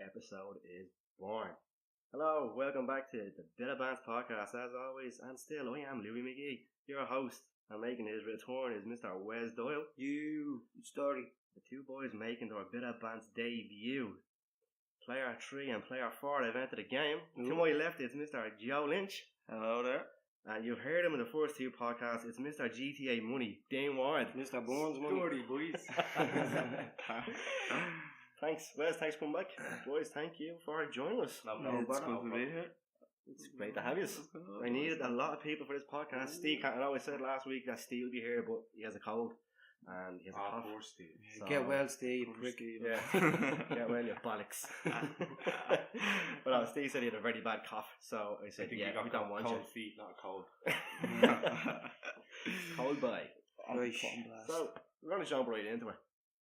episode is born. Hello, welcome back to the Bitta Bants podcast. As always, and still, I am Louie McGee, your host, and making his return is Mr. Wes Doyle. Story. The two boys making their Bitta Bants debut. Player 3 and Player 4 have entered the game. To my left is Mr. Joe Lynch. Hello there. And you've heard him in the first two podcasts. It's Mr. GTA Money, Dane Ward. Mr. Bones Money. Story, boys. Thanks, Wes. Thanks for coming back. Boys, thank you for joining us. It's good to be here. It's great to have you. I needed a lot of people for this podcast. Steve, I know I said last week that Steve would be here, but he has a cold. And he has a cough. Poor Steve. So, Get well, Steve. Yeah. Get well, you bollocks. But no, Steve said he had a very bad cough, so I said, I think yeah, you got we don't want cold you. feet, not cold. Cold boy. Right. So, we're going to jump right into it.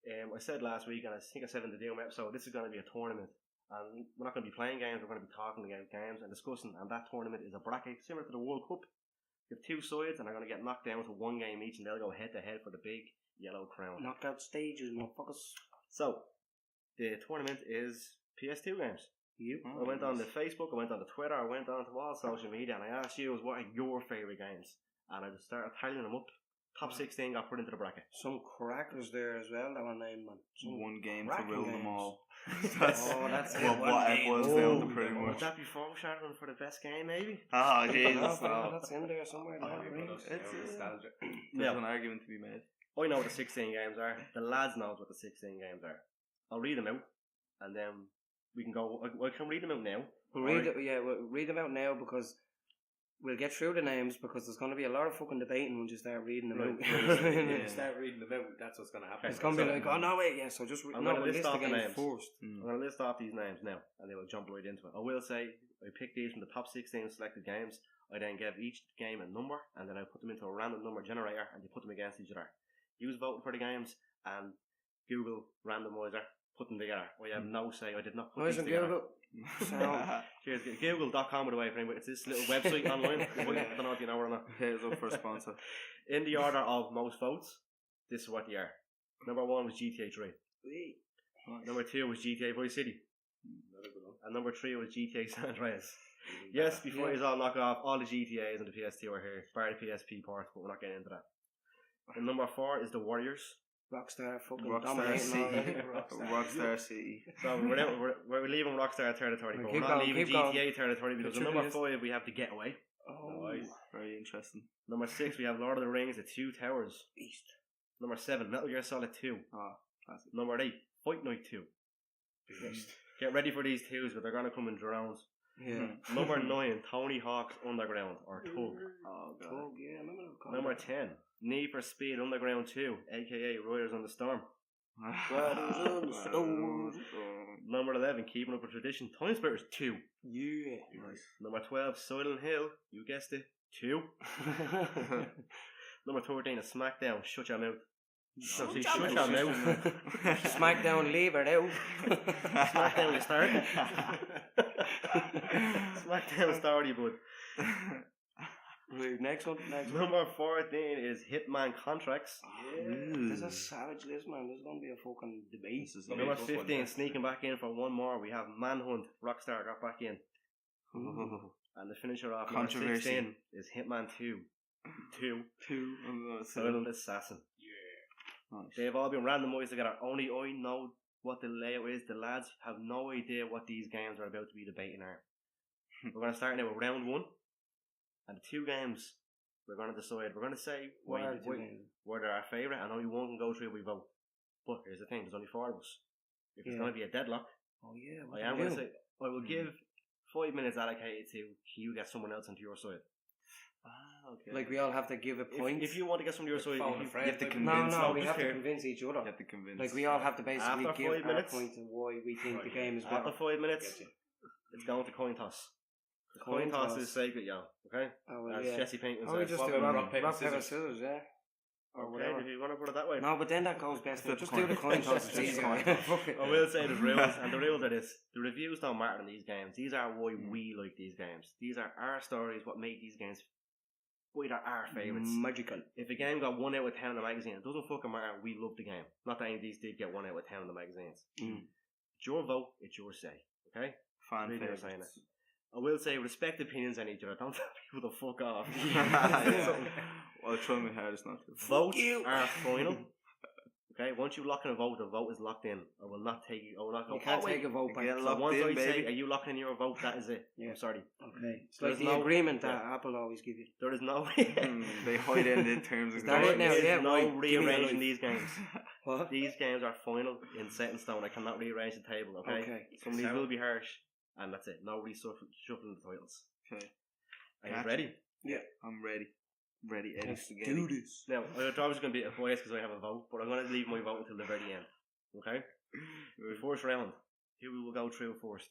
I said last week, and I think I said in the Doom episode, this is going to be a tournament. And we're not going to be playing games, we're going to be talking about games and discussing. And that tournament is a bracket similar to the World Cup. You have two sides, and they're going to get knocked down to one game each, and they'll go head to head for the big yellow crown. Knockout stages, motherfuckers. So, the tournament is PS2 games. I went on the Facebook, I went on the Twitter, I went on to all social media, and I asked you, what are your favourite games? And I just started tallying them up. Top 16 got put into the bracket. Some crackers there as well that were named, man. Some one game to cracking rule games. them all. That's what it boils down to pretty Would much. that be foreshadowing for the best game, maybe? Oh, No, Jesus. but No. that's in there somewhere. It's nostalgia. There's an argument to be made. I know what the 16 games are. The lads knows what the 16 games are. I'll read them out, and then we can go. I can read them out now. We'll read them out now because we'll get through the names because there's going to be a lot of fucking debating when you start reading them out. When you start reading them out, that's what's going to happen. It's going to be like, oh no, wait, yeah, so just I'm going to list the off the games names first. I'm going to list off these names now, and then we'll jump right into it. I will say, I picked these from the top 16 selected games. I then gave each game a number, and then I put them into a random number generator, and you put them against each other. You was voting for the games, and Google randomizer put them together. I have no say. I did not put these together. Google. Cheers. Google.com, by the way, for anybody. It's this little website online. I don't know if you know or not. Here's up for a sponsor. In the order of most votes, this is what they are. Number 1 was GTA 3. Number 2 was GTA Vice City. And number 3 was GTA San Andreas. Yes, before you all knock off, all the GTAs and the PS2 are here, bar the PSP part, but we're not getting into that. And number 4 is the Warriors. Rockstar fucking Rockstar dominating City. all Rockstar City. So we're leaving Rockstar territory, but we're Keep not going, leaving keep GTA going. territory because in number 5 we have The Getaway. Oh, Nice. Very interesting. Number 6 we have Lord of the Rings, The Two Towers. beast. Number 7, Metal Gear Solid 2. Oh, classic. Number 8, Fight Night 2. Get ready for these twos, but they're going to come in drones. Yeah. Number 9, Tony Hawk's Underground, or Tug. Oh, God. Oh, yeah, I remember that. Number 10, Need for Speed Underground 2, aka Riders on the Storm. Number 11, Keeping Up with Tradition, Time Splitters 2. Yeah. Nice. Number 12, Silent Hill, you guessed it, 2. Number 13 is SmackDown, Shut Your Mouth. Shut your mouth. Smackdown, leave it out. SmackDown, you start. SmackDown story, bud. Right, next one. Number 14 is Hitman Contracts. There's a savage list, man. There's going to be a fucking debate. Number 15, sneaking back in for one more, we have Manhunt. Rockstar got back in. And the finisher off, number 16, is Hitman 2. Silent Assassin. Nice. They've all been randomised together. Only I know what the layout is. The lads have no idea what these games are about to be debating are. We're going to start now with round 1. And the 2 games we're going to decide. We're going to say why they're our favourite, and only one can go through we vote. But here's the thing, there's only 4 of us. If it's going to be a deadlock, I am going to say, I will give 5 minutes allocated to you get someone else onto your side. Okay. Like we all have to give a point. If you want to get someone to your side, you have to no, convince we have to here. convince each other. You have to convince. Like we all have to basically After give 5 our minutes, points and why we think the game is better. After 5 minutes, it's going to coin toss. The coin toss is sacred, y'all. Okay? Oh, well, As yeah. Jesse Pinkman Oh, we says. just do rock, paper, scissors, yeah. Or Okay, whatever. if you want to put it that way. No, but then that goes best. Flip Just coin. do the coin toss. It's easier. Fuck it. I will say there's rules, and the rules are this. The reviews don't matter in these games. These are why we like these games. These are our stories, what make these games why they're our favourites. Magical. If a game got 1 out of 10 in the magazine, it doesn't fucking matter. We love the game. Not that any of these did get 1 out of 10 in the magazines. It's your vote, it's your say. Okay? Fan Really you're saying favorites. I will say respect opinions on each other. Don't tell people to fuck off. Yeah. Well, try my hardest not to. Votes are final. Okay, once you lock in a vote, the vote is locked in. I will not take it. I will not go. You can't "Oh, wait." take a vote back. Get So locked once in, I say, baby. "Are you locking in your vote?" That is it. Yeah. I'm sorry. Okay. It's There's like the no- agreement that yeah. Apple always give you. There is no. They hide in the terms Is and that it conditions. now? There is Yeah, no right. Give me a rearranging life. these games. What? These games are final in set in stone. I cannot rearrange the table. Okay. Okay. Some of these will be harsh, and that's it. No reshuffling the titles. Okay. Are you Gotcha. ready? I'm ready. Ready, Eddie Let's Spaghetti. do this. Now, I thought I was going to be biased because I have a vote, but I'm going to leave my vote until the very end. Okay? The first round, who we will go through first.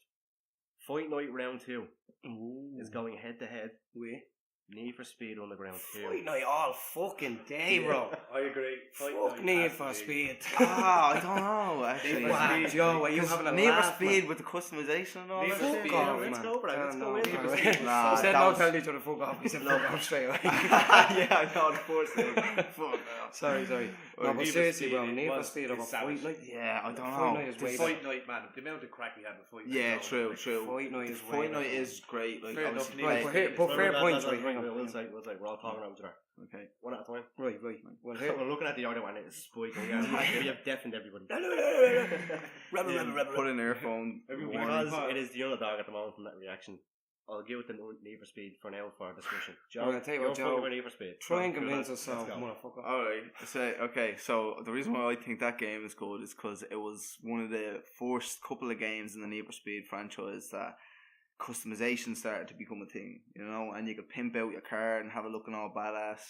Fight Night round 2 Ooh. is going head to head. Wait. Need for Speed Underground 2. Fight night all fucking day, bro. I agree. Fuck Need for Speed. I don't know, actually. Wow, Joe, are you having a Need for laugh, Speed man? with the customization and all Need that for shit? Speed, Fuck yeah, off, let's man. go, bro. Let's go No, in. no. Nah, He said that no, was- tell each other fuck off. He said fuck off straight away. Yeah, I know, the first thing. Fuck no. Sorry. No, Need but for seriously, Speed, bro, it Need for was- Speed over it's Fight savage. Night. Yeah, I don't Fight know. Night is The way Fight Night, man. The amount of crack we had in Fight Night. Yeah, alone, true. Fight Night is way Fight Night better. is great. Like, Fair obviously, enough, Right, Need but for here, Speed. but fair points, right? We'll Hang on. say, we're all talking over there. okay. One at a time. Right. Well, here. I'm looking at the other one, it's spiking. We have deafened everybody. Put an earphone. Because it is the underdog at the moment from that reaction, I'll give it the Need for Speed for now for discussion. Joe, I'll tell you what, you're Joe, for Need for Speed. Try and Go, convince let's us, go. motherfucker. Alright, so the reason why I think that game is good is because it was one of the first couple of games in the Need for Speed franchise that customization started to become a thing, you know, and you could pimp out your car and have it looking all badass.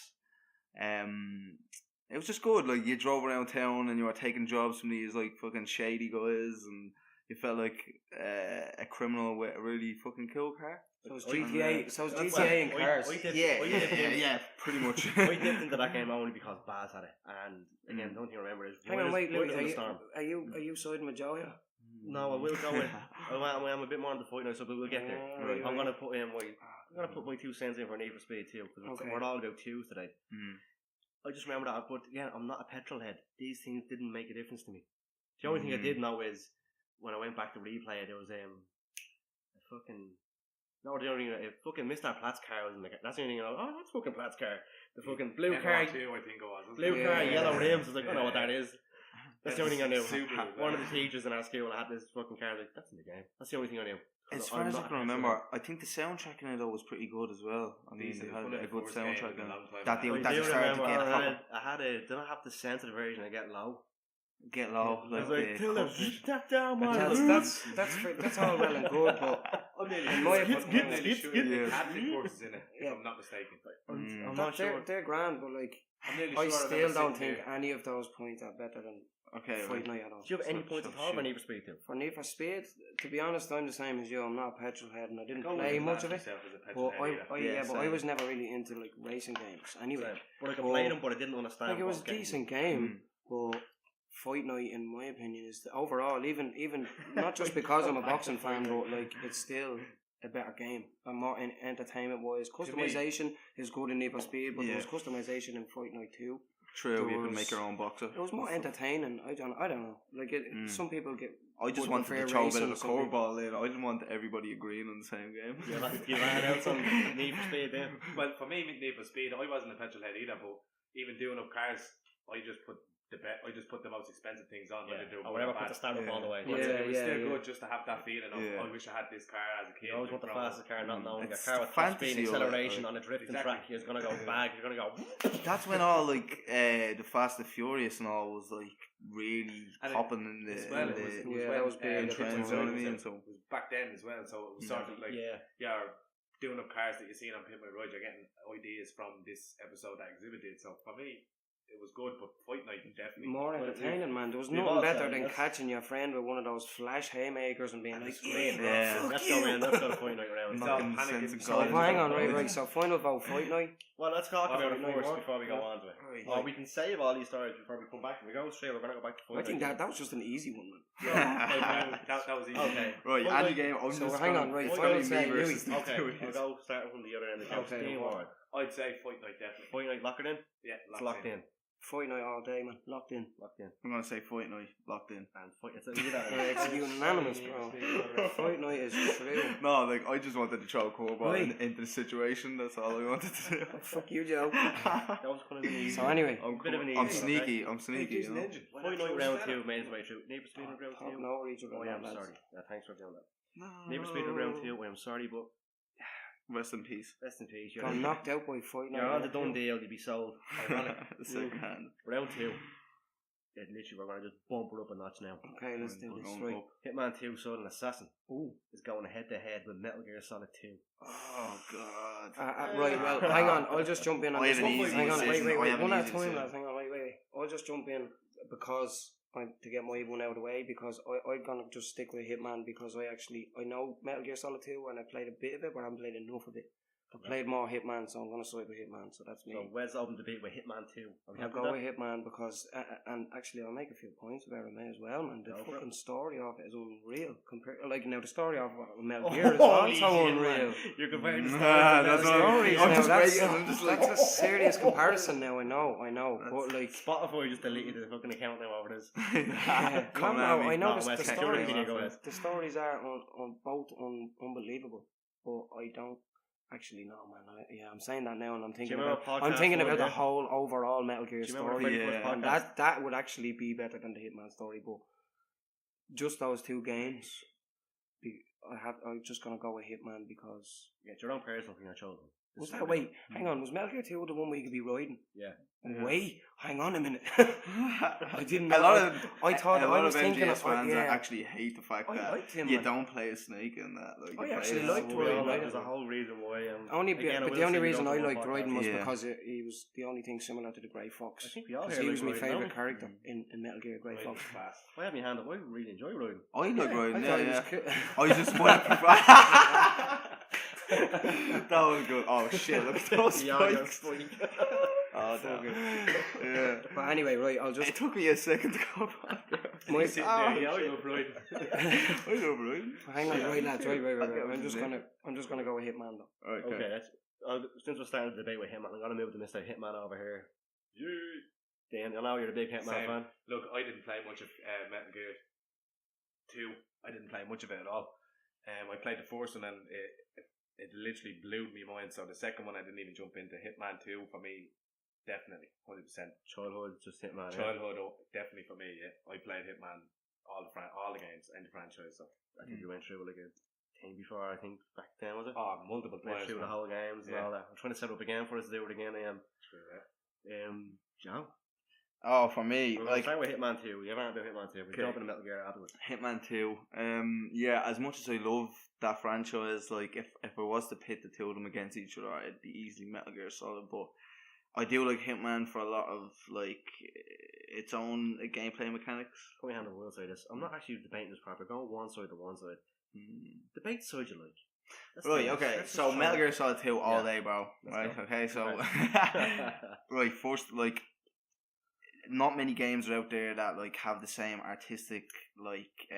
It was just good. Like, you drove around town and you were taking jobs from these like fucking shady guys, and you felt like a criminal with a really fucking cool car. So it's GTA. So it's That's GTA in why cars. Yeah, pretty much. I dipped into that game only because Baz had it, and again, the only thing I remember is Hang on, wait, Louie, Louie, the storm. are you siding with Joe here? No, I will go in. I'm a bit more on the fight now, so we'll get there. Right. I'm gonna put my 2 cents in for Need for Speed too, because Okay. we're all about 2s today. Mm. I just remember that, but again, I'm not a petrol head. These things didn't make a difference to me. The only thing I did know is when I went back to replay it, there was a fucking. No, the only thing, fucking Mr. Platt's car was in the car. That's the only thing I know. Oh, that's fucking Platt's car. The fucking blue car. Too, I think it was. wasn't Blue it? car, Yeah. yellow rims. I was like, I don't know what that is. That's the only thing I knew. Subaru, One of the teachers in our school had this fucking car. Like, that's in the game. That's the only thing I knew. As far as I can remember, I think the soundtrack in it though was pretty good as well. I mean, they had a good soundtrack in it. That I they do started to remember get hot. I had a. Did I have the sensitive version? I get low. Get low. I was Like like, tell them, the that down, man. That's all well and good, but I'm nearly In sure. my I'm opinion- nearly sure Yeah. they had the courses in it, if Yeah. I'm not mistaken. I'm not sure. they're grand, but like I'm nearly I sure still remember don't sitting think there. any of those points are better than okay, Fight right. Night at all. Do you have any So- points so at all for shoot. Need for Speed too? For Need for Speed, to be honest, I'm the same as you. I'm not a petrol head, and I didn't Don't play class much of it. yourself as a petrol But head either. Yeah, but I same. was never really into like racing games. Anyway, But I could Well, play them, but I didn't understand. like it what was a getting. decent game, but Fight Night, in my opinion, is overall even not just because I'm a boxing fan, but like it's still a better game and more entertainment wise. Customization is good in Need for Speed, but there was customization in Fight Night too. True, There you can was- make your own boxer. It was more entertaining. I don't know. Like some people get. I just would wanted prefer to throw a bit of racing, a some people- curveball in. I didn't want everybody agreeing on the same game. You ran out some Need for Speed then. Well, for me, Need for Speed, I wasn't a petrol head either, but even doing up cars, I just put the most expensive things on. I didn't do Or whatever, bad. put the stand up all the way. But Yeah, it was still yeah. good just to have that feeling of, Yeah. I wish I had this car as a kid. You always want the Growing up. fastest car, not knowing your It's car the with top speed fantasy and of it, acceleration like- on a drifting Exactly. track. You're going to go bag, you're going to go. That's when all like the Fast and Furious and all was like really And it- popping in the As well, in it was, the it was Yeah, when, that was big. Pit That's what Boy I was mean, out, so- it was back then as well, so it was sort of like Yeah. you're doing up cars that you've seen on Pit Boy Ride, you're getting ideas from this episode that Exhibit did. So for me, it was good, but Fight Night definitely More entertaining, man. There was we've nothing all better said than that's- catching your friend with one of those flash haymakers and being And like, the screen, bro. Yeah. fuck Let's you. go in, let's go to Fight Night round. It's Not all in the panicking. sense of So God. hang on, right. So final vote, Fight Night. Well, let's talk about it Fight Night first what? before we go on to it. Right. Or we can save all these stories before we come back. If we go straight, we're going to go back to Fight I think Night. that was just an easy one, man. that was easy. Okay. Right, Fight any Night- game. I'm So just hang gonna on, right, fully final me say, versus Louie. the two Okay, of I'll you. go starting from the other end of the Okay, Game what? forward. I'd say Fight Night definitely. Fight Night, lock it in. Yeah, It's locked in. Fight Night all day, man. Locked in. Locked in. I'm gonna say Fight Night, locked in. And fight. It's either. It's unanimous, bro. Fight Night is true. No, like I just wanted to throw a curveball Right. into the situation. That's all I wanted to do. Fuck you, Joe. That was kind of an easy. So anyway, I'm sneaky. I'm sneaky. You know? Fight Night round 2 made its way through. Neighbour Speed round 2. no reach Oh, about yeah, that, I'm lads. sorry. Thanks for doing that. Neighbour Speed round 2. I'm sorry, but Rest in peace. rest in peace. Got knocked out by Fight Night. You're on the done deal. You'd be sold. Ironic. Second hand. Round 2. It literally, we're going to just bump it up a notch now. Okay, let's do this. Going Right. up. Hitman 2 Southern Assassin Ooh. is going head to head with Metal Gear Solid 2. Oh god. Right, well, hang on. I'll just jump in on I this have an one. easy Hang on, decision. I wait. have One an at a easy time, decision. lads. Hang on, wait. I'll just jump in because to get my one out of the way because I'm gonna just stick with Hitman because I know Metal Gear Solid 2 and I played a bit of it, but I haven't played enough of it. I played more Hitman, so I'm gonna side with Hitman. So that's me. So Wes opened the debate with Hitman 2. I'll go with Hitman because, and actually I'll make a few points about it as well, man. The Go for it. fucking story of it is unreal. Like, now the story of Metal Gear is also unreal. You're comparing the story Nah, to that's Metal not- Gear. Stories I'm now, just that's, waiting, I'm just like- that's a serious comparison now, I know. But like, Spotify just deleted the fucking account now over this. yeah, Come no, at me. I know No, the Wes, stories. go ahead. The stories are on both unbelievable, but I don't actually know, man. I'm saying that now, and I'm thinking remember about podcast the one, yeah? whole overall Metal Gear Do you remember story. the very first And podcast? that would actually be better than the Hitman story, but just those two games, I'm just gonna go with Hitman because. Yeah, it's your own personal thing I chose. Was that hang on, was Metal Gear 2 the one where you could be riding? Yeah. Wait, hang on a minute. I didn't A know. lot of I thought a I lot was of thinking MGS of fans yeah. actually hate the fact I that liked him, you man. don't play a snake in that. Like, I you actually play liked as- Roy, right? There's a whole reason why. But the only reason I liked Royden was Yeah. because he was the only thing similar to the Grey Fox. I think we all Because here he like was my Royden, favourite don't we? character in Metal Gear Grey Fox. Class. I have my hand up. I really enjoy Royden. I like I riding. thought he Yeah, was cool. I just want to. That was good. Oh shit! Look at those spikes. Oh Fuck damn. Yeah. But anyway, right, I'll It just. took me a second to go back. My, Sitting there, yeah, I love Roy. I love Royden. hang on, right, lads, right. Okay, I'm just gonna go with Hitman though. Okay. Okay, since we're starting the debate with Hitman, I'm going to move to Mr. Hitman over here. Dan, I know you're a big Hitman Same. fan. Look, I didn't play much of Metal Gear 2. I didn't play much of it at all. I played the first one and it literally blew me mind. So the second one I didn't even jump into. Hitman 2 for me, definitely, 100%. Childhood, just Hitman. Childhood, definitely for me, yeah. I played Hitman, all the games, and the franchise. So. I think we went through like a thing before, I think, back then, was it? Oh, multiple Went times. through the man. whole games and Yeah. all that. I'm trying to set up again for us to do it again. True, yeah. Joe? Oh, for me, We're like starting with Hitman 2. You haven't about Hitman 2. We're Okay. jumping to Metal Gear afterwards. Hitman 2. Yeah, as much as I love that franchise, like if I was to pit the two of them against each other, it'd be easily Metal Gear Solid. But I do like Hitman for a lot of like its own gameplay mechanics. Put my hand on the will say this. I'm not actually debating this proper. Going one side to one side. Debate the side you like. That's Right, the- okay, that's so just Metal trying Gear Solid 2 all Yeah. day, bro. Let's Right, go. okay, so Right. right, first, like, not many games are out there that like have the same artistic like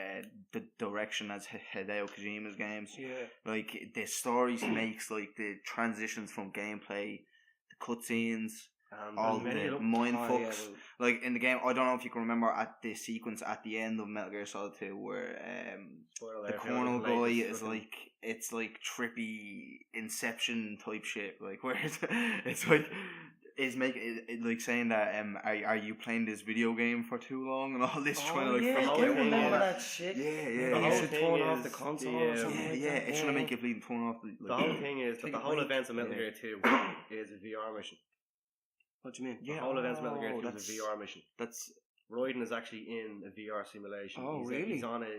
the direction as Hideo Kojima's games. Yeah. Like the stories he makes, like the transitions from gameplay, the cutscenes, And all many the of them. mind Oh, fucks. yeah, well, Like in the game, I don't know if you can remember at the sequence at the end of Metal Gear Solid 2 where Spoiler the alert, if you're Colonel looking late, guy it's is fucking- like, it's like trippy Inception type shit. Like where it's like is making it like saying that are you playing this video game for too long and all this trying to like yeah, whole get thing one is- of that shit. yeah The You whole should thing turn off is the console the, or something. yeah, like yeah, that. it's trying to make you bleeding turn off The whole thing is that Take the a whole break. events of Metal Yeah. Gear 2 is a VR mission. What do you mean? The whole events of Metal Gear 2 that's- is a VR mission. That's Royden is actually in a VR simulation. Oh, he's really?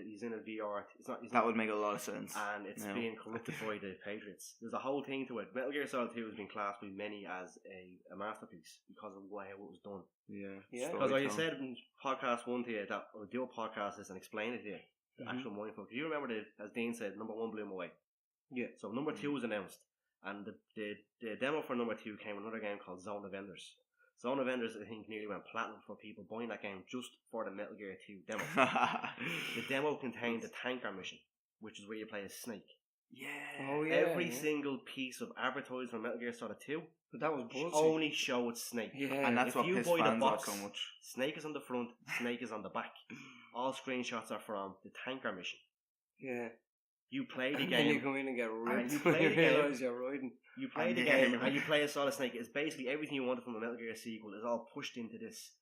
He's in a VR. He's that would make a lot of sense. and it's Yeah. being corrupted by the Patriots. There's a whole thing to it. Metal Gear Solid 2 has been classed by many as a masterpiece because of how it was done. Yeah, Yeah. Because I storytelling. said in podcast 1 to you that I'll do a podcast this and explain it to you. The Mhm. actual mindfuck. Do you remember as Dean said, number 1 blew him away? Yeah. So number 2 was announced, and the demo for number 2 came with another game called Zone of Enders. Zone of Enders, I think, nearly went platinum for people buying that game just for the Metal Gear 2 demo. The demo contained a tanker mission, which is where you play as Snake. Yeah. Oh, yeah. Every single piece of advertising from Metal Gear Solid 2 But that was bullshit. only showed Snake. Yeah. And that's If what you pissed buy the fans off box, so much. Snake is on the front, Snake is on the back. All screenshots are from the tanker mission. Yeah. You play the And then you game. go in and get ripped. you play the game. realise you're riding. You play the Yeah. game and you play as Solid Snake. It's basically everything you wanted from a Metal Gear sequel is all pushed into this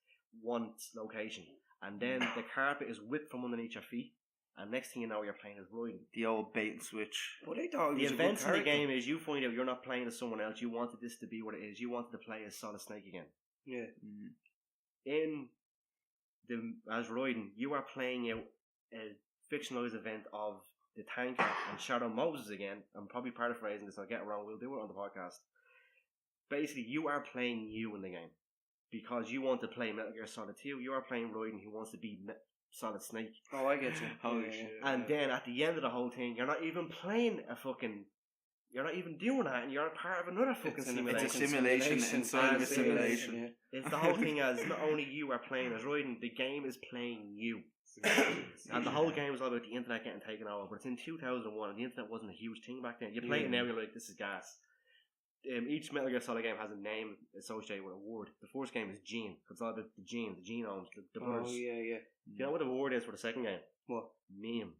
one location. And then the carpet is whipped from underneath your feet. And next thing you know, you're playing as Raiden. The old bait and switch. But I thought The he was a good events in the character. game is you find out you're not playing as someone else. You wanted this to be what it is. You wanted to play as Solid Snake again. Yeah. In as Raiden, you are playing out a fictionalized event of the tanker and Shadow Moses again. I'm probably paraphrasing this. I'll get it wrong. We'll do it on the podcast. Basically, you are playing you in the game because you want to play Metal Gear Solid 2. You are playing Raiden, who wants to be Solid Snake. Oh, I get you. Holy Yeah, shit. And then at the end of the whole thing, you're not even playing a fucking. You're not even doing that, and you're a part of another fucking simulation. It's a simulation inside of a simulation. Yeah. It's the whole thing as not only you are playing as Raiden, the game is playing you. And the whole game is all about the internet getting taken over. But it's in 2001, and the internet wasn't a huge thing back then. You play it now, you're like, this is gas. Each Metal Gear Solid game has a name associated with a word. The first game is Gene. It's all about the gene, the genomes, the brothers. Oh, yeah. You know what the word is for the second game? What? Meme.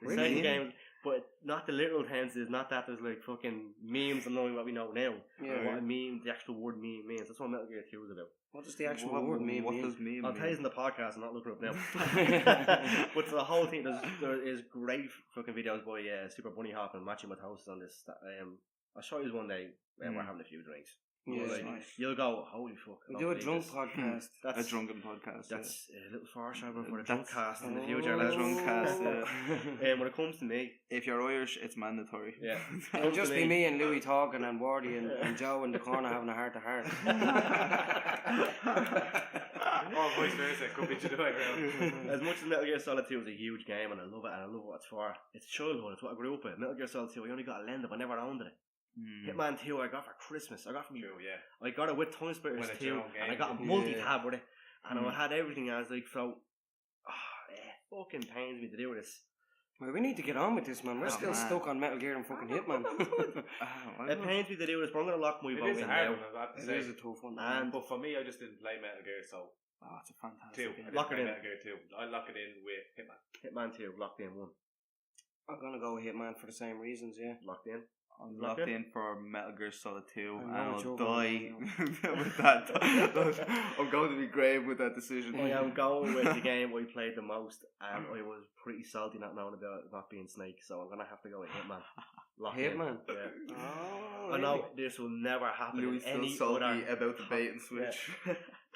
The Really? second game, but not the literal tenses, not that there's like fucking memes and knowing what we know now. Yeah. What a meme, the actual word meme means. That's what Metal Gear 2 is about. What does the actual What- word mean? What does meme I'll mean? tell you in the podcast, I'm not looking it up now. But the whole thing, there is great fucking videos by Super Bunny Hop and Matchy Matosis on this. That, I'll show you one day when we're having a few drinks. Yeah, Like, nice. you'll go, holy fuck. I We don't do a believe drunk this. podcast. A That's drunken podcast. That's a little foreshadowing for the That's- drunk cast in the Oh. future. A lads. drunk cast, When it comes to me, If you're Irish, it's mandatory. yeah. It'll just be me and Louie talking and Wardy and Joe in the corner having a heart to heart. Or vice versa, could be the way around. As much as Metal Gear Solid 2 is a huge game and I love it and I love what it's for, it's childhood, it's what I grew up with. Metal Gear Solid 2, I only got a lend of, I never owned it. Hitman 2 I got for Christmas. I got from True, yeah. I got it with Time Splitters When it's 2 your own and I game. got a Yeah. multi-tab with it. And I had everything. I was like, so it fucking pains me to do this. Well, we need to get on with this, man. We're Oh, still man. stuck on Metal Gear and fucking Hitman. It pains me to do this, but I'm going to lock my It vote is a in hard now. one, I've got to It say. is a tough one. And But for me, I just didn't play Metal Gear, so Oh, it's a fantastic 2. I game. didn't Lock it play in. Metal Gear 2. I lock it in with Hitman. Hitman 2, locked in 1. I'm gonna go with Hitman for the same reasons, yeah. Locked in. I'm Locked locked in? in for Metal Gear Solid 2 I and know what I'll you're die going with that. I'm going to be grave with that decision. I am going with the game I played the most, and I was pretty salty not knowing about it not being Snake, so I'm going to have to go with Hitman. Locked in. Hitman? Yeah. Oh, I know this will never happen Louis in any still salty other... about the bait and switch.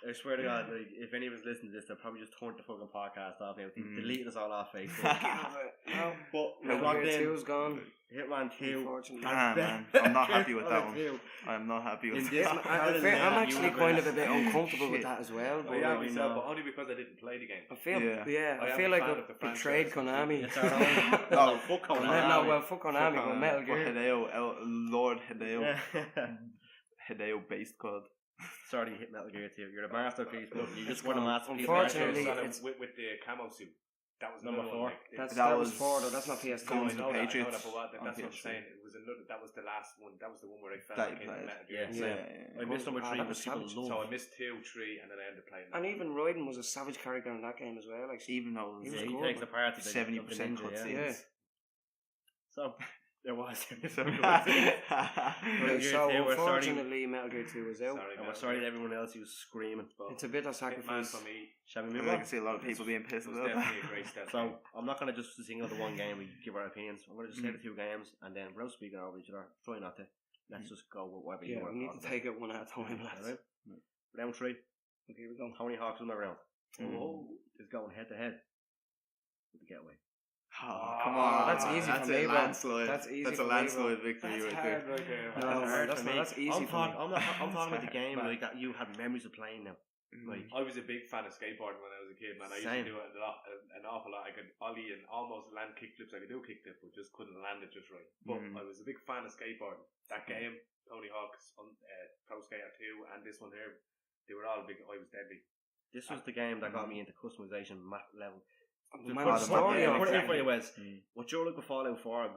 I swear to God, like, if anyone's listening to this, they'll probably just turn the fucking podcast off now. They Mm. deleted us all off Facebook. No, But we're Metal locked Gear in. 2's gone. Hitman 2. Unfortunately. Damn, man. I'm not happy with that one. I'm not happy with In this- that. I'm actually kind of a bit uncomfortable with Shit. that as well. I But am I myself, know. but only because I didn't play the game. I feel, Yeah. I I am feel a like fan I've of the franchise. betrayed Konami. It's our own. No, fuck No, Konami. well, fuck Konami, but Metal For Gear. Hideo, Lord Hideo. Hideo based COD. Sorry, hit Metal Gear 2. You're the masterpiece, but you just won a masterpiece. Unfortunately, Solid it's- with the camo suit. That was Number another 4. one. Like, That's, That that was was 4 though, that's not PS2. Going to I know that, Patriots but on that's what I'm PS3. saying. It was another. That was the last one. That was the one where I felt That like you played. Metal Yeah, Gear. I missed number 3, that but was people savage. love. So I missed 2, 3, and then I ended up playing. And even Raiden was a savage character in that game as well. Like, Even though He it was Yeah, was he good, takes the part of the 70% ninja, cutscenes. yeah. So there was. Right, so Gear 2, we're sorry. unfortunately, Metal Gear 2 is out. Sorry, And we're Metal sorry to Gear. everyone else who's screaming. It's a bit of Hitman sacrifice. for me Shall we I move can on? see a lot of people being pissed was about definitely a that. great step. So I'm not going to just single the one game. We give our opinions. I'm going to just say the 2 games, and then without speaking over each other, try not to. Let's just go with whatever you Yeah, want. we need to take it one at a time, lads. Alright? Round 3. Okay, here we go. Tony Hawk's in the round. Oh. Is going head to head with the getaway. Oh, come on. that's easy That's for me, a bro. landslide. That's easy That's for a me, landslide bro. victory right there. right there. No, That's hard that's for not- me. that's easy I'm for talking, me. I'm talking about the game Man. like that you had memories of playing now. Like, I was a big fan of skateboarding when I was a kid, man. I used Same. to do it an awful lot. I could ollie and almost land kickflips. I could do kickflip, but just couldn't land it just right. But I was a big fan of skateboarding. That game, Tony Hawk's Pro Skater 2, and this one here, they were all big. I was deadly. this was the game that got me into customization level. Man, Put the story it of in it. for you, Wes. What you're looking for Fallout 4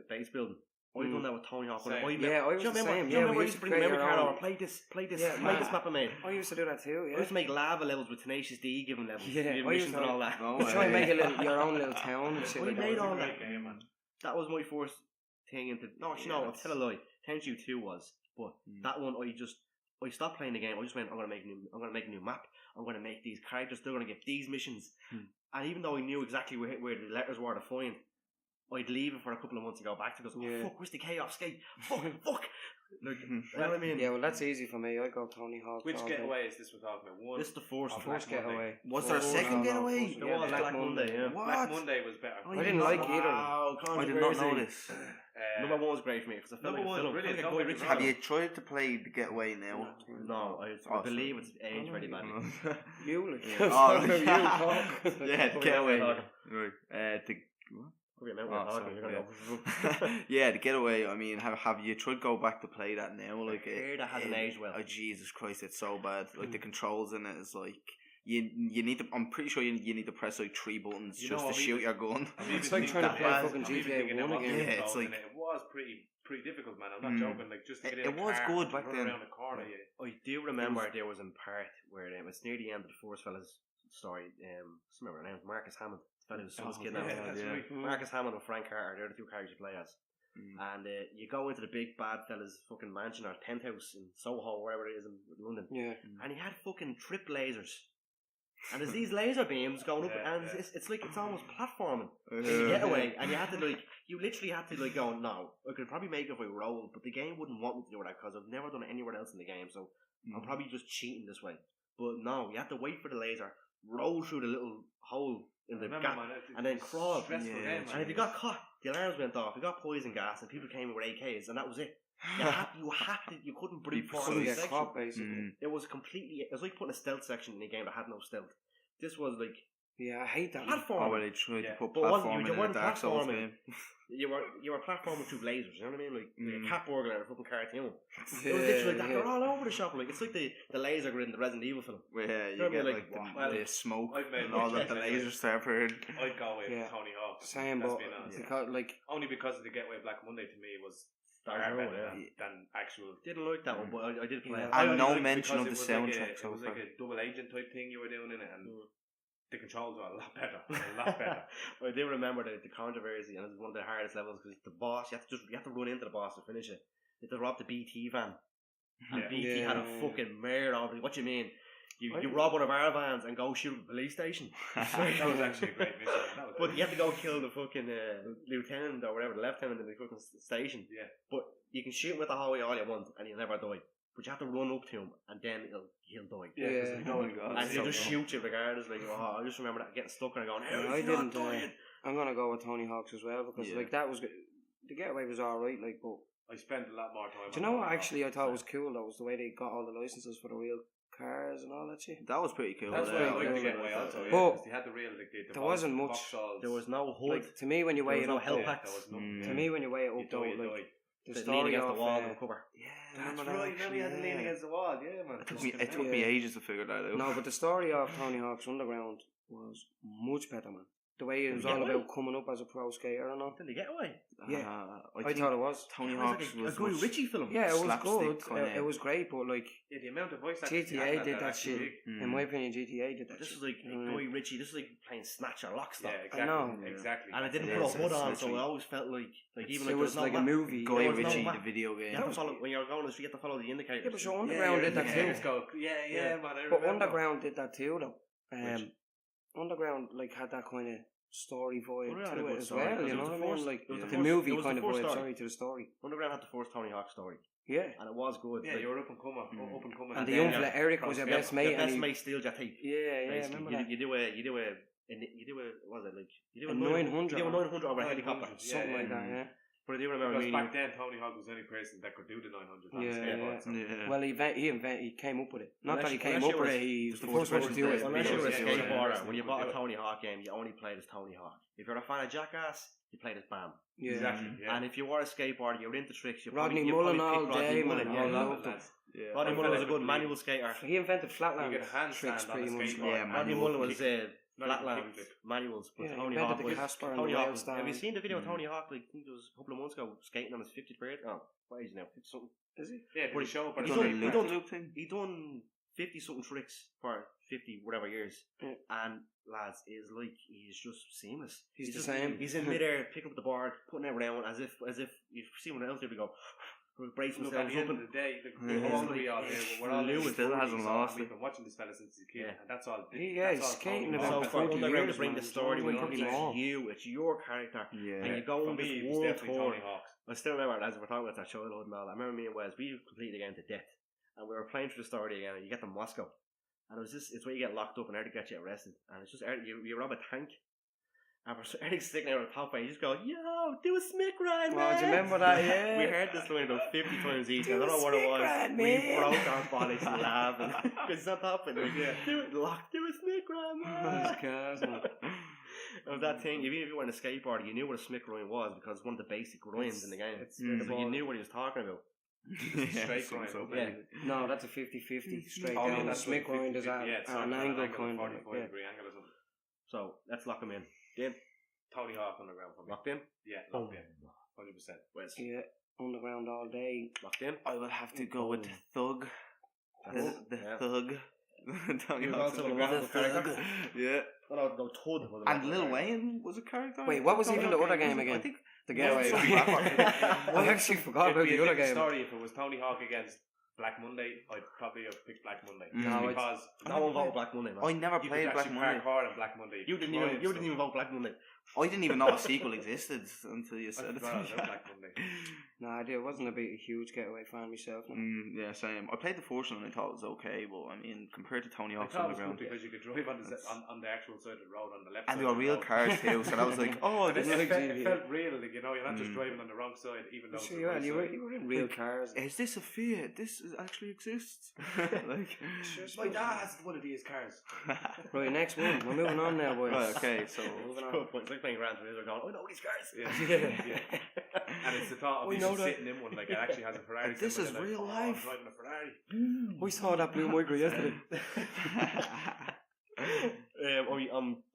base building. I done that with Tony Hawk. Same. I I was do you the remember, same. do you Yeah, remember we I used used to to bring the create memory our card own. over, play this Yeah, map I made. I used to do that too. I Yeah. used to make lava levels with Tenacious D giving levels. Yeah, Giving I used missions to- and all that. No, You try and make your own little town and shit We like made that. all Great that. game, man. That was my first thing into. No, actually, no, I'll tell a lie. Tenchu 2 was, but that one I stopped playing the game. I just went, I'm gonna make a new map. I'm gonna make these characters. They're gonna get these missions. And even though I knew exactly where the letters were to find, I'd leave it for a couple of months to go back to. Because Yeah. fuck, where's the chaos gate? Fuck. Like, you know what I mean? Yeah, well, that's easy for me. I go Tony Hawk. Which all day. getaway is this we're talking about? One. This is the first. Oh, First Black Monday. getaway. Was there a second getaway? There was Black Monday. Yeah. Black Monday was better. I didn't like either. Wow, I did not know controversy. this. Number one was great for me because I felt Number like a one film. was brilliant, Felt don't like a get me Guy wrong. Have you tried to play the getaway now? No, I believe it's aged very badly. You like. Oh, You yeah. talk. Yeah, the getaway. Right. Could be a Oh, memory sorry, you're gonna go. Yeah, the getaway. I mean, have you tried to go back to play that now? Like, I hear that hasn't aged well. Oh, Jesus Christ, it's so bad. Like the controls in it is like you need to. I'm pretty sure you need to press like 3 buttons You just know, to shoot your gun. It's like trying to play fucking GTA 1 again. Yeah, it's like- it was pretty difficult, man. I'm not joking. Like just to get in It a was car, good to back run then. around the corner. I do remember there was in part where it was near the end of the first fella's story. I remember her name, Marcus Hammond. The fella who's son's kid now. that's yeah. right. Marcus Hammond and Frank Carter, they're the two characters you play as. And you go into the big bad fella's fucking mansion or tent house in Soho, wherever it is in London. Yeah. And he had fucking trip lasers. And there's these laser beams going up, Yeah, and yeah. it's like it's almost platforming in the getaway, and you literally had to go, no, I could probably make it if I rolled, but the game wouldn't want me to do that because I've never done it anywhere else in the game, so I'm probably just cheating this way. But no, you have to wait for the laser, roll through the little hole in the gap, and then crawl. Stressful Yeah. game, And man. if you got caught, the alarms went off, you got poison gas, and people came in with AKs, and that was it. You couldn't brute force Couldn't a get section. caught, basically. It was like putting a stealth section in a game that had no stealth. This was like Yeah, I hate that. platform. Oh, well, they tried to put But platforming you in a weren't Dark Souls platforming. game. You were platforming through lasers. You know what I mean? Like a cat burglar in a fucking cartoon. Yeah, It was literally that. yeah. They're all over the shop. Like it's like the laser grid in the Resident Evil film. Yeah, you Remember, get like, like the smoke I've made and all that. The much lasers start appearing. I'd go with Yeah. Tony Hawk. Same, Let's but be honest. because like Only because of the getaway Black Monday to me was far Dark better Road, than actual. Didn't like that one, but I did play it. Yeah. And I no liked it mention because of the it was soundtrack It so was far. like a double agent type thing you were doing in it, and the controls were a lot better. A lot better. I do remember the controversy, and it was one of the hardest levels because the boss, you have to run into the boss to finish it. You have to rob the BT van, and Yeah. BT had a Yeah. fucking mare over it. What do you mean? You rob one of our vans and go shoot the police station. That was actually a great mission. That was But you have to go kill the fucking lieutenant or whatever, the lieutenant in the fucking station. Yeah. But you can shoot him with the Howie all you want, and he'll never die. But you have to run up to him, and then he'll die. Yeah. 'cause Oh my God. And he'll So just good. shoot you regardless. Like, I just remember that getting stuck and going, Yeah, "How I is he not didn't. dying?" I'm gonna go with Tony Hawk's as well because Yeah. like that was good. The getaway was alright. Like, but I spent a lot more time. do you on know what? Tony Hawk. Actually, I thought was cool. That was the way they got all the licenses for the real cars and all that shit. That was pretty cool. That's Yeah, why I yeah, like the yeah. getaway also. Yeah, But 'cause they had the real like the there wasn't much. Vauxhalls. There was no hood. Like to me, when you There weigh was it no up, hell though, pack. There was no. Mm. to me when you weigh it You up, though, die, you like die. the Leaning story against of the wall and cover. yeah, That's remember right. that, Remember you had to lean yeah. against the wall. Yeah, man. It took me ages to figure that out. No, but the story of Tony Hawk's Underground was much better, man. The way it was all Getaway? about coming up as a pro skater and all. Did they get away? Yeah. I I think thought it was. Tony It was Hawk's like was a Guy much- Ritchie film. Yeah, it was slapstick good. kinda- It was great, but like Yeah, the amount of voice actors GTA you had did that that actually shit. big. In my opinion, GTA did that. This shit. is like You know what I Guy mean? Ritchie. This is like playing Snatch or Lockstock. Yeah, exactly. I know. Exactly. And I didn't Yeah, put a it's- hood it's on, so literally- I always felt like even It like was like a movie. Guy There was no Ritchie, map. the video game. You have to follow when you're going to the street. You have to follow the indicators. Yeah, but sure, Underground did that too. Yeah, man. I But remember. Underground did that too, though. Which? Underground like had that kind of story vibe Underground had a to good it as story, well. because You it know was what I the mean? first- Like it was the the first- movie it was kind the of first vibe. story. Sorry to the story. Underground had the first Tony Hawk story, Yeah. and it was good. Yeah, Like, you were up and coming. Up and coming. And the then young your- fella Eric was your your best mate. Your and best he- mate steals your tape. Yeah, yeah. Basically, Remember you that? do a what was it like? You do A 900. 900. You do a 900 over a 900, helicopter. yeah. Something like that. Yeah. But I do remember Because me. back then, Tony Hawk was the only person that could do the 900 on Yeah, skateboard. yeah. So. Yeah. Well, he came up with it. Not that he came Unless up you with were- it. He was the the first one to first do it. one Unless you were a Yeah, yeah, skateboarder, yeah. when you bought a Yeah. Tony Hawk game, you only played as Tony Hawk. If you're a fan of Jackass, you played as Bam. Yeah. Exactly. Yeah. And if you were a skateboarder, you were into tricks. You Rodney probably, Mullen you all probably picked Rodney day, Mullen, man. yeah. I Yeah, loved him. lads. Yeah. Rodney I Mullen was a felt good like manual skater. He invented flatland You get a handstand tricks on a pretty much. skateboard. Yeah, man. Rodney Manual Mullen was Flatland manuals. But Yeah, Tony you Hawk invented the was Casper and Tony the Hawk. whale stand. Have you seen the video of Tony Hawk? Like I think it was a couple of months ago, skating on his 50th birthday. Oh, what age now? 50 something. Is he? Yeah, But did he show up at he a done- street he party? done- He done 50 something tricks for 50 whatever years, Yeah. and lads, it is like he's just seamless. He's the just, same. He's in midair, picking up the board, putting it around as if you see one else there. We go. Brace Look, at themselves the up end of and the day, Yeah. all we all here, but we're all Louie still hasn't lost We've it. been watching this fella since he's a kid, Yeah. and that's all. Yeah, he's that's all skating Tony about Hawk. so for 40 Underground years, to bring the man. story, we He's know fucking it's long. you, it's your character, Yeah. and you go For on me, this it was world definitely tour. Tony Hawk. I still remember as we're talking about that childhood and all that. I remember me and Wes, we completed the game to death, and we were playing through the story again. And you get to Moscow, and it was just it's where you get locked up and there to get you arrested, and it's just you rob a tank. And for Eric's sticking out of the top, and you just go, "Yo, do a smick ride, man!" Oh, do you remember that? Yeah. We heard this line about 50 times each. I Do don't a know what it smick was. ride, We man. broke our bodies laughing because it's not happening. Yeah. Do it, lock, do a smick ride, man. That's gas, man. It was that thing. Even if you were on a skateboard, you knew what a smick rhyme was because it's one of the basic rhymes in the game. It's So you knew what he was talking about. Straight so- grind. so Yeah. basic. No, that's a 50-50 straight Oh, yeah, down. The that's smick like grind is 50-50, at yeah, it's an not angle an kind of. 45 Yeah. degree angle or something. So let's lock him in. Game Tony Hawk Underground for me. locked in. Yeah, locked in. 100%. Wes Yeah, underground all day. locked in. I would have to go with the Thug. The Yeah. Thug. Tony He was Hawk's also the a random Thug. character. Yeah. No, Toad was a And random Lil character. Wayne was a character. Wait, what was Tony even the Hawk other game was- again? I think The getaway. something back I actually forgot about It'd be the a other different game. story if it was Tony Hawk against Black Monday. I'd probably have picked Black Monday. No, it's- because No one voted Black Monday, man. I never you could played Black actually Monday. park hard on Black Monday. You didn't even vote Black Monday. I didn't even know a sequel existed until you I said it. forgot all about Black Monday. No, I did. Wasn't a big, huge getaway fan myself. No. Yeah, same. I played the first one and I thought it was okay, but I mean, compared to Tony I Hawk's thought it was good Underground. because you could drive on the actual side of the road on the left And side they were of the real road. cars too, so that was like, oh, And this it, is. it felt real, like, you know, you're not just Mm. driving on the wrong side, even though it's Sure, the you, right you, side. you were in real cars. Is this a Fiat? This actually exists. Like, My dad's one of these cars. Right, next one. We're moving on now, boys. Right, okay, so Moving on. Good point. It's like playing Gran Turismo going, I know these cars. Yeah. And it's the thought of We you know just that. sitting in one, like it actually has a Ferrari. This symbol is in it, real oh, life. I'm driving a Ferrari. We saw that blue micro yesterday.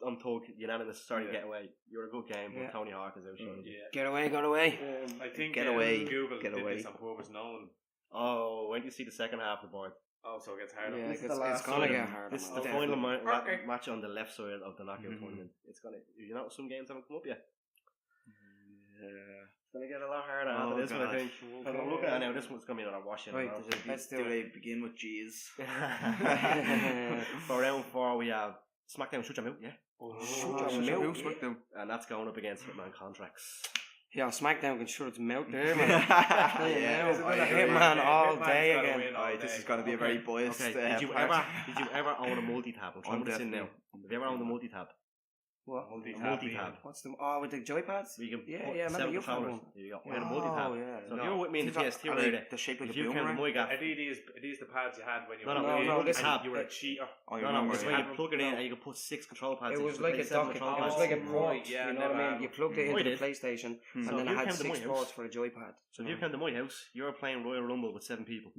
I'm told unanimous. Sorry, Yeah. get away. You're a good game, but Yeah. Tony Hawk is outshone. Yeah. Get away, get away. I think Get away, Google get did away. this on purpose knowing. Oh, when do you see the second half of the board? Oh, so it gets harder. Yeah, This is it's, the it's last gonna one. get harder. This is man. the final Okay. match on the left side of the knockout Mhm. tournament. It's gonna, you know, some games haven't come up yet. yeah. It's gonna get a lot harder Oh, after this one, I God. think. And I'm looking at it now. This one's gonna be another washing. Right, around. let's do Do it. they begin with G's? For round 4, we have SmackDown Shut Your Mouth, yeah, Shut your mouth. SmackDown. and that's going up against Hitman Contracts. Yeah, SmackDown can shut its mouth there, man. Yeah, Yeah, It's another Hitman all Hitman's day gotta again. win all Alright, this day. is going to be a very biased Okay, part. did you ever own a multi-tab? I'm trying to put this in now. Have you ever owned a multi-tab? What? Multi-tab. What's the? Oh, with the joypads? We can Yeah, put yeah, remember 7 you had controllers. one. There you go. We had a multi-tab. Oh, yeah. So if No. you were with me in the PS2 Are right they there, the shape like if a you count the boomerang? mic off, Are these the pads you had when you No, were no, No, a no, kid? listen. You were a cheater. I no, remember. it's yeah. where you plug it in and you can put 6 control pads It in. was So like play a 7 dock. It control was pads. like a Right, port. yeah, You know what I never mean? You had plugged it I into the did. PlayStation, Hmm. and So then if it you had came to 6 my house- ports for a joypad. So if you came to my house, you were playing Royal Rumble with 7 people.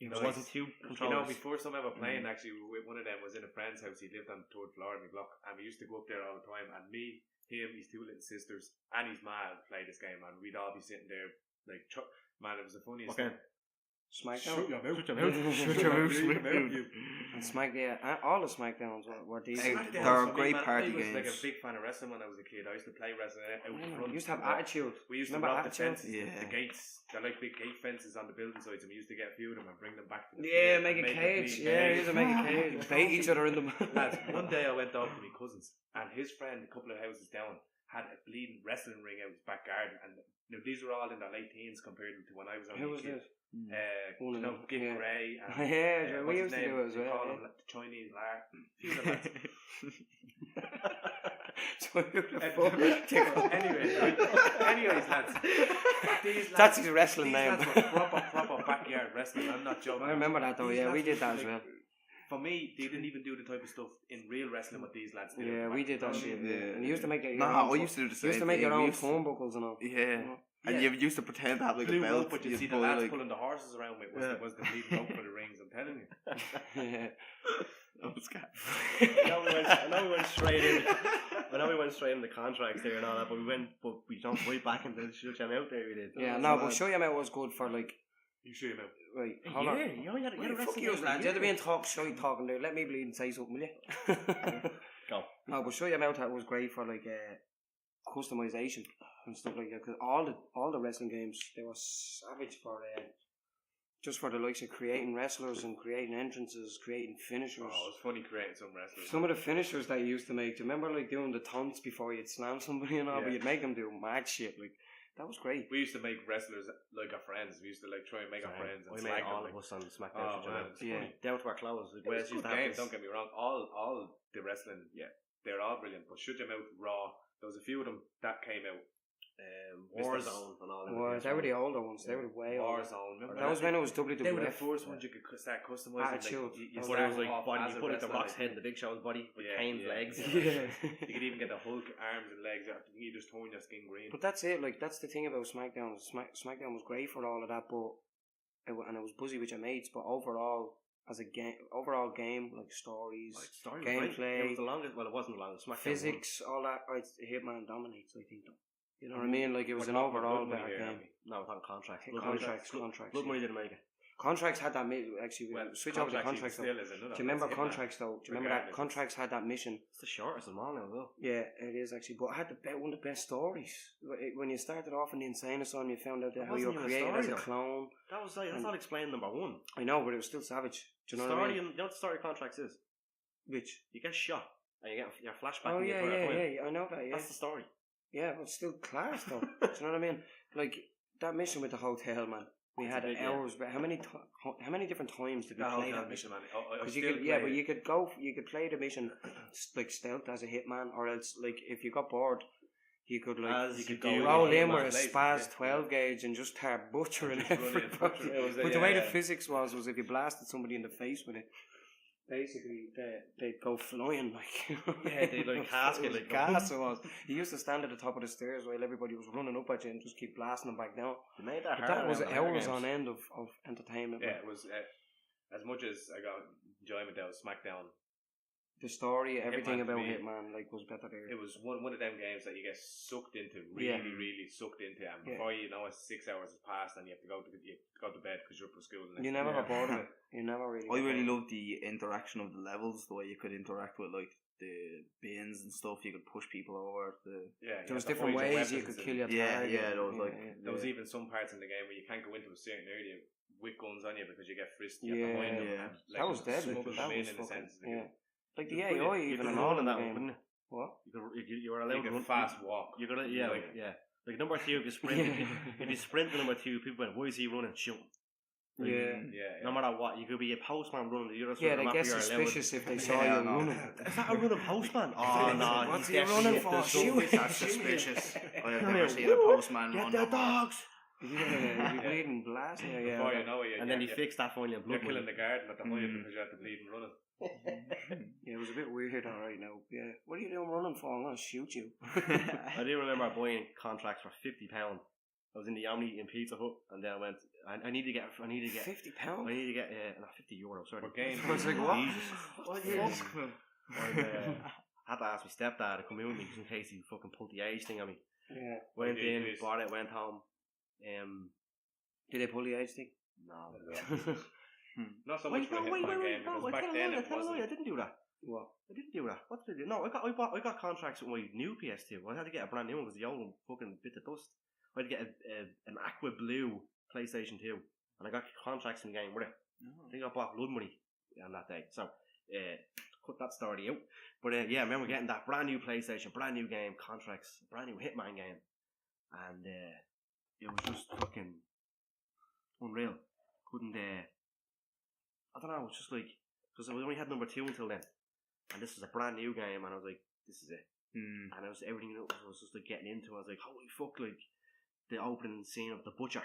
There Nice. wasn't 2 You know, controllers. my first time ever playing, actually, with one of them was in a friend's house. He lived on the 3rd floor in the block, and we used to go up there all the time. And me, him, his 2 little sisters, and his ma would play this game, and we'd all be sitting there like, man, it was the funniest. Okay. thing. SmackDown. your mouth. Shut your mouth, SmackDown. And all the SmackDowns were decent. Hey, Smackdown there are for me, great man, party I was like games. a big fan of wrestling when I was a kid. I used to play wrestling out Yeah, front. we used to have attitude. We used Remember to rock the Attitude? fences, Yeah. the gates. They're like big gate fences on the building sites, and we used to get a few of them and bring them back to the Yeah, field make and a cage. bleed Yeah, cage. used to make a cage. Bait each other in them. Lads, one day I went over to my cousin's, and his friend, a couple of houses down, had a bleeding wrestling ring out his back garden. And you know, these were all in their late teens compared to when I was only Who a was kid. this? You know, Git Yeah. Gray. And, Yeah, we what's used his to do name? it as They well. call yeah. him like the Chinese Lark. Few of the lads. Anyways, lads. These lads That's his wrestling these name. lads were proper backyard wrestling. I'm not joking. I remember that though. These Yeah, we lads did that as like, well. for me, they didn't even do the type of stuff in real wrestling what these lads did. Yeah, we did that shit. Yeah. And you used to make it. I used to do the same. You used to make your thing. We own used to- turnbuckles and all. Yeah. Yeah. And you used to pretend to have like a Blue belt. rope, but you you'd see the pull, lads like, pulling the horses around with was the bleeding rope for the rings. I'm telling you. Yeah. oh, it's cat. I know we went straight in. I know we went straight into contracts there and all that, but we jumped right back into the shut out there. We did. Yeah, no, but show you out was good for like. You sure you know? Right, Hey, hold on. yeah, you only had Well, a fuck wrestling you, game lads. a You're year. being shy talking there. Let me bleed and say something, will you? Go. No, but show you out that was great for like customization and stuff like that. Because all the wrestling games they were savage for just for the likes of creating wrestlers and creating entrances, creating finishers. Oh, it was funny creating some wrestlers. Some of the finishers that you used to make. Do you remember like doing the taunts before you'd slam somebody and all? Yeah. But you'd make them do mad shit. Like that was great. We used to make wrestlers like our friends. We used to like try and make our friends and We slag made them. all Like, of us on SmackDown. oh shit, man, man. it's Yeah. funny. Down to our clothes. Like, It Wes was used good to have games, this- don't get me wrong. All the wrestling, yeah, they're all brilliant. But Shut Your Mouth, Raw, there was a few of them that came out. Warzone and all that. Well, they were the older ones. They were way older. Warzone. Remember That was when it was WWF. They were the first ones you could start customizing. Attitude. You That But it was like start off body. as You a put it the wrestler, Rock's like- head and the Big Show's body with Yeah, Kane's yeah. legs. Yeah. You could even get the Hulk arms and legs. You just turn your skin green. But that's it. Like that's the thing about SmackDown. SmackDown was great for all of that, but and it was buzzy with your mates. But overall, as a game, like stories, Like, story was gameplay, great. It was the longest. Well, it wasn't the longest. SmackDown physics, all that. Hitman dominates. I think. Though. You know what I Mm-hmm. mean? Like it was We're an talking overall Blood Money better here, game. aren't we? won. No, it's on contracts. Contracts. Blood Money didn't make it. Contracts had that actually. Well, Switch over to contracts. Though. still is another. Do you remember It's Hitman. contracts though? Do you remember that Regardless. contracts had that mission? It's the shortest of them all now, though. Yeah, it is actually. But it had one of the best stories. When you started off in the Insane Asylum, you found out that It how you were wasn't even a created as a story, though. clone. That was like that's And- not explained number one. I know, but it was still savage. Do you know what I story, mean? you know what the story of contracts is? Which? You get shot and you get your flashback. Oh and you yeah, throw it away. yeah. I know that. Yeah, That's the story. yeah, but still class though. Do you know what I mean? Like that mission with the hotel, man. We It's had a big, hours. But how many different times did we That play whole that mission? man. I Because still you could, yeah, play but it. you could play the mission like stealth as a hitman, or else like if you got bored, you could like As you you could do go roll Yeah, in with a blazing, spaz yeah. 12 gauge and just start butchering Just run in, everybody. butcher. It was a- But the way the yeah. physics was if you blasted somebody in the face with it, basically they'd go flying like. Yeah, they'd like casket, It was like, gas it was. You used to stand at the top of the stairs while everybody was running up at you and just keep blasting them back down. You made that But hard that was around the hours games. on end of entertainment. Yeah, it was as much as I got enjoyment out of SmackDown. The story, everything Hitman to about me, Hitman, like was better there. It was one of them games that you get sucked into, Yeah. really sucked into, and Yeah. before you know it, 6 hours has passed, and you have to go to bed because you're up for school. The next You never day. got bored of it. You never really. I got really bored. loved the interaction of the levels, the way you could interact with like the bins and stuff. You could push people over. Yeah, There was you had to different hide your ways you weapons could and kill your Yeah, target. yeah, there was like There was even some parts in the game where you can't go into a certain area with guns on you because you get frisked. You Yeah, have to hide them. yeah. and, like, That was deadly. smuggle That them in was a fucking sense. yeah. Like the You AI could- you even could and run all in in that the one, game. couldn't you? What? You were allowed You to can run fast walk. You gotta yeah, Like- yeah. Like number two, if you sprint, if you sprint to number two, people went, "Why is he running? Shoot!" Like, Yeah. Yeah, No matter what, you could be a postman running the other side Yeah, of the they map. get You're allowed. suspicious if they saw Yeah, you no. running. Is that a running postman? Oh no, What's he's he definitely running up for? to Shoot something. That's suspicious. I've Come never here, seen a postman Get run the that hard. dogs! Yeah, you're bleeding blast. Yeah, yeah. Before you know it, And then he fixed that finally. You're Blood killing money. the garden at the height Mm. because you have to bleed and running. Yeah, it was a bit weird, alright now. Yeah. What are you doing running for? I'm gonna shoot you. I do remember buying contracts for £50. I was in the Omni in Pizza Hut, and then I went. I need to get. £50. not €50. Sorry. For games. I was like, what? Jesus. What Fuck. I had to ask my stepdad to come in with me just in case he fucking pulled the age thing on me. Yeah. Went Okay, in, please. bought it, went home. Did they pull the age thing? No. Not so much for a Hitman game because back then it I wasn't. didn't do that. What? I didn't do that. What did I do? No, I got contracts with my new PS2. I had to get a brand new one because the old one fucking bit of dust. I had to get an aqua blue PlayStation 2, and I got contracts in the game with it. I think I bought Blood Money on that day. So, cut that story out. But yeah, I remember getting that brand new PlayStation, brand new game, contracts, brand new Hitman game, and it was just fucking unreal. Couldn't I don't know. It's just like because I only had number 2 until then, and this was a brand new game, and I was like, this is it. Mm. And I was everything that was just like getting into. I was like, holy fuck! Like the opening scene of the butcher.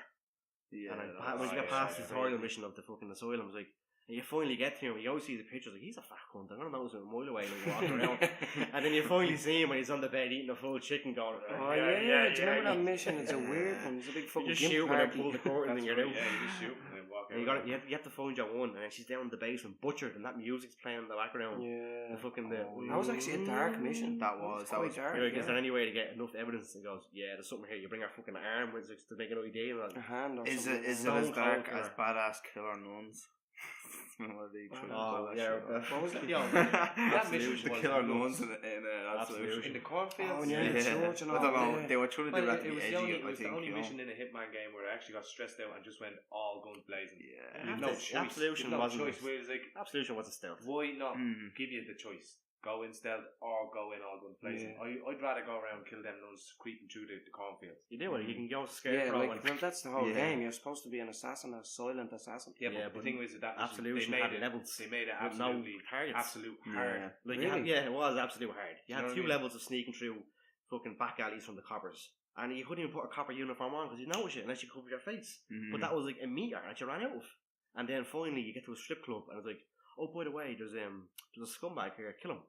Yeah, And that when was- you get past the yeah, tutorial right. mission of the fucking asylum, I was like, And you finally get to him, you always see the pictures, like, he's a fat cunt, I'm going to notice him a mile away, like, walking around. And then you finally see him when he's on the bed eating a full chicken going, Oh, yeah. Do you remember that mission? It's a weird one. It's a big You fucking just gimp shoot and then party. pull the curtain and you're out. Yeah, you just shoot and then walk And out. you have to find your one, and then she's down in the basement, butchered, and that music's playing in the background. Yeah. The fucking That was actually a dark mission. That was quite dark. You're like, yeah. is there any way to get enough evidence? And he goes, yeah, there's something here. You bring her fucking arm with it to make an ID. And A hand or Is something. it as Stone dark Cold as Killer. Badass Killer Nuns? What are they trying to call that yeah. shit? What was it? Yo, that mission The was Killer nuts. Nuns in Absolution. In the cornfields. Oh, yeah, in the church and I all don't know. that. They were trying to Well, do that to it be was edgy, the only, I it was think. the only you know. mission in a Hitman game where I actually got stressed out and just went all guns blazing. Yeah. You've no choice. Absolution You've no wasn't choice. Where it's like, Absolution was a stealth. why not Mm. give you the choice? Go in stealth or go in all guns blazing. Yeah. I'd rather go around and kill them nuns creeping through the cornfields. You do it. You can go Yeah, scarecrow like, well, that's the whole Yeah. game. You're supposed to be an assassin, a silent assassin. Yeah, Yeah, but the but thing was that mission, Absolution they made had it, levels. They made it with no absolutely targets. absolute Yeah. hard. Like, Really? it was absolute hard. You You had know what two I mean? levels of sneaking through fucking back alleys from the coppers. And you couldn't even put a copper uniform on because you notice it unless you cover your face. Mhm. But that was like a meter that you ran out of. And then finally you get to a strip club and it's like, oh, by the way, there's a scumbag here, kill him.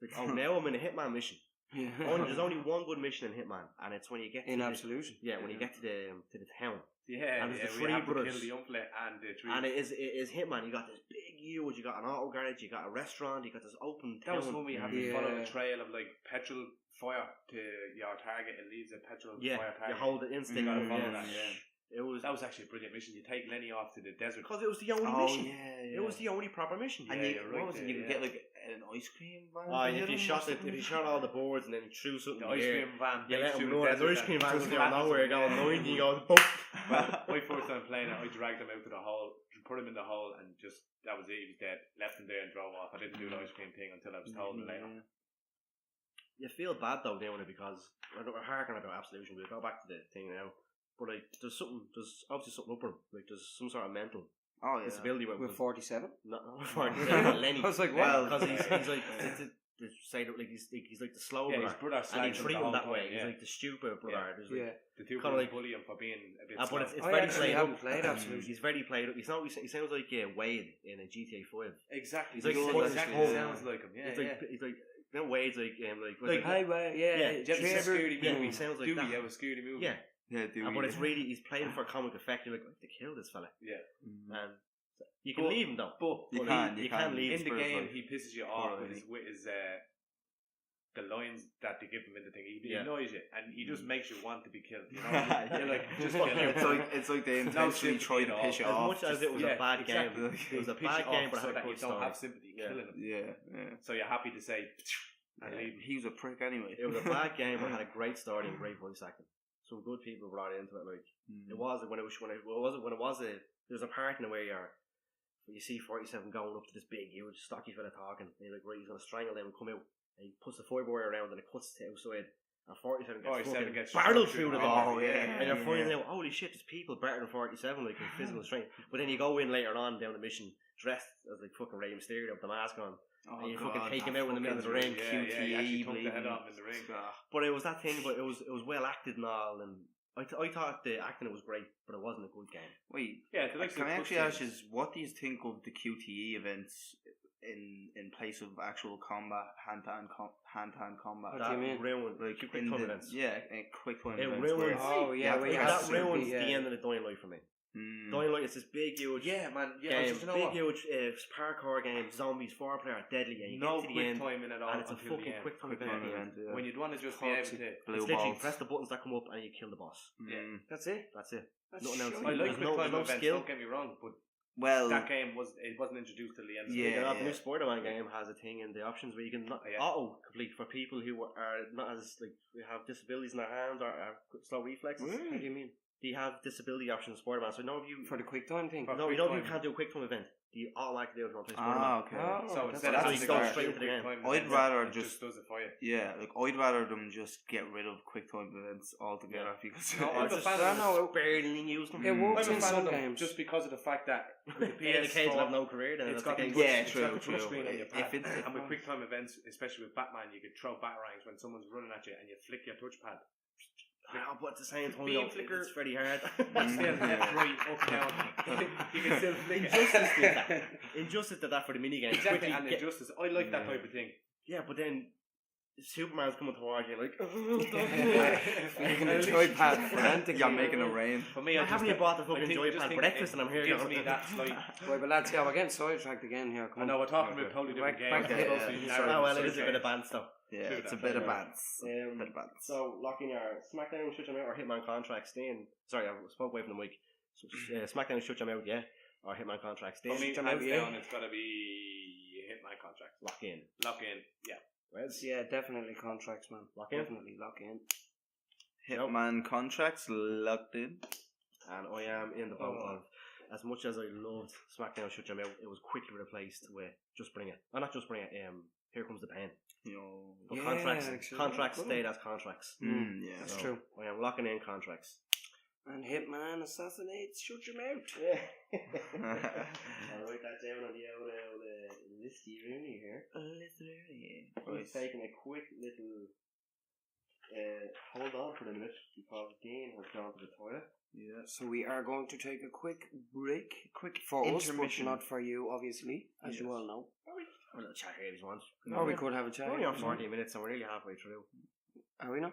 It's like, oh, now I'm in a Hitman mission. There's only one good mission in Hitman, and it's when you get to In the, Absolution. yeah, when you get to the town. Yeah, And there's the we three have to brothers. kill the young fella and the three. And it is Hitman. You got this big huge, you got an auto garage, you got a restaurant, you got this open That was town. when we had Yeah. to follow a trail of like petrol fire to your target. It leaves a petrol Yeah, fire target. you hold it instinct. You gotta Mm, follow yeah. that, yeah. It was That was actually a brilliant mission. You take Lenny off to the desert. because it was the only Oh, mission. yeah. It was the only proper mission. And Yeah, you, you're what right was it? there, You could yeah. get like an ice cream van. Oh, to hit if you him or shot something? if you shot all the boards and then you threw something The in ice the air, cream van. you let takes them through know the that the desert ice cream and van was just there rattles nowhere them, going yeah. 90, you go boom. Well, my first time playing it, I dragged him out to the hole, put him in the hole, and just that was it. He was dead. Left him there and drove off. I didn't do the ice cream thing until I was told it later. You feel bad though doing it because we're harking about Absolution. We'll go back to the thing now. But like, there's obviously something up with him. Like, there's some sort of mental Oh, yeah. disability with With him. 47? Not Lenny. I was like, Well, what? because he's like to say that like he's like the slow Yeah, his brother, brother and slagged you treat the him whole that time, way. yeah. He's like the stupid brother. There's like, Yeah. The two kinda brothers like- bully him for being a bit but slow. it's I very actually played haven't up. played Absolution. He's very played up. He sounds like Wade in a GTA 5. Exactly. He's like He Scottish exactly Hole. sounds like him. Yeah, He's like you know, Wade's like Like, Hi, well, yeah. Yeah, Do you ever see Trevor- Scary yeah, Movie? he sounds like Dewey, that. yeah, it was Scary Movie. yeah. Yeah, do But it's really he's playing for comic effect. You're like, I have to kill this fella, Yeah. and you can But- leave him though. But You But can, you you can can. leave. in the Spurs, game, like, he pisses you off Alright. with his the lines that they give him in the thing. He Yeah. annoys you, and he just makes you want to be killed. You know, Yeah. you're like, just kill him. it's like they intentionally try to piss you As off. much as it was Yeah, a bad exactly. game, it was a Piss bad you game, off but so it had a that you good don't story. have sympathy Yeah. killing him. Yeah. So you're happy to say, and Yeah. leave. He was a prick anyway. It was a bad game, but it had a great story and great voice acting. Some good people brought into it. Like it was when it was a there's a part in it where you see 47 going up to this big huge stocky fella talking, and you're like, right, he's gonna strangle them and come out, and he puts the fibre around and it cuts to outside, and 47 gets 47 fucking gets barreled shot through the through door. the door. And you're yeah. finding out, holy shit, there's people better than 47, like in physical strength. But then you go in later on down the mission dressed as like fucking Rey Mysterio with the mask on. Oh, And you God, fucking take that him out in the middle of the fucking ring. Yeah, you actually took the head bleeding. off in the ring. But it was that thing, but it was well acted and all, and I thought the acting was great, but it wasn't a good game. Wait, Yeah, the likes can of I actually cutscenes. ask you, what do you think of the QTE events in place of actual combat, hand-to-hand combat? What do That you mean? ruined Like quick in time the, events. yeah, quick time It events. ruined- where- Oh, yeah, where you have that to ruins yeah. the end of the Dying Light for me. Mm. Dying Light is this big, huge Yeah, man. Yeah, game, you know big, what? huge parkour game, zombies, 4-player, deadly, and you No get to the quick end, time in it all and it's a until the fucking end. quick time Quick event. time at the end. event, yeah. When you'd want to just be able Toxic. to. Blue It's literally balls. press the buttons that come up and you kill the boss. Mm. That's it? That's it. That's Nothing else. shite. I like There's quick no- time there's no events. skill. Don't get me wrong, but Well, that game wasn't introduced till the end. Of Yeah, the game. The new Spider-Man game has a thing in the options where you can Yeah. auto complete for people who are not as like have disabilities in their hands or have slow reflexes. What do you mean? Do you have disability options in Spider-Man? So if you For the quick time thing? For no, quick you know if you time. can't do a quick time event. Do you automatically do it when play Spider-Man? ah, okay. Oh, So that's instead that's of how having you to go go straight through to the quick end. time I'd events, rather it just- does it for you. Yeah, like I'd rather them just get rid of quick time events altogether because No, I'm It's a just- fan I of know, barely used them. it works I'm a in fan some of them games. just because of the fact that with the The kids have PS4, no career, then it's it's got the the case. touch- Yeah, it's got the true, touch true. screen on your If pad. it's- And with quick time events, especially with Batman, you could throw batarangs when someone's running at you and you flick your touchpad. Oh, but at the same time, Beam though, flicker. it's very hard. Still left, right, up, down. You can still flick it. Injustice did that. Injustice did that for the minigame. Exactly, Quickly and get- Injustice. I like that type of thing. Yeah, but then Superman's coming towards you like, Flicking the joypad frantically. You're making it rain. For me, I I haven't even bought the fucking joypad breakfast and I'm here gives going, me that slight. Wait, but lads, yeah, we're getting sidetracked again here. I Come know on. we're talking about totally different Back games. to It's supposed to be it. narrative oh well, it is a games. bit of band stuff. Yeah, True it's a that, bit of yeah. bants. Bit of bants. So, locking your SmackDown, Shut Your Mouth, or Hitman Contracts, Stain. Sorry, I spoke away from the mic. So, SmackDown, Shut Your Mouth, yeah, or Hitman Contracts, For Stain. me, Shut hands your mouth, down, it's got to be Hitman contract. Lock in. Lock in, yeah. Where's Yeah, definitely contracts, man. Lock in? Definitely lock in. Hitman contracts locked in. And I am in the boat of, as much as I loved SmackDown, Shut Your Mouth, it was quickly replaced with Just Bring It. Oh, not Just Bring It, Here Comes the Pain. You know. But Yeah, contracts actually. stayed as contracts. Yeah. That's So, true. I am locking in contracts. And Hitman assassinates, shut your mouth. Yeah. I'll write that down on the old listy Rooney here. He's taking a quick little hold on for a minute because Dean has gone to the toilet. Yeah. So we are going to take a quick break. Quick For us, but intermission. not for you, obviously, as you all know. Have a little chat here if you want. Or we could have a chat. We're only on 40 minutes and we're nearly halfway through. Are we not?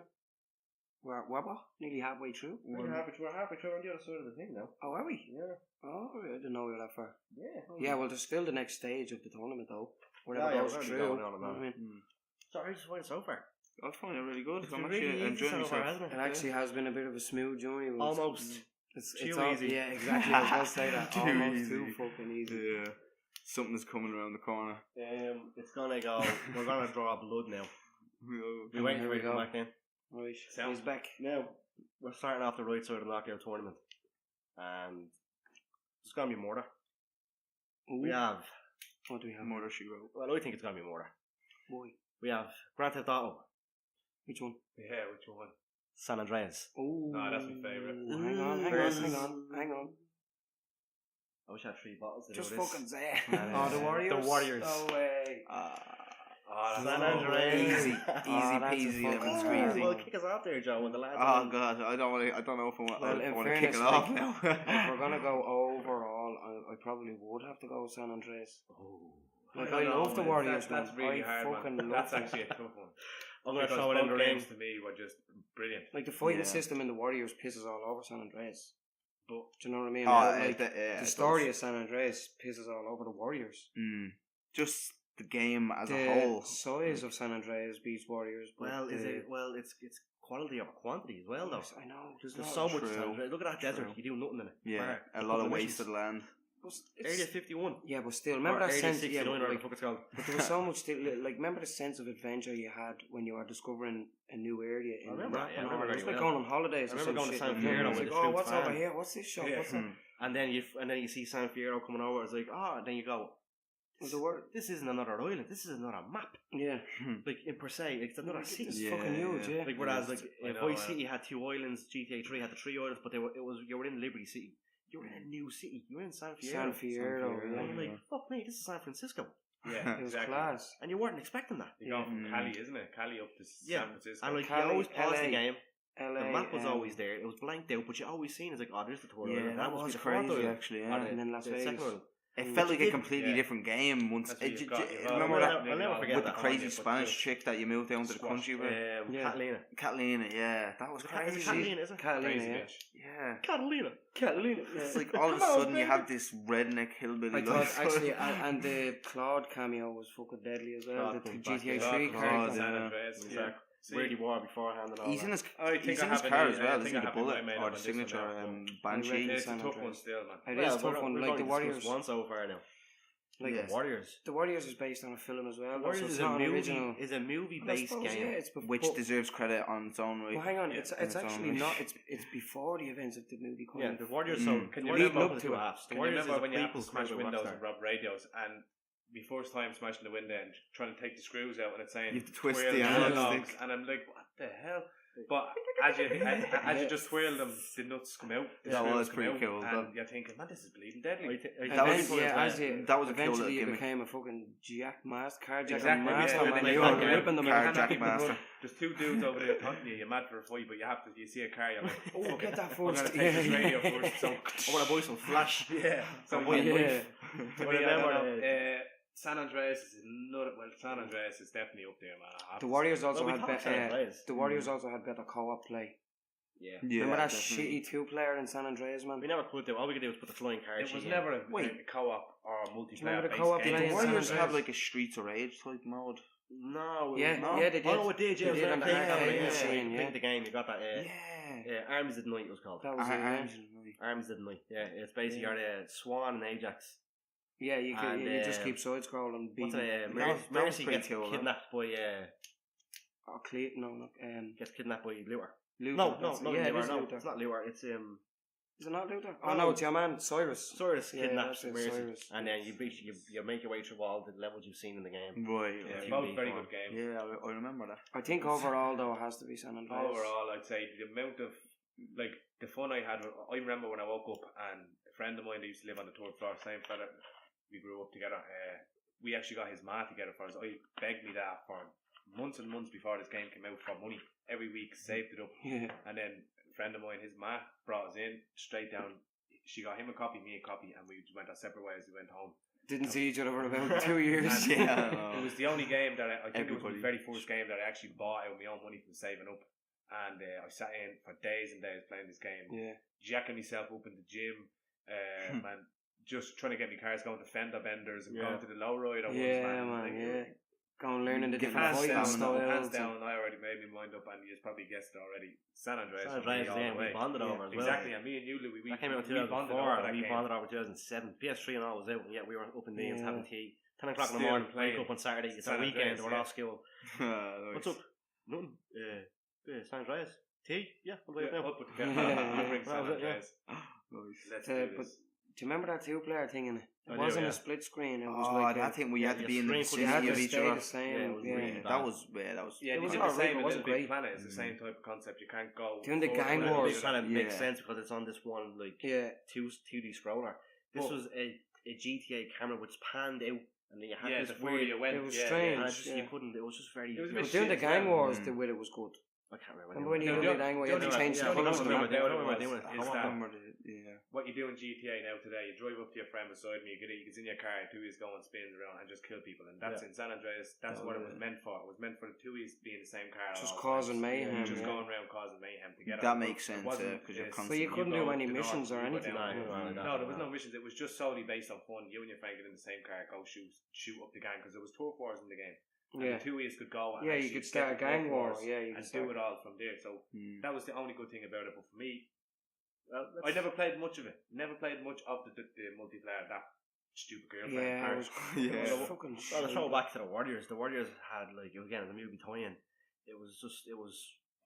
We're what? Nearly halfway through. We're halfway through on the other side of the thing now. Oh, are we? Yeah. Oh, I didn't know we were that far. Yeah. Yeah, well, there's still the next stage of the tournament, though. Whatever Yeah, goes we're already through. going on and You know on. what I mean? So how's it going so far? I find it really good. It's I'm been actually really easy enjoying so far, myself. hasn't It actually has been a bit of a smooth journey. but Almost. It's too all, easy. Yeah, exactly. I was going to say that. Too Almost easy. too fucking easy. Yeah. Something's coming around the corner. It's gonna go. We're gonna draw blood now. We're waiting Here for we it to come go. back in. Right, Sound. he's back. Now we're starting off the right side of the knockout tournament, and it's gonna be murder. Ooh. We have. What do we have? Murder She Wrote. Well, I think it's gonna be murder. Boy. We have Grand Theft Auto, Which one? Yeah, which one? San Andreas. Oh, No, that's my favourite. Hang on. I wish I had 3 bottles to Just do this. fucking say it. And, Oh, the Warriors. The Warriors. No way. Oh, that's San so Andreas. Easy, that's a peasy, fucking lemon crazy. squeezy. Well, kick us off there, Joe. When the lads. Oh god, I don't know if I Well, in want to kick fairness, it off like, now. If we're gonna go overall, I probably would have to go with San Andreas. Like, I love the Warriors, That's man. really I hard, fucking man. love That's them. actually a tough one. I'm gonna Because throw it in the both ring. games to me were just brilliant. Like, the fighting Yeah. system in the Warriors pisses all over San Andreas. But Do you know what I mean? Oh, Like, yeah, the it story does. of San Andreas pisses all over the Warriors. Just the game as The a whole. size of San Andreas beats Warriors. But Well, is the- it? Well, it's quality over quantity as well, though. Yes, I know. There's No, so much. true. San Andreas. Look at that desert. True. You do nothing in it. Yeah, Bar a couple lot of missions. wasted land. But it's- Area 51. Yeah, but still, remember or that Area sense. 69, Yeah, but, whatever like, the fuck it's called. but there was so much still, like, remember the sense of adventure you had when you were discovering a new area in I remember that, yeah, I remember It was very like well. going on holidays. I or remember some going to shit, San like, Fierro it's with like, the oh, what's Scoots over van. here? What's this shop? Yeah. What's that? And then you see San Fierro coming over. It's like, oh, then you go, Was the word? this isn't another island. This is another map. Yeah. Like in per se, it's another city. It's Yeah, fucking huge, yeah. Like whereas like I if know, Vice City had 2 islands, GTA 3 had the 3 islands, but you were in Liberty City. You were in a new city. You were in San Fierro. San Fierro, And yeah. you're like, fuck me, this is San Francisco. yeah, It was exactly. class. And you weren't expecting that. You're going from Yeah. Cali, isn't it? Cali up to Yeah. San Francisco. And like Cali, you always paused LA. the game. LA, The map was always there. It was blanked out, but you always seen it's like, oh, there's the tour. Yeah, that must be was the fourth crazy island. actually. Or Yeah. And then Las the second Vegas. island. It But felt you like a did- completely yeah. different game once. That's what you've got. You've Remember got- that I'll never forget with the that. crazy but Spanish the- chick that you moved down to the Squash. country with? Yeah. Catalina. Catalina, yeah, that was Is it crazy. Catalina, is it? Catalina, Crazy yeah. bitch. Yeah, Catalina. Catalina. it's like all of a sudden you have this redneck hillbilly. I thought life. actually, and the Claude cameo was fucking deadly as well. Claude The comes back, GTA yeah. 3 Claude, character. San yeah. Andreas. Exactly. See, Where he wore beforehand and all He's in that. his, I think he's I in his have car an- as I well, think isn't I he? The have an bullet email or on the this signature one now. Banshee. read It's a San tough one Andreas. still, man. It is tough one. We've Like only the Warriors. discussed one so far now. Like Yes. Warriors. the Warriors is based on a film as well. Warriors so is it's a not an movie. original. Is a movie I based suppose, game. yeah, it's Which but- deserves credit on its own right. Well, hang on, Yeah, it's in its actually own not. right. It's before the events of the movie. Kind Yeah, of. the Warriors. Mm. So Can the you Warriors leading open up two to it? halves. The Can you Warriors remember is a when you had to prequel smash to windows Rockstar. and rob radios and me first time smashing the window and trying to take the screws out and it's saying You have to twist square the analogs, analog stick. and I'm like, what the hell? But as you just swirl them, the nuts come out. The That swirls was come pretty out, cool. And you're thinking, man, this is bleeding deadly. That was- that was a cool eventually you little became a fucking carjacker Exactly, master, yeah, man. like You that, were yeah. whipping them Car out. jack master. There's two dudes over there talking to you. You're mad for a fight, but you see a car. You're like, Oh, fuck get it, that I'm gonna first. take this Yeah. radio first. So I want to buy some flash. yeah. So Buy a Yeah. knife. to But me, I remember don't know, San Andreas is another. Well, San Andreas is definitely up there, man. I have The to Warriors say. also Well, we had talked San Andreas. the Warriors also had better co-op play. Yeah. Yeah, Remember that definitely. shitty 2-player in San Andreas, man? We never put it. All we could do was put the flying card It sheet was in. never a Wait. co-op or multiplayer remember the based co-op game. play Did in the San Warriors Andreas? have like a Streets of Rage type mode? No. Yeah, no. yeah, they did. Oh, no, it did. Yeah, They it was did an on the arcade arcade game, machine, You yeah. picked the game. You got that. Yeah. Arms of the Night it was called. That was it, yeah. Arms. Arms of the Night. Yeah, it's basically Yeah. you're Swan and Ajax. Yeah, you And, you just keep side-scrolling. What's beating- it? that was Mercy pretty gets cool, huh? kidnapped by Oh, Clayton, no, gets kidnapped by Luther. Luther. No, that's- no, yeah, it Luther. is No, Luther. it's not Luther. It's Is it not Luther? No. Oh no, it's your man Cyrus. Cyrus Yeah, kidnaps that's it, Mercy, Cyrus. and then you basically you make your way through all the levels you've seen in the game. Right. Yeah, Yeah. both TV very form. good games. Yeah, I remember that. I think overall though it has to be San Andreas. Overall, I'd say the amount of like the fun I had. I remember when I woke up and a friend of mine that used to live on the third floor, same fella, we grew up together. We actually got his ma together for us. I begged me that for months and months before this game came out for money every week, saved it up, Yeah. and then a friend of mine, his ma, brought us in straight down. She got him a copy, me a copy, and we went our separate ways. We went home. Didn't see each other for about 2 years. And Yeah. it was the only game that I think it was Everybody. the very first game that I actually bought out of my own money from saving up. And I sat in for days and days playing this game, Yeah. jacking myself up in the gym, and just trying to get my cars going to fender benders and going to the lowrider ones, Yeah, man. man, Like, yeah. Going learning the Get different hands fighting down, styles. hands and- down. I already made my mind up, and you probably guessed it already. San Andreas. San for me Andreas, all the yeah, we way. bonded Yeah, over as well. Exactly, and me and you, Louie, we That came out in we bonded 2004 over and that we game. bonded over 2007. PS3 and all was out, and yet we were up in Dean's Yeah. having tea. 10 o'clock in the Still morning, playing wake up on Saturday, it's a San weekend, Andreas, we're yeah. off school. Nice. What's up? Nothing. San Andreas. Tea? Yeah, I'll buy it Yeah, now. I'll put together. I'll bring That San was it, yeah. Andreas. Nice. Let's Uh, do but this. do you remember that 2-player thing in it? It I do, wasn't yeah. a split screen. It was Oh, like that thing where you yeah, had to your be in the screen you had vicinity to of each stay other. the same. Yeah, it was really yeah. bad. That was Yeah, It it was was alright, the same. it It wasn't wasn't Big great. Planet. It's the same type of concept. You can't go. Doing the forward gang and wars. It kind of makes Yeah. sense because it's on this one, like, Yeah. 2D scroller. This Well- was a GTA camera which panned out, and then you had Yeah, this the further weird. you went, it was yeah, strange. And Yeah. it's just, Yeah. you couldn't, it was just very. It was a But bit doing the shit, gang yeah. wars, Mm. the way it was good. I can't remember. Remember when you No, did the- the gang where you had the to only- change the the only colours one of I the remember map? doing What was am I is doing? that remember yeah. what you do in GTA now today, you drive up to your friend beside me, you get in your car, two wheels going, spins around, and just kill people. And that's in San Andreas. That's Oh, what it yeah. was meant for. It was meant for the two wheels being the same car. at Just all causing times. mayhem, Just yeah. going around causing mayhem together. That makes sense, It wasn't, because you're it's- constantly- But you couldn't go do any to the missions north, or you go anything. down. No, No, there was no missions. It was just solely based on fun. You and your friend get in the same car, go shoot up the gang, because there was turf wars in the game. And Yeah. the two wheels could go. And Yeah, you actually could get start a the gang turf war. wars Yeah, you and could do start. it all from there. So Mm. that was the only good thing about it. But for me, Well, I never played much of it. Never played much of the multiplayer. That stupid girlfriend. Yeah, it part. was, Yeah. it was Well, fucking Well, to shit. throw back to the Warriors had like again the movie tie-in.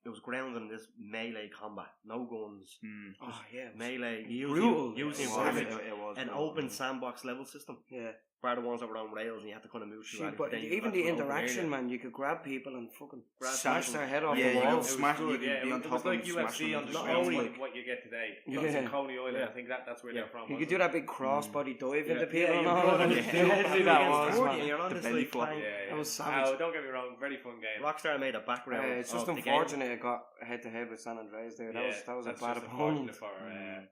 It was grounded in this melee combat, no guns, Mm. Oh, yeah. it was- melee Brutal. using It was. savage, It was an brutal. open sandbox level system. Yeah. Bar the ones that were on rails and you had to kind of move through. Shit, that, but then you even got the to an open interaction, area. man, you could grab people and fucking Grab smash people. their head off Yeah, the you wall. could smash Good, you could yeah, be on it top was of like them, smash UFC them on with the the Not streets, only- like what you get today. Yeah. That's in Coney Island. Yeah. I think that's where Yeah. they're from. You could wasn't do it? that big crossbody dive into Yeah. people Yeah, and you all. could. And Yeah. literally that was, Forty, man. and you're on The this belly like flop. clang. Yeah, That was yeah. savage. Don't get me wrong, very fun game. Rockstar made a background. It's just of the game. unfortunate it got head to head with San Andreas there. That was a that's bad just opponent. unfortunate for.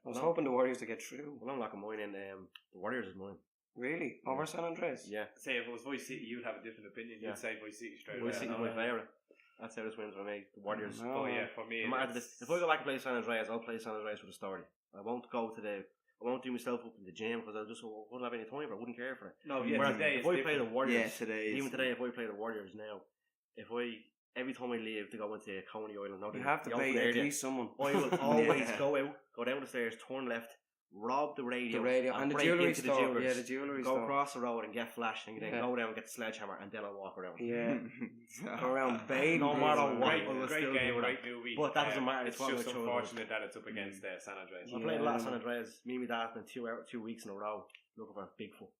I was hoping the Warriors to get through. Well, I'm not mine, and the Warriors is mine. Really? Over San Andreas? Yeah, Say if it was Vice City, you'd have a different opinion. Yeah. You'd say Vice City straight Vice away. City's my favourite. That's how this wins for me. The Warriors. No. Oh yeah, for me. No matter it's- this, if I go back and play San Andreas, I'll play San Andreas with a story. I won't go to the. I won't do myself up in the gym because I just wouldn't have any time for it. I wouldn't care for it. No, yeah, Whereas today if it's I play the different. Warriors, Yeah, today is- even today, if I play the Warriors now, every time I leave to go into Coney Island, You have to the pay open at area, least someone. I will always Yeah. go out, go down the stairs, turn left, rob the radio, The radio and the break jewellery into the store. jewellers, Yeah, the jewellery go store. across the road and get flashed, and then Yeah. go down and get the sledgehammer, and then I'll walk around. Yeah. Go around babe. No matter man. what, Great, I will great still game, do that. great movie. But that doesn't matter, it's It's what just I chose. unfortunate that it's up against San Andreas. I played a lot of Yeah. San Andreas. Me and my dad spent 2 weeks in a row looking for Bigfoot.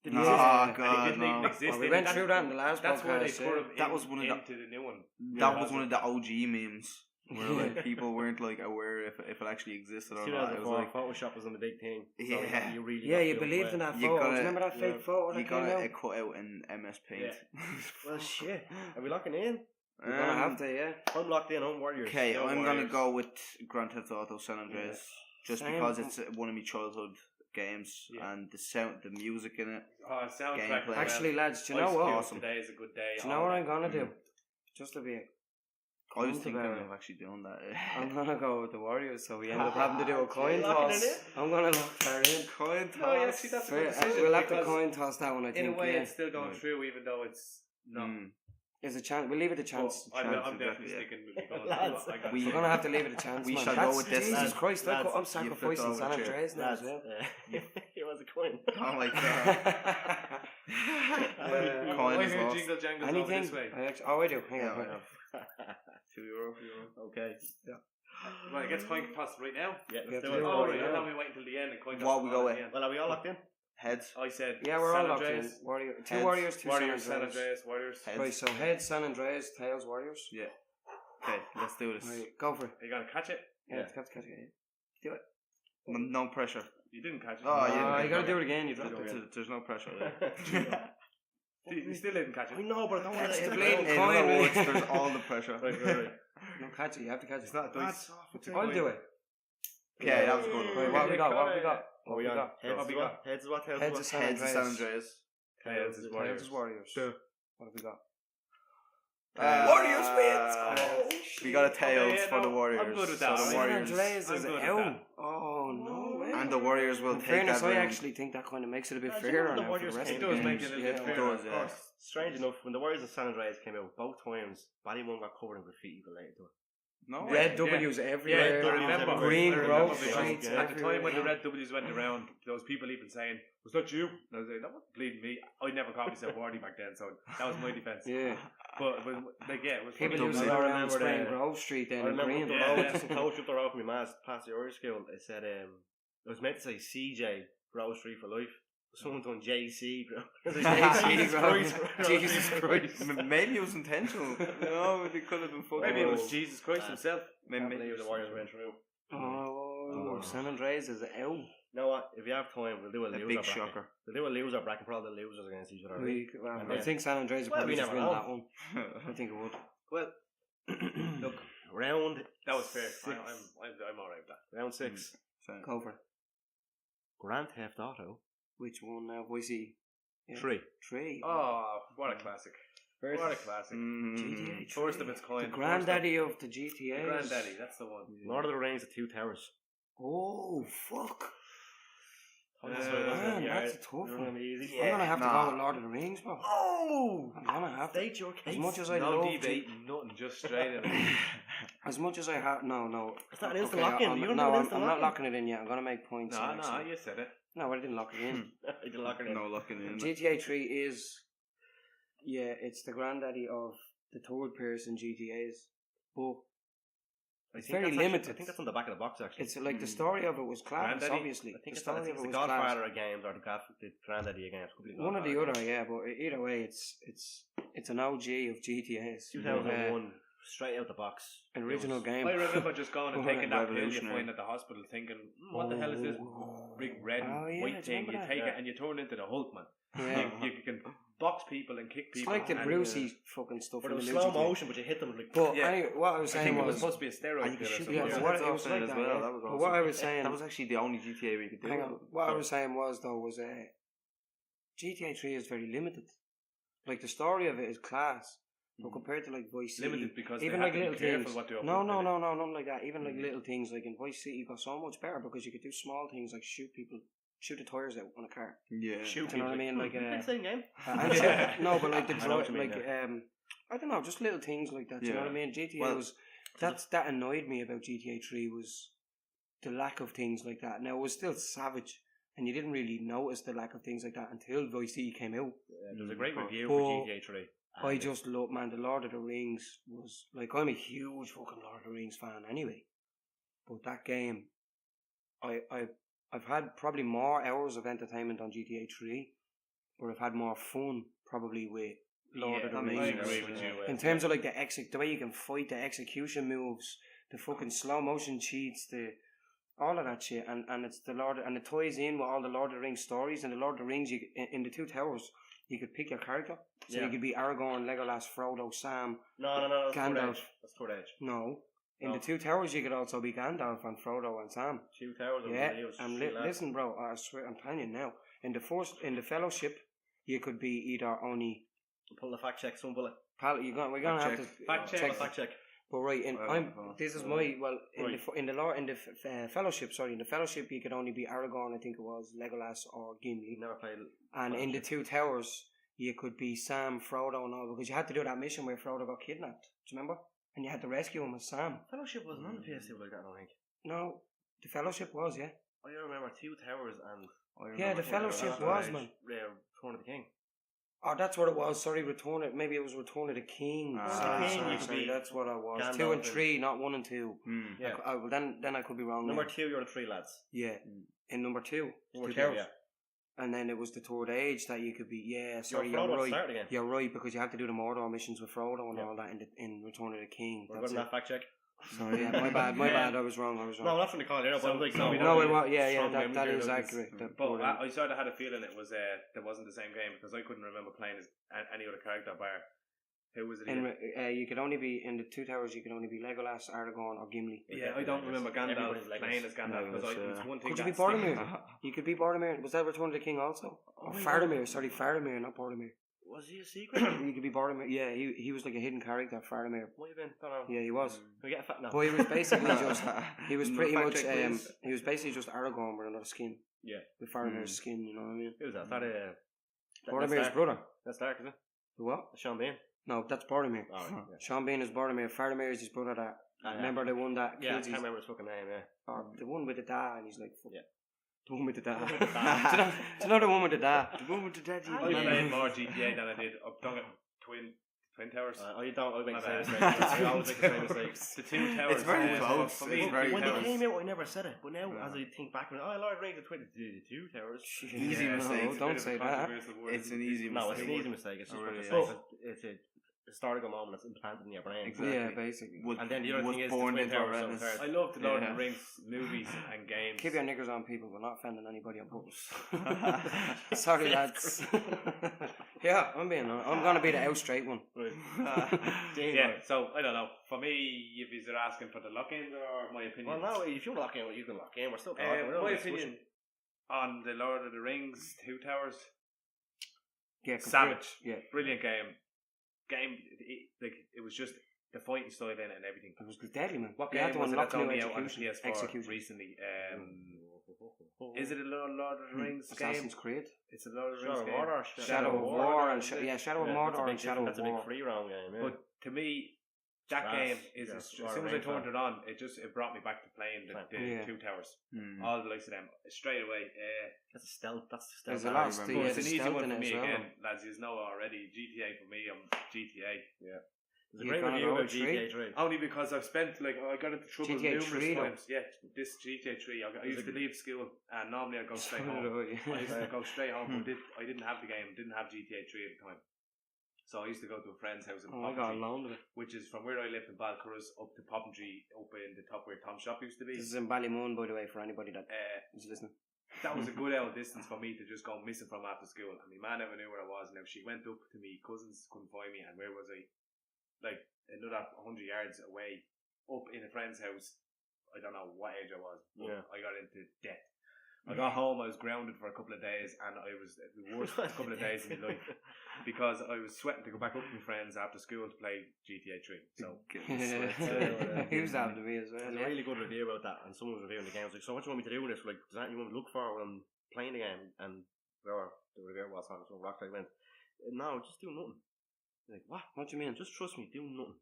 Didn't Yeah. exist, Oh, and God, it didn't even no. exist. Well, we in- went that- through that in the last That's why they podcast, put yeah. him That was one of the- into the new one. That was one of the OG memes where like people weren't like aware if it actually existed or not. It was 2004, like, Photoshop was a big thing. So Yeah. you really Yeah, got you filled believed with in it. that You photo. gotta- Remember that fake photo you that came got out? it cut out in MS Paint. Yeah. Well, shit. Are we locking in? We're gonna have to, yeah. I'm locked in. I'm Warriors. Okay, Still I'm gonna Warriors. go with Grand Theft Auto San Andreas just Same. because it's one of my childhood games Yeah. and the music in it. Oh, soundtrack. Gameplay. as Actually, well. lads, do you know Ice what? Cube, Awesome. Today is a good day. Do you know what I'm gonna do? Just to be I was Cunt thinking about it. of actually doing that. I'm gonna go with the Warriors, so we end up having to do a coin Locking toss. it in? I'm gonna lock that in. Coin toss. No, yeah, see, that's a good decision. We'll have to because coin toss that one, I in think. a way, yeah. it's still going Right. through, even though it's not. There's a chance. We'll leave it a chance. But I'm Chance, definitely yeah. sticking with the Lads. We're gonna have to leave it a chance. We man. shall go That's- with this, Jesus lads. Christ! Look, Lads, I'm you sacrificing flipped San over a chair. Andreas now as Lads, well. it was a coin. Oh my god. Coin is Why lost. jingle jangles over Anything? this way? I do. Hang on. Yeah, wait. €2. Okay. Right, it gets coin toss right now. Yeah, Yeah, let's do do it. it. Oh, right right, now. I thought we wait until the end and coin toss. What we them all go at with? the end. Well, are we all locked in? Heads. I said Yeah, we're San all locked in. Andreas, Warrior, two Heads. Warriors, two Warriors, San San Andreas. Andreas, Warriors. Heads. Right, so heads, San Andreas, tails, Warriors. Yeah. Okay, let's do this. Right, go for it. Are you gonna catch it? Yeah, Yeah. catch it. No pressure. You didn't catch it. Oh, Oh, yeah. you gotta do it again. You dropped Yeah. it. There's no pressure. You still didn't catch I it. know, but I don't want Catch to the hit bleeding the In coin, other really. words, there's all the pressure. Right. No, catch it. You have to catch it. It's not dice. I'll do it. Yeah, that was good. Right, what we got? What we got? Are What we we on? got? Heads What is we what? got? Heads is what? Tails Heads is is what? San Heads is San Andreas. Andreas. Tails is Tails Warriors. is Warriors. Sure. What have we got? Warriors wins! Oh, we got a tails yeah, for the no, Warriors. I'm good with So that. the San San Warriors Andreas I'm is good with out. that. Oh, no way. and the Warriors will In take fairness, that I round. actually think that kind of makes it a bit Yeah, do you fairer know the now for Warriors the rest came of It the does make games. it a little bit Yeah. fairer. It does, yeah. Oh, strange enough, when the Warriors of San Andreas came out, both times, Ballymun got covered in graffiti related to it. No Red Yeah. W's Yeah, everywhere. I remember. Green I remember Grove because streets yeah. at the time when the everywhere. red W's went around, there was people even saying, "Was that you?" And I was like, "That wasn't bleeding me." I never called myself Wardy back then, so that was my defense. Yeah. But like, yeah, it was People funny. used to I go around remember spraying the- Grove Street I then in remember green. up the Yeah. road, some coach up the road from my ma's past the Irish school, it said, it was meant to say CJ, Grove Street for life. Someone done JC, bro. JC, bro. Grove Jesus Street. Christ. Maybe it was intentional. You know, it could have been fucking. Maybe it was Jesus Christ himself. I can't believe the Warriors went through. Oh, San Andreas is out. You know what? If you have time, we'll do a a loser big bracket. shocker. We'll do a loser bracket, put all the losers against each other. Well, And I then- think San Andreas will Well, probably we just never win know. that one. I think it would. Well, look, round That was fair. six. I'm alright with that. Round 6. Go for it. Grand Theft Auto Which one now? Voicey? 3. 3. Oh, what a classic! What a classic! GTA 3. First of its kind. The granddaddy of the GTA. Granddaddy, that's the one. Lord of the Rings, The Two Towers. Oh, fuck. That's Man, that's a tough one. Easy. I'm gonna have to Nah. go with Lord of the Rings, bro. Oh! I'm gonna have to. State your case. As much as I No love debate, nothing, just straight in. as much as I have, no. It's not an instant Okay, lock-in. I'm- You don't no, do an I'm instant not lock-in. locking it in yet. I'm gonna make points. No, next no, time. you said it. No, I didn't lock it in. You can lock it in. No looking in. GTA 3 is, yeah, it's the granddaddy of the third person GTAs, but I it's think very that's actually- limited. I think that's on the back of the box, actually. It's like the story of it was class, Granddaddy? obviously. I think The it's, story I think of it's it the was class. Godfather of games or the Granddaddy of games. Could be One or the Godfather. other, yeah, but either way, it's an OG of GTAs. 2001, straight out the box. Original It was- game. I remember just going and taking that pill you Revolutionary. find at the hospital thinking, what the hell is this big red Oh, yeah, white do you thing? You remember take that? it and you turn into the Hulk, man. Yeah. You can box people and kick It's people. like the and- Brucey fucking stuff But in it the was new slow GTA. motion, but you hit them like. But Yeah. anyway, what I was I saying think it was was, supposed to be a steroid And you pill or shoot something. yeah, yourself what it off was in like as that, well. yeah. That was But awesome. what I was saying, That was actually the only GTA we could do. hang it. on, what I was saying was though was GTA 3 is very limited. Like the story of it is class, but compared to like Vice City, Limited because even they like have to little be careful things. what they No, put no, in no, it. no, nothing like that. Even like little things like in Vice City got so much better because you could do small things like shoot the tires out on a car. Yeah. Shoot Do you know what I mean? Like It's the same game. and no, but like the I know what you mean, like I don't know, just little things like that. Do you know Yeah. what I mean? GTA Well, was that annoyed me about GTA 3 was the lack of things like that. Now it was still savage, and you didn't really notice the lack of things like that until Vice City came out. There's a great But- review but for GTA 3. I just love, man, the Lord of the Rings was like, I'm a huge fucking Lord of the Rings fan anyway. But that game, I've had probably more hours of entertainment on GTA 3 but I've had more fun probably with Lord of the I Rings. agree with you. In terms of like the way you can fight, the execution moves, the fucking slow motion cheats, all of that shit, and it's and it ties in with all the Lord of the Rings stories. And the Lord of the Rings, in the Two Towers, you could pick your character. So you could be Aragorn, Legolas, Frodo, Sam. No, that's Gandalf. That's Third Age. No. In the Two Towers, you could also be Gandalf and Frodo and Sam. Two Towers. Yeah, and listen, bro, I swear, I'm telling you now. In the Fellowship, you could be either only. Pull the fact check, some bullet. We're gonna have to fact check. But right, this is my in the Fellowship. Sorry, in the Fellowship, you could only be Aragorn. I think it was Legolas or Gimli. Never played. And in the Two Towers, you could be Sam, Frodo, and all, because you had to do that mission where Frodo got kidnapped. Do you remember? And you had to rescue him as Sam. Fellowship wasn't on the PS2 like that, I don't think. No, the Fellowship was, yeah. I remember Two Towers and. Yeah, the Fellowship was, man. Return of the King. Oh, that's what it was. Sorry, maybe it was Return of the King. Sorry, that's what I was. Gandalf 2 and 3, not 1 and 2. Yeah. Then I could be wrong. Number 2, you're the 3 lads. Yeah. In number 2. Number 2, yeah. And then it was the Third Age that you could be. Yeah, sorry, you're right. Again. You're right, because you have to do the Mordor missions with Frodo and all that in Return of the King. We're good on that fact check. Sorry, yeah, my bad. I was wrong. No, not from the call. That is accurate. But I sort of had a feeling it was there wasn't the same game, because I couldn't remember playing as any other character bar. Who was it? You could only be in the Two Towers. You could only be Legolas, Aragorn, or Gimli. Yeah, I don't remember Gandalf playing as Gandalf, because it was one thing. Could you be Boromir? You could be Boromir. Was that Return of the King also? Or Faramir? Sorry, Faramir, not Boromir. Was he a secret? You could be Boromir. Yeah, he was like a hidden character, Faramir. Might have been. Don't know. Yeah, he was. We get a fat now. But he was basically just. He was pretty much. He was basically just Aragorn with another skin. Yeah. With Faramir's skin, you know what I mean? Who was that? Boromir's brother. That's Stark, is it? What? Sean Bean. No, that's Boromir. Oh, yeah. Sean Bean is Boromir. Faramir is his brother that. Remember the one that. Yeah, I can't remember his fucking name. Yeah. Or the one with the dad, and he's like. Yeah. The one with the dad. Do you know the one with the dad? The one with the dad. I played more GTA than I did Twin Towers. You don't. I make the same mistake. I always make the same mistake. The Two Towers. It's very close. For me, when they came out, I never said it. But now, as I think back, Lord of the Rings, the Two Towers. Easy mistake. Don't say that. It's an easy mistake. No, it's an easy mistake. It's just it's a historical moment that's implanted in your brain. Exactly. Yeah, basically. And then the other thing is the Twin Towers. I love the Lord of the Rings movies and games. Keep your knickers on, people. We're not offending anybody on purpose. Sorry, lads. Yeah, I'm gonna be the out straight one. Right. Yeah, so I don't know. For me, if you're asking for the lock-in or my opinion. Well, no, if you lock in, you can lock in. We're still talking. My opinion on the Lord of the Rings, Two Towers. Yeah, savage. Yeah, brilliant game. It was just the fighting style in it and everything. It was deadly, man. What game was it that's only out on the PS4 recently? Is it a Lord of the Rings game? Assassin's Creed. It's a Lord of the Rings game. Shadow of War and Shadow of Mordor and Shadow of War. That's a big free round game. Yeah. But to me, that game is as soon as I turned it on, it brought me back to playing the Two Towers. All the likes of them straight away. That's a stealth. There's a lot. It's an easy one for me again, lads. You know already. GTA for me. I'm GTA. Yeah. There's a great review about GTA 3. Only because I've spent I got into trouble numerous times. Yeah, this GTA 3. I used to leave school and normally I'd go straight home. I used to go straight home, but I didn't have the game. Didn't have GTA 3 at the time. So I used to go to a friend's house in Poppentry, which is from where I lived in Balcurus up to Poppentry, up in the top where Tom's shop used to be. This is in Ballymun, by the way, for anybody that is listening. That was a good old distance for me to just go missing from after school. And my man never knew where I was. Now she went up to me cousins, couldn't find me, and where was I? Like another 100 yards away, up in a friend's house. I don't know what age I was, but I got into debt. I got home, I was grounded for a couple of days, and I was the worst couple of days in my life because I was sweating to go back up with my friends after school to play GTA 3. So, he was having to be as well. There's a really good review about that, and someone was reviewing the game. I was like, so what do you want me to do with this? Like, is that you want me to look for when I'm playing the game? And the reviewer was on, so Rockstar went, no, just do nothing. Like, what? What do you mean? Just trust me, do nothing.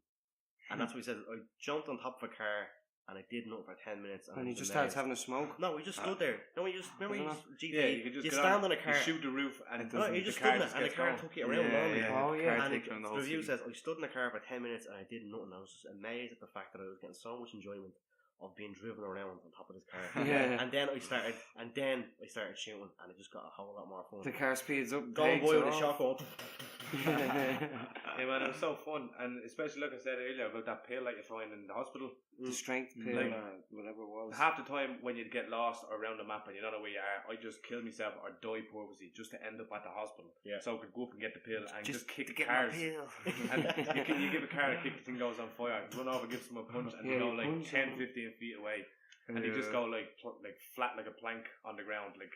And that's what he said. I jumped on top of a car and I did nothing for 10 minutes. And he just starts having a smoke? No, we just stood there. No, you just, remember GTA, you stand on a car. You shoot the roof and you just stood there and the car took you around. And the review says, I stood in the car for 10 minutes and I did nothing. I was just amazed at the fact that I was getting so much enjoyment of being driven around on top of this car. Yeah. And then I started shooting, and it just got a whole lot more fun. The car speeds up. Going takes boy with a off. shotgun. Yeah, man, it was so fun, and especially like I said earlier about that pill that you find in the hospital. The strength pill, Like, whatever it was. Half the time when you'd get lost around the map and you don't know where you are, I just kill myself or die purposely just to end up at the hospital. Yeah. So I could go up and get the pill and just kick to get my cars. pill. And you give a car a kick, the thing goes on fire. Run over, give someone a punch, and you Yeah, go like punch 10, them. 15 feet away. And you just go like flat like a plank on the ground. Like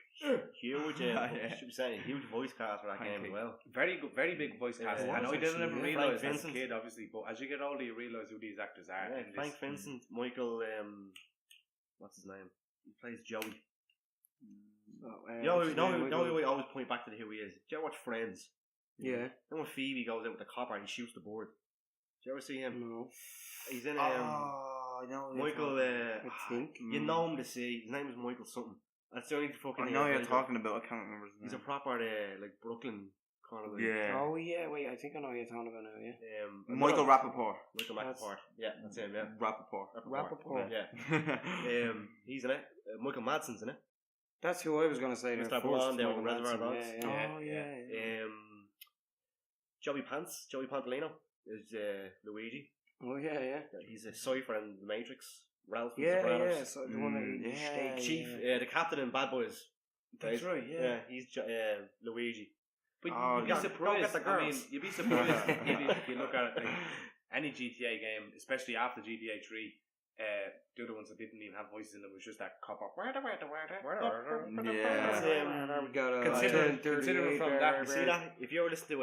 Huge, should be saying, huge voice cast for that game as well. very good, very big voice cast. Yeah, and I didn't ever actually, realise Frank as a Vincent. kid, obviously, but as you get older, you realise who these actors are. Yeah, in this. Frank Vincent, Michael, what's his name? He plays Joey. No, we always point back to who he is. Do you ever watch Friends? Yeah. Then when Phoebe goes out with the copper and he shoots the board. Do you ever see him? No. He's in I know. Michael. I think. You know him to see. His name is Michael something. That's the only fucking. I name know I you're can think of. talking about. I can't remember his name. He's a proper like Brooklyn kind of. Like, Yeah. Oh yeah, wait, I think I know what you're talking about now, yeah. Michael Rappaport. Michael That's- McApart. Yeah, that's him. Yeah. Rappaport. Rappaport. Yeah. He's in it. Michael Madsen's in it. That's who I was gonna say there. Mr. first, Blonde down Michael Reservoir Madsen. Dogs. Yeah. Oh, yeah. Joey Pantolino is Luigi. Oh yeah. He's a Cypher in The Matrix. Ralph from Yeah, Sopranos. yeah. So the one that Yeah, shakes. Chief, the captain in Bad Boys. That's right, Yeah, he's Luigi. But Oh, you'd be don't get surprised. the I mean, girls. you'd be surprised if you look at it. Like, any GTA game, especially after GTA 3, the other ones that didn't even have voices in them was just that cop up. Yeah. We got Consider from that. You see that? If you ever listen to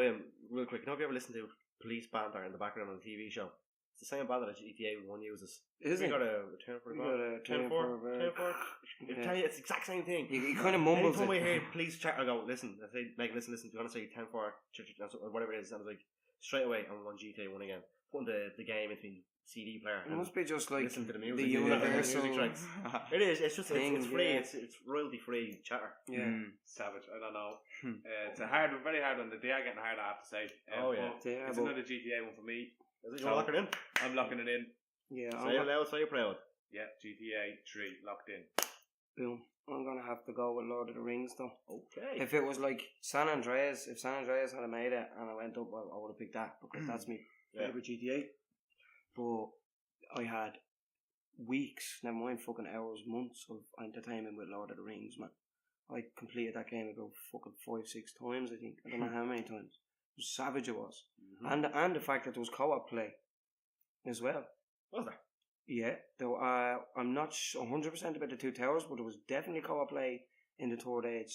real quick, if you ever listen to police banter in the background on the TV show, it's the same banter that GTA 1 uses. Is We it? got a return for We the got ball. a 10-4. Yeah. I tell you, it's the exact same thing. You kind of mumbles Anytime I it. hear police chat, I go, listen. I say, like, listen. Do you want to say 10-4, or whatever it is? And I was like, straight away, I'm on GTA 1 again. Putting the game into the CD player. It must be just like listen to the the music. universal music tracks. It is. It's just thing, it's free. yeah. It's royalty free chatter. Yeah. Savage. I don't know. It's a hard, very hard one. They are getting hard, I have to say. Oh, yeah. But Yeah, it's but- another GTA one for me. Is it? You want to lock it in? I'm locking it in. Yeah. Say it loud, say it proud. Yeah, GTA 3 locked in. Boom. I'm gonna have to go with Lord of the Rings though. Okay. If it was like San Andreas, if San Andreas had made it and I went up, I would have picked that because that's me Yeah. favorite GTA. But I had weeks, never mind fucking hours, months of entertainment with Lord of the Rings, man. I completed that game about fucking 5-6 times, I think. I don't know how many times. It was savage it was. Mm-hmm. And the fact that there was co-op play as well. Was there? Yeah, though I'm not 100% about the Two Towers, but there was definitely co-op play in the Third Age.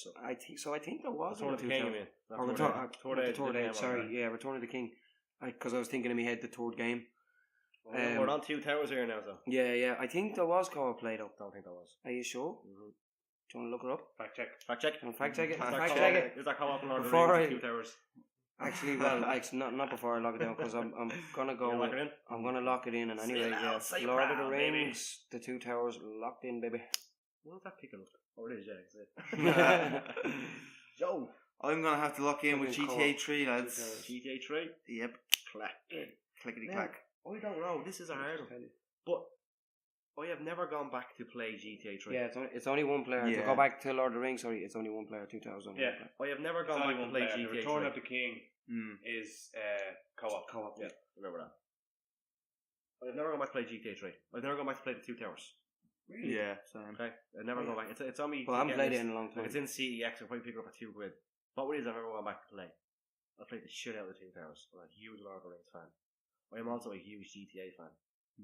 So I think there was Return in of the the Two King, you Towers. mean? Not Or Third Age, Age. Sorry, yeah, Return of the King. Because I was thinking in my head the third game. We're on 2 towers here now, so. Yeah. I think there was co-op play though. Don't think that was. Are you sure? Mm-hmm. Do you want to look it up? Fact check. Fact check. Can I fact check it? Is that Fact co-op- check it. Is that co-op in Lord of the Before Rings, I- 2 towers? Actually, well, not before I lock it down because I'm gonna go. You lock with- it in? I'm gonna lock it in, and anyway, Say it yeah, loud, say it Lord of the proud, baby. Rings, the Two Towers locked in, baby. What was that picking up? Oh, it is, yeah. It's it. Joe. I'm gonna have to lock in with Fucking GTA 3, lads. GTA 3. Yep. Clack. Clickety Now, clack. I don't know. This is a hard one. But I have never gone back to play GTA 3. Yeah, it's only one player. To Yeah. go back to Lord of the Rings, sorry, it's only one player. 2000. Yeah. I have never It's gone only back to one play player. The GTA Return 3. of the King is co-op. Co-op. Yeah, remember that. I've never gone back to play GTA 3. I've never gone back to play the 2 towers. Yeah, same. Okay? I've never gone back. It's on me. Well, I haven't getting played it this- in a long time. Like, it's in CEX. I'll probably pick it up at £2. But what it is, I've never gone back to play. I played the shit out of the 2 towers. I'm a huge Lord of the Rings fan. I am also a huge GTA fan.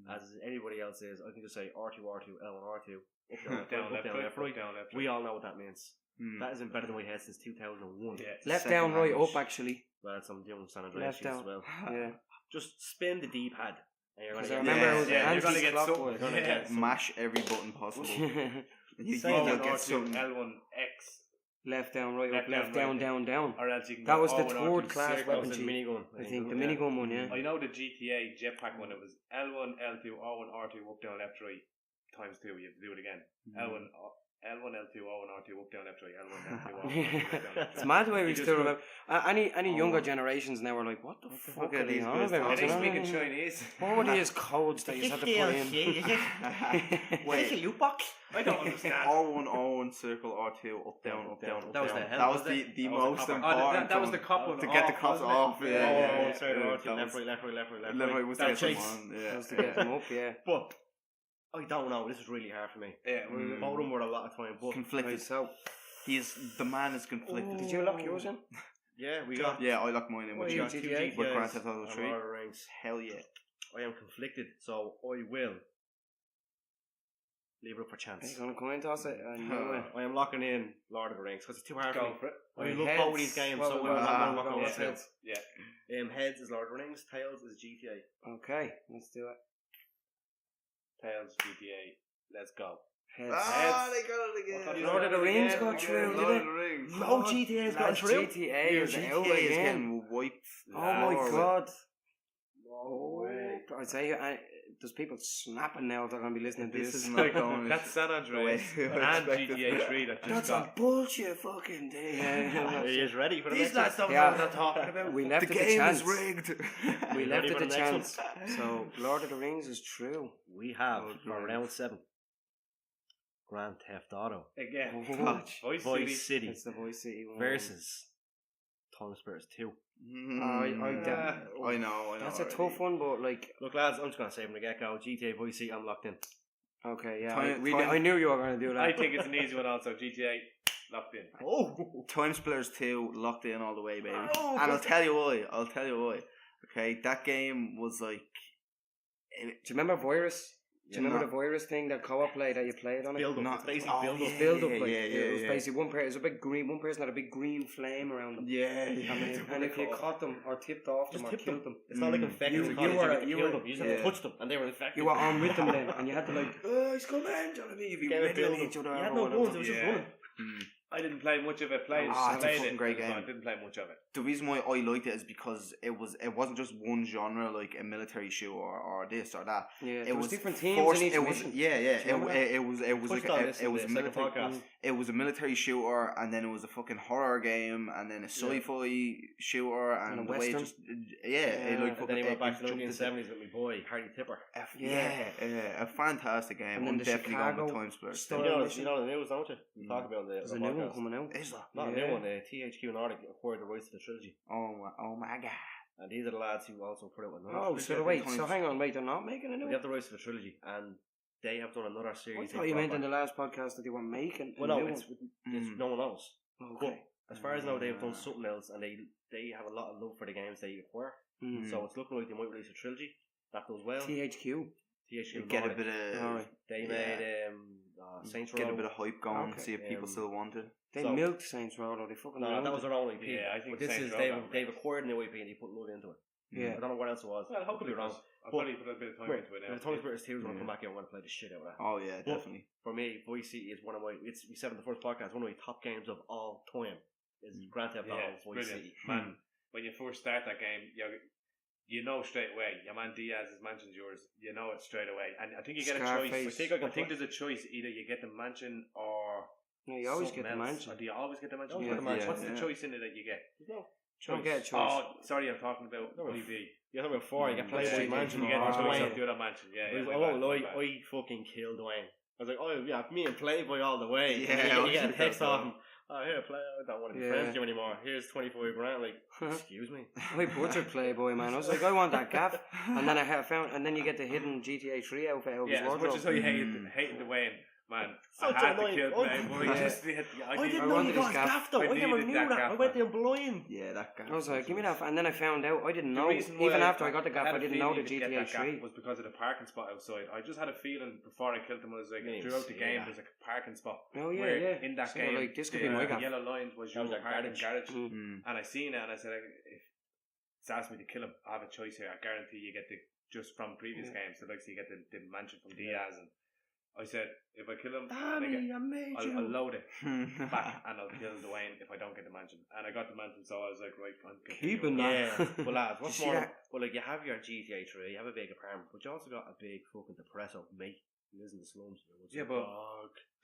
As anybody else is, I can just say R2, L1, R2, up, down, left, right. down, left, We all know what that means. Mm. That is embedded in my head since 2001. Yeah. Left Second down, right language. up, actually. Well, that's some young San Andreas Left shit as down. well. Yeah. Just spin the D-pad. And you're going Because to I get remember it was Yeah, you're gonna get anti-clockwise. something. You're gonna get Mash every button possible. You Same you'll with get R2, something. L1X. Left down, right up, Left down, left down, right. down, down. Or else you can That go was the R1, third R2, class circle. weapon. the minigun. I think the minigun one, yeah. I know the GTA jetpack one. It was L1, L2, R1, R2, up, down, left, right, times 2. You have to do it again. L1, L2, R1, R2, up, down, left, right. L1, L2, R1, R2, up, down, left, It's right. mad the way we You just still go- remember. Any younger generations now are like, what the fuck are they on about? Are they You know what I speaking mean? Chinese? What were these codes that you had to put in? Wait, you box. I don't understand. R1, R1, circle, R2, up, down, up, down, up, That was down. the hell, That was wasn't the it? most That was the copper. important. that was the cop to one get the off, cops wasn't it? off. Yeah, Sorry, left, that right, was- left, right. Left, right was to That get them chase. on. Yeah. Just to get them up, yeah. But I don't know. This is really hard for me. Yeah, Both of them were a lot of time. But Conflicted. Right, so, The man is conflicted. did you lock yours in? yeah, we got. Yeah, I locked mine in. What With are you. you, Two GTA? With GTAs Grand Theft Auto and 3. Lord of the Rings. Hell yeah. I am conflicted, so I will leave it up for Are chance. you going to come in, toss it? I am locking in Lord of the Rings because it's too hard for Go me. for it. I Right, love heads. both of these games, Well, so well, I'm well, locking well, in what's heads. heads? Yeah. Heads is Lord of the Rings, tails is GTA. Okay, let's do it. Tails, GTA. Let's go. Heads. They got it again. Lord of the Rings got through, Lord did of it? the Rings. No GTA's got Lads, through. GTA is out GTA is again. getting wiped. Oh my Lord. god. No way. I tell you, there's people snapping now if they're going to be listening to This this. is not going. That's San Andreas the way and I expected. GTA 3 that just That's got. a bullshit fucking thing. He is ready for the These next lads one. don't know what they're talking about. We left The it the game chance. is rigged. We You left ready it for the the next one? chance. So, Lord of the Rings is true. We have Oh, for God. round 7 Grand Theft Auto Again. Oh, Voice Voice City. City it's the Voice City one. versus Time Spirits 2. I know. That's a tough one, but like, Look, lads, I'm just going to say from the get-go, GTA Voice City, I'm locked in. okay, yeah, Time- I knew you were going to do that. I think it's an easy one also. GTA locked in. Oh! Time Splitters 2 locked in all the way, baby. Oh, And I'll tell you why. Okay, that game was like. Do you remember Virus? Do you Yeah, remember no. the Virus thing, that co-op play that you played on it? Build up. Not- It's basically oh, build up. yeah. Build up, like, yeah, it was yeah. basically one person. It was a big green. One person had a big green flame around them. Yeah, And if you caught them or tipped off them Just or tip killed them. them, It's not like Mm. infected. You- in you college, were- get to you kill were- them. You just have to yeah. touch them and they were infected. you were on with them then, and you had to like, oh, he's coming, Johnny, you'd be Get a riddling build each up. other. You had or no whatever. guns, it was just Yeah. running. I didn't play much of it. Played, Ah, it's a played fucking it. great but game. I didn't play much of it. The reason why I liked it is because it wasn't just one genre like a military shooter or this or that. Yeah, It there was was different teams forced- in each it was mission. yeah. Do you remember that? It was like Touched on this it in was the a second military. podcast. It was a military shooter, and then it was a fucking horror game, and then a sci-fi shooter, and And a the way it western. just it like And then he went back to the jumped into- 1970s with my boy, Harry Tipper. a fantastic game. And then I'm the definitely going with Chicago Time Splitters. style- You know the news, don't you? We talk about the There's a new one podcast. coming out. Is that? Not a Yeah. new one. THQ Nordic acquired the rights to the trilogy. Oh my god. And these are the lads who also put out another Oh, trilogy. so wait, so hang on, wait, they're not making a new They one? have the rights to the trilogy, and they have done another I series. thought you meant in the last podcast that they were making a Well, no, new it's one. no one knows. Okay. As far as I know, they've done something else, and they have a lot of love for the games they acquire. Mm. So it's looking like they might release a trilogy. That does well. THQ. THQ Get a Nordic. bit of Alright. They yeah. made Saints get Row. a bit of hype going. Okay. See if people still want it. They So- milked Saints Row, though. They fucking No, ruined that was it. their own IP. Yeah, I think But this Saints is Row they've got acquired a new IP and they put love into it. Yeah. I don't know what else it was. Well, hopefully Could be wrong. I'll probably put a bit of time into it now. The Tony Spirits 2 is going to Yeah. come back here and want to play the shit out of that. Oh yeah, But definitely. for me, Voice City is one of my. We said in the first podcast, one of my top games of all time is Grand Theft Auto Yeah, Voice brilliant. City. Man, when you first start that game, you know straight away. Your man Diaz's mansion's yours. You know it straight away. And I think you get a Scarface. choice. I think there's a choice. Either you get the mansion or No, you always something get the else. mansion. Or do you always get the mansion? Always Yeah. get the mansion. What's Yeah. the choice in it that you get? There's no Don't get a choice. Oh, sorry, I'm talking about No, PV. You're talking about 4, you get Yeah, Playboy you Mansion. You get Oh, the choice yeah. of the other mansion. Yeah, I my won't bad, lie, my bad. I fucking killed Dwayne. I was like, oh yeah, me and Playboy all the way. Yeah, And you get a I text should off have him. Oh, here, Play, I don't want to be Yeah. friends with you anymore. Here's 24 grand. Like, excuse me. I butchered Playboy, man. I was like, I want that gaff. And then and then you get the hidden GTA 3 outfit out of his Yeah, as much wardrobe. as I hated the Wayne, man, Such I had annoying- to kill oh, Playboy. yeah. Just to hit I the- didn't I know wanted you got his gaff. gaff though. I I never needed knew that that. gaff, I went man. there blind. Yeah, that guy. I was like, give me that. And then I found out, I didn't The know. reason why Even after I got the gaff, had I a didn't feeling know the you could get GTA that gaff 3. was because of the parking spot outside. I just had a feeling before I killed him, I was like, Yes, throughout the game, yeah. there's a parking spot. Oh, yeah, where yeah. in that So, game, like, this could the be my gaff. yellow line was That your was your parking garage. Mm. And I seen it and I said, if it's asked me to kill him, I have a choice here. I guarantee you get just from previous Yeah. games. So like, so you get the mansion from Diaz. And I said, if I kill him, and Danny, I made I'll you. load it back and I'll kill Dwayne if I don't get the mansion. And I got the mansion, so I was like, right, I'm Keeping continuing. that. Yeah, well, lads, what's Did you see more? that? Well, like you have your GTA 3, you have a big apartment, but you also got a big fucking depresso, mate. He lives in the slums. Yeah, but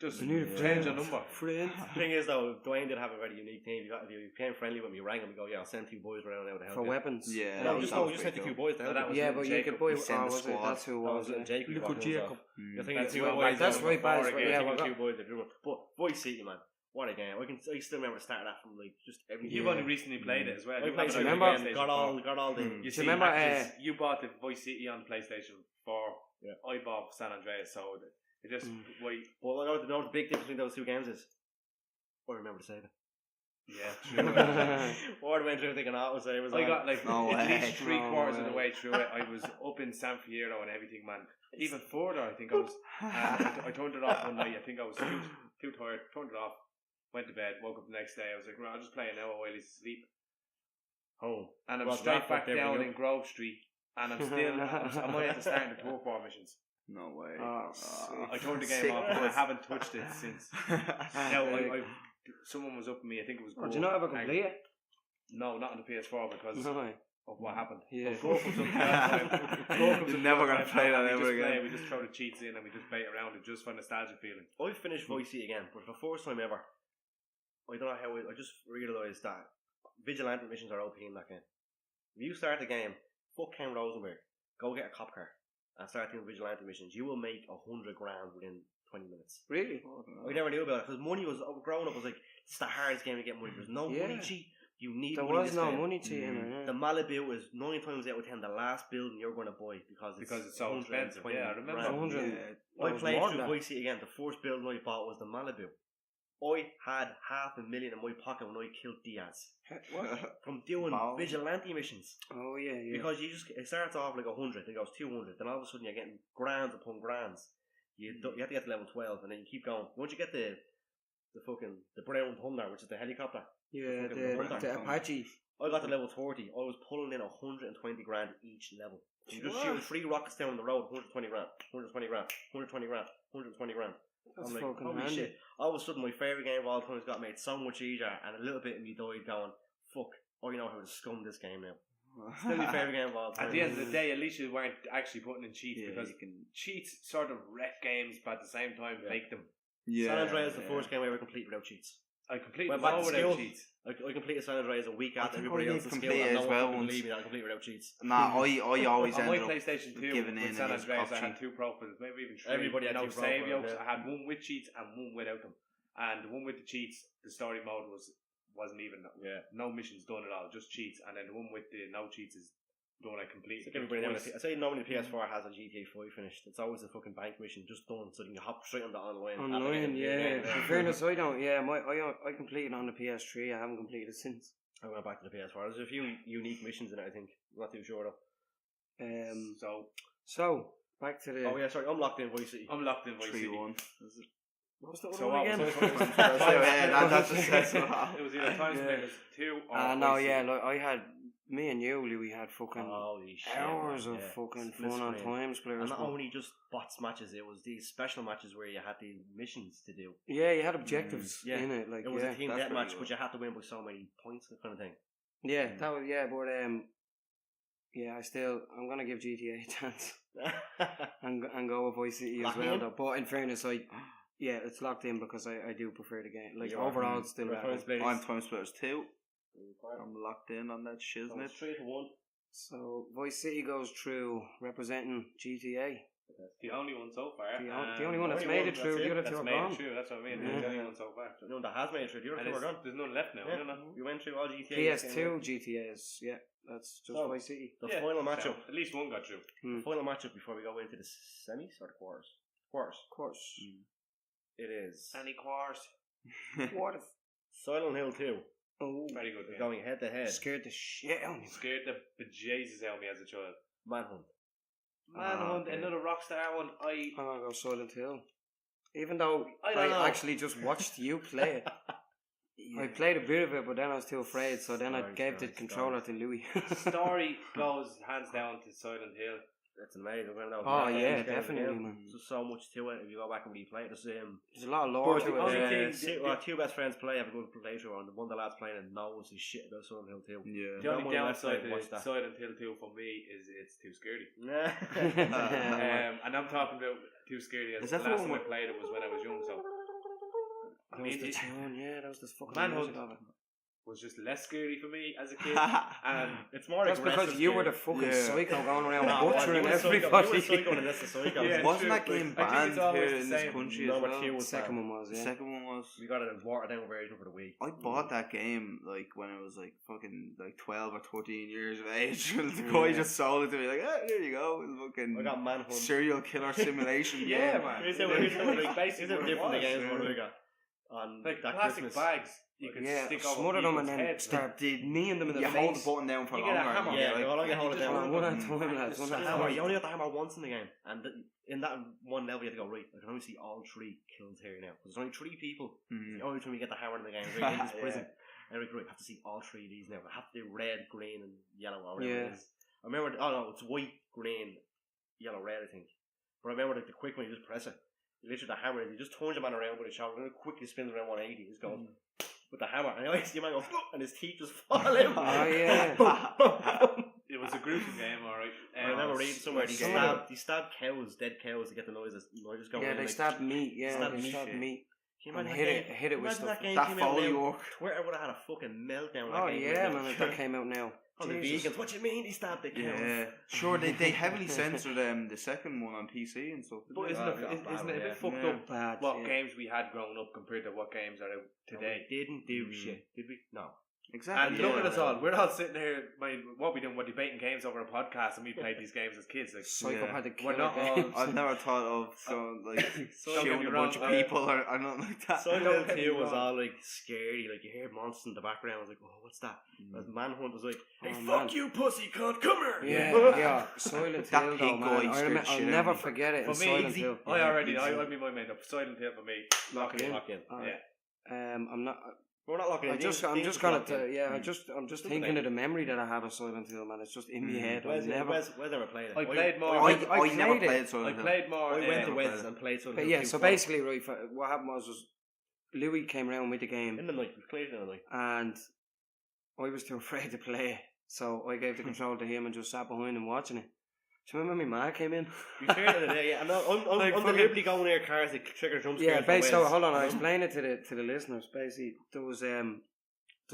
just I need a change friend. the number. Friend. The thing is, though, Dwayne did have a very unique thing. If you became friendly with me, rang him, we go, yeah, I'll send 2 boys around now to help For you. weapons. Yeah. No, that just was sent you pretty 2 boys to help that you. was Yeah, little but you Jacob. could buy. He sent the Was it? squad. That's who That was was it. little Jacob. Little walking Jacob. outside. Mm. You're thinking That's 2 who I boys. went That's down right, before Baz, again. yeah, Yeah, well, 2 boys. They're doing. But Voice City, man, what a game! I still remember the start of that from like just every. You've only recently played it as well. I You played have it it on remember- PlayStation got 4. all the. You Do see, you remember, you bought the Vice City on PlayStation 4. Yeah. I bought San Andreas, so it just wait. Well, I know the big difference between those 2 games is. I remember to save it. Yeah, true. Or went through thinking, oh, it was. I got like No at way. least 3 No quarters of the way. way through it. I was up in San Fierro and everything, man. Even further, I think I was. I turned it off one night. I think I was too tired. Turned it off. Went to bed. Woke up the next day. I was like, right, I'll just play an hour while he's asleep. home. And I'm Well, straight that back fucked down everything in Grove Street. And I'm still. I might have to start the Tour 4 missions. No way. Oh, I turned the game Sick off, and I boys. haven't touched it since. No, someone was up with me. I think it was. Oh, do you not have a complete? No, not on the PS4 because No. of what happened. Yeah. But Gore comes up the other time. You're never gonna play that ever again. We just throw the cheats in and we just bait around it just for nostalgia feeling. I finished Vice City again, but for the first time ever, I don't know how I just realised that vigilante missions are OP in that game. If you start the game, fuck Ken Rosenberg, go get a cop car and start doing vigilante missions, you will make 100 grand within 20 minutes. Really? I never knew about it because money was growing up. Was like it's the hardest game to get money. There's no money Yeah. cheat. You need There money. was this no game. money to you in it. The Malibu is 9 times out of 10 the last building you're going to buy because It's so expensive. 120 Yeah, I remember. grand. 100. I was played more through than that. Vice City again. The first building I bought was the Malibu. I had $500,000 in my pocket when I killed Diaz What? from doing Wow. vigilante missions. Oh yeah, yeah. Because it starts off like 100, then goes 200, then all of a sudden you're getting grands upon grands. You have to get to level 12, and then you keep going. Once you get the Brown Thunder, which is the helicopter, Yeah, fucking the Apache. I got to level 30. I was pulling in 120 grand each level. You just What? shooting 3 rockets down the road, 120 grand, 120 grand, 120 grand, 120 grand. That's I'm like, fucking holy handy. shit. All of a sudden, my favourite game of all time got made so much easier, and a little bit of me died going, fuck, I know how to scum this game now. Still my favourite game of all time. At the end of the day, at least you weren't actually putting in cheats Yeah, because you can. cheats sort of wreck games, but at the same time make them. Yeah, San Andreas is the yeah. first game I ever completed without cheats. I completely Went back know to without school. cheats. I completed San Andreas a week I after think everybody I else in school, completed and no as one well could once. believe me that I completed without cheats. Nah, I always On my ended up PlayStation 2 giving in with San and Andreas, just I had off 2 profiles, maybe even 3. Everybody had no 2 save profiles, yokes. yeah. I had one with cheats and one without them. And the one with the cheats, the story mode wasn't even no missions done at all, just cheats. And then the one with the no cheats is done. I completed. Like everybody knows. I say normally the PS4 has a GTA 5 finished. It's always a fucking bank mission just done so you can hop straight on the online. Online, yeah. In fairness, I don't. Yeah, I completed on the PS3. I haven't completed it since. I went back to the PS4. There's a few unique missions in it, I think. I'm not too sure though. So back to the. Oh yeah, sorry, I'm locked in Vice City. I'm locked in Vice City. 3-1. What was the other So one what again? was it? Yeah, that just says so. It was either Time Splitters 2 or No, Vice yeah, City. like I had me and you, Louie, had fucking Holy shit, hours man, of yeah. fucking Split fun on screen. Time Splitters. And not but- only just bots matches, it was these special matches where you had these missions to do. Yeah, you had objectives Yeah. in it. Like It was yeah, a team that's deathmatch, pretty but good. you had to win by so many points, that kind of thing. yeah, that was but yeah, I'm gonna give GTA a chance and go with Vice City as Lock well. in? Though. But in fairness, yeah, it's locked in because I do prefer the game. Like You are. overall, it's still We're better. Time Splitters. I'm Time Splitters 2. I'm locked in on that So shiznit. it's 3-1. So Vice City goes through representing GTA. The only one so far. The only one that's only made one, it through. that's The it. other That's two are made gone. it true. That's what I mean. Yeah. The only one so far. No, that has made it through. The other And two are gone. there's none left now. Yeah. Isn't there? We went through all GTA. PS2 GTAs. Yeah, that's just So- Vice City. The Yeah. final So, matchup. at least one got through. The final matchup before we go into the semis or the quarters. Quarters. Of course. It is Any quarters? What if? Silent Hill 2. Oh, Very good. They're Yeah. going head to head. scared the shit out of me. Scared the bejesus out of me as a child. Manhunt. Manhunt, okay. another Rockstar one. I'm gonna go Silent Hill. Even though I don't know. actually just watched you play it. I played a bit of it, but then I was too afraid, so then I Story, gave the story, controller to Louie. Story goes hands down to Silent Hill. It's amazing. Oh, yeah, definitely, man. There's so much to it if you go back and replay it. There's a lot of lore to it. Our two best friends play, have a good playthrough, and the one of the lads playing it knows his shit about Silent Hill 2. Yeah. The only downside to Silent Hill 2 for me is it's too scary. And I'm talking about too scary as the last time I played it was when I was young, so. That was the tune, yeah, that was the fucking Manhunt music of it. Was just less scary for me as a kid, and it's more. That's because you were the fucking psycho going around butchering everybody. You were psycho and that's the psycho. Yeah, wasn't that game banned here in this country as well? The second one was. Yeah. The second one was. We got it in watered down version for the week. I bought that game like when I was like fucking like 12 or 13 years of age. The guy just sold it to me like, there you go. Fucking I got Manhunt. Serial killer simulation. Yeah, man. Here's how different the games were. We got on like that plastic Christmas. bags. You could stick over smother them and then heads. start kneeing them in the face. You hold the button down for You longer. get a hammer. Yeah, you hold it down. One at a time, lads. One at a time. You only got the hammer once in the game, and in that one level you have to go right. I can only see all 3 kills here now. There's only 3 people. The only time you get the hammer in the game. Right in this prison. And I have to see all 3 of these now. I have to do red, green, and yellow. Or whatever it is. I remember. Oh no, it's white, green, yellow, red. I think. But I remember like the quick one. You just press it. You literally the hammer. You just turns the man around with a shoulder, and it quickly spins around 180. It just goes. With the hammer, and I always see man go, and his teeth just fall out. Oh yeah. It was a gruesome game, alright. I remember reading somewhere they stabbed cows, dead cows, to get the noises going. Yeah, they stabbed meat. Yeah, they stabbed meat. And hit it with stuff. That Foley work. Twitter would have had a fucking meltdown. Oh yeah, man, if that came out now. Oh, the vegans, what you mean he stabbed the cow? Yeah, sure, they heavily censored the second one on PC and stuff. But isn't it a bit fucked up bad, what games we had growing up compared to what games are out today? We didn't do shit, did we? No. And Exactly. look at us all. We're all sitting here. What we doing? We're debating games over a podcast, and we played these games as kids. Like, psychopathic we're not all. I've never thought of shooting a bunch of people or nothing like that. Silent Hill 2 was all like scary. Like you hear monsters in the background. I was like, oh, what's that? Whereas Manhunt was like, hey, fuck you, pussy cunt, come here. Yeah. Silent Hill, though, man. I'll never forget it. For me, Hill. I made my mind up. Silent Hill for me. Lock in. Yeah. I'm not. We're not locking in. I'm just thinking of the memory that I have of Silent Hill, man. It's just in my head. Wes never played it. I played more. I never played Silent Hill. I played more. I went to Wes and played Silent Hill. Yeah, so basically, right, what happened was Louie came around with the game. In the night, we played it in the night. And I was too afraid to play, so I gave the control to him and just sat behind him watching it. Do you remember my ma came in? We shared it today, yeah. I'm deliberately going near cars that trigger jump scares. Yeah, basically, hold on, I'll explain it to the listeners. Basically, there's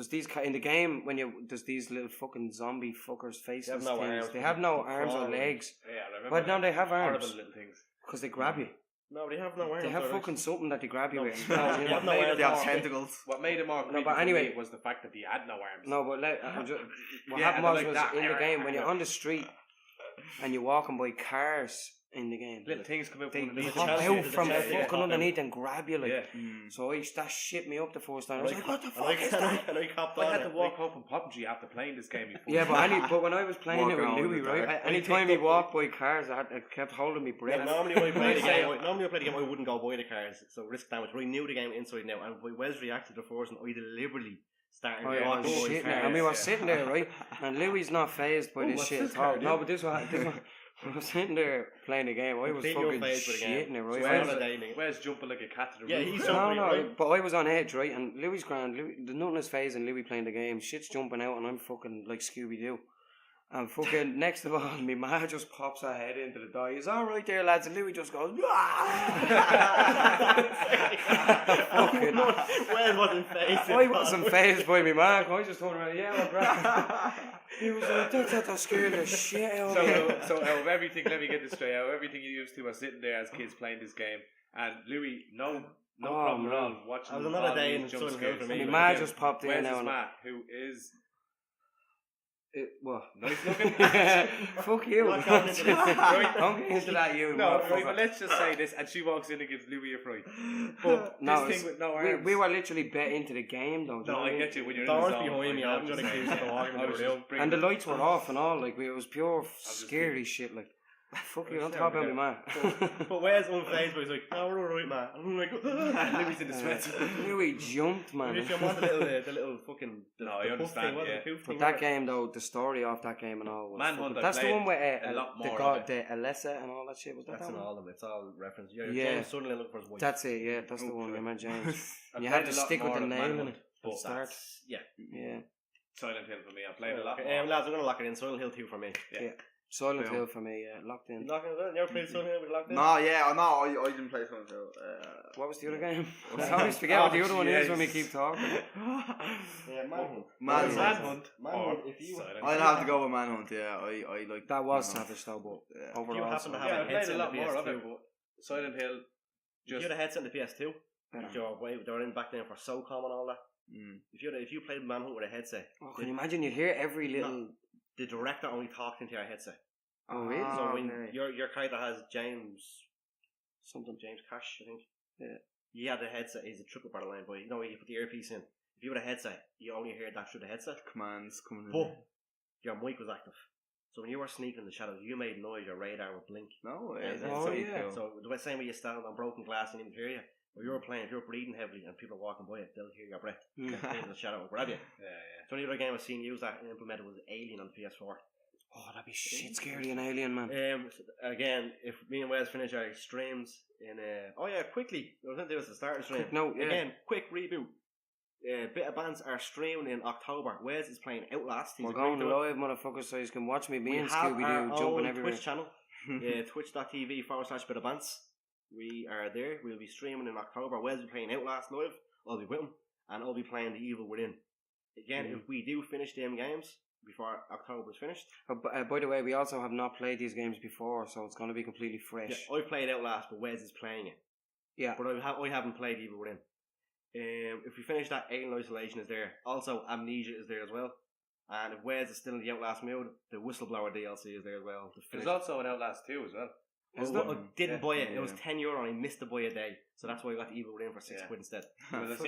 these in the game there's these little fucking zombie fuckers faces. They have no arms or legs. Yeah, I remember. But no, they have arms. Horrible little things. Because they grab you. No, they have no arms. They have fucking something that they grab you with. They have tentacles. What made them more creepy but anyway, was the fact that they had no arms. No, but what happened was in the game when you're on the street and you're walking by cars in the game, little things come out they from underneath. hop out from fucking underneath and grab you like. Yeah. So that shit me up the first time. I was like, what the fuck is that? I had to walk up and PUBG after playing this game before. Yeah, but when I was playing it with Louie, right? Anytime he walked by cars, I kept holding my breath. Yeah, normally when I played the game, I wouldn't go by the cars, so risk damage. But I knew the game inside now, and when Wes reacted to the force, and I deliberately started walking by the cars. And we were sitting there, right? And Louie's not phased by this shit at all. No, but this one. I was sitting there playing the game. I was fucking shitting it, right? Where's jumping like a cat to the roof? Yeah, he's jumping. No, but I was on edge, right? And Louie's grand. There's nothing is phasing Louie playing the game. Shit's jumping out, and I'm fucking like Scooby Doo. And fucking next of all, my ma just pops her head into the door. He's all right there, lads. And Louie just goes, Wes wasn't phased. I wasn't phased by my ma. I just told her, yeah, we're grand. He was like, that scared the shit out of me. So out of everything, let me get this straight. Out of everything you used to, are sitting there as kids playing this game, and Louie, no problem at all watching. I was another day in Silent Hill for me. My ma just popped in now. Where's Matt, who is? What? Nice looking. Fuck you. Don't get into that, you. No, right, but let's just say this, and she walks in and gives Louie a fright. But this thing with no arms. We were literally bet into the game, though. No, I get you when you're in the zone. Behind me, I'm just accused of walking and the lights were off and all. Like it was pure scary shit. Like Fuck you, don't talk about me, man. But where's on Facebook? He's like, "No, we're alright, man." I'm like, Louie's in the sweats. Louie jumped, man. If you want the little fucking. No, I understand, yeah. But that game, though, the story of that game and all was. Manhunt, that's the one where a lot the more god, of the Alessa and all that shit. Was that That's in one? all of it. It's all reference. Yeah. Yeah. James suddenly looking for his wife. That's it, yeah, that's the one, yeah, man, James. I You played had to a lot stick with more the of nail in Manhunt, it. but Start. Yeah. Yeah. Silent Hill for me. I played a lot Okay, more. lads, we're gonna lock it in. Silent Hill 2 for me. Yeah. Silent Yeah. Hill for me, yeah, locked in. Lock it in. You ever played Silent Hill? We locked in. No, yeah, no, I didn't play Silent Hill. What was the other game? I always forget what the other one is when we keep talking. Yeah, Manhunt. Manhunt. Manhunt. If you Silent I'll Hill. have to go with Manhunt. Yeah, I like That was Manhunt. savage though, but Yeah. you overall, happen to have Yeah, I a played headset a lot on the more of PS2, it, but Silent Hill if you just... had a headset on the PS2, better. they were in back then for SOCOM and all that. If you played Manhunt with a headset, Oh, can you imagine? You'd hear every little. the director only talked into your headset. Oh, really? So when okay. your character has James Something. Cash, I think. Yeah. He had a headset. He's a triple battle line boy. You know, you put the earpiece in. If you had a headset, you only heard that through the headset. Commands coming in. But your mic was active. So when you were sneaking in the shadows, you made noise. Your radar would blink. No, Yeah, that's oh, so yeah. cool. So the same way you stand on broken glass and even hear you. Or you're playing, if you're breathing heavily and people are walking by it, they'll hear your breath. Mm. Into the shadow and grab you. Yeah. The only other game I've seen use that and implemented was Alien on the PS4. Oh, that'd be shit scary, an alien, man. Again, if me and Wes finish our streams in quickly. I was going to do this at the start of the stream. Quick note, yeah. Again, quick reboot. Bitta Bants are streaming in October. Wes is playing Outlast. He's We're agreed going to it. live, motherfuckers, so you can watch me We being have Scooby our Doo jumping own everywhere. Twitch channel. Twitch.tv/Bitta Bants. We are there. We'll be streaming in October. Wes will be playing Outlast live. I'll be with him. And I'll be playing The Evil Within. Again, if we do finish them games before October is finished. By the way, we also have not played these games before, so it's going to be completely fresh. Yeah, I've played Outlast, but Wes is playing it. Yeah. But I haven't played Evil Within. If we finish that, Alien Isolation is there. Also, Amnesia is there as well. And if Wes is still in the Outlast mood, the Whistleblower DLC is there as well. There's also an Outlast 2 as well. I didn't buy it. Yeah. It was €10 and I missed the buy a day. So that's why I got the Evil Within for £6 instead. Because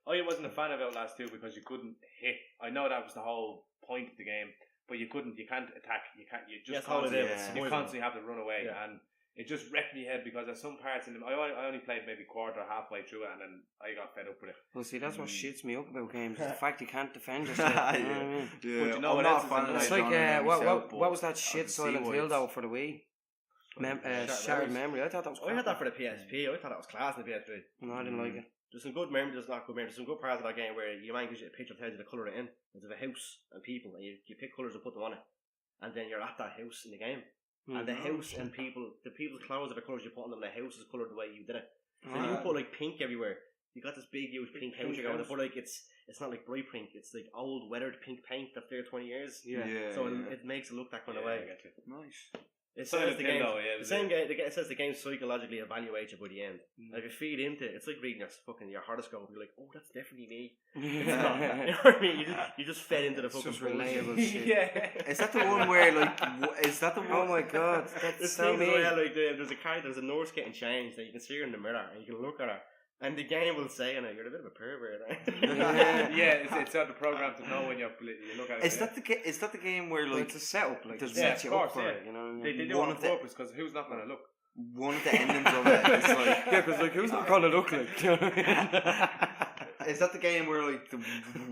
I wasn't a fan of Outlast 2 because you couldn't hit. I know that was the whole point of the game, but you can't attack. You just constantly have to run away. Yeah. And it just wrecked me head because there's some parts in them. I only played maybe quarter or halfway through it and then I got fed up with it. Well, see, that's what shits me up about games. Is the fact you can't defend yourself. You know what I mean? Yeah, But you know I'm what not else a is fan of annoying? It's that like, genre myself, what was that but I shit can see Silent why Hill it's- though for the Wii? Shattered Memory. I thought that was I had that crap. for the PSP. I thought that was class in the PSP. No, I didn't like it. There's some good memories, there's not good memories. There's some good parts of that game where your man gives you a picture, tells you the colour it in. There's a house and people, and you pick colours and put them on it. And then you're at that house in the game. And the house and the people's clothes are the colours you put on them, the house is coloured the way you did it. So you put like pink everywhere. You got this big huge pink house you're going to, but like it's not like bright pink, it's like old weathered pink paint that's there 20 years. Yeah. So it makes it look that kind of way. Nice. It Silent says the Hill game, though, yeah, the same game. It says the game psychologically evaluates you by the end. Like if you feed into it, it's like reading your horoscope. You're like, oh, that's definitely me. It's not. You know what I mean? You just fed into the It's fucking just relatable shit. Yeah. Is that the one where like? Is that the one? Oh my god, that's It's so things me. where like there's a character, there's a nurse getting changed, and you can see her in the mirror, and you can look at her, and the game will say, "No, you're a bit of a pervert." It's on the program to know when you look at it. Is that the game where Well, like it's a setup, like There's- to yeah, set of you course, up for yeah. it, you know what I mean? They do one it on of the- purpose because who's not going to look? one of the endings of it is like? Yeah, because like, who's not gonna look like? You know what I mean? Is that the game where like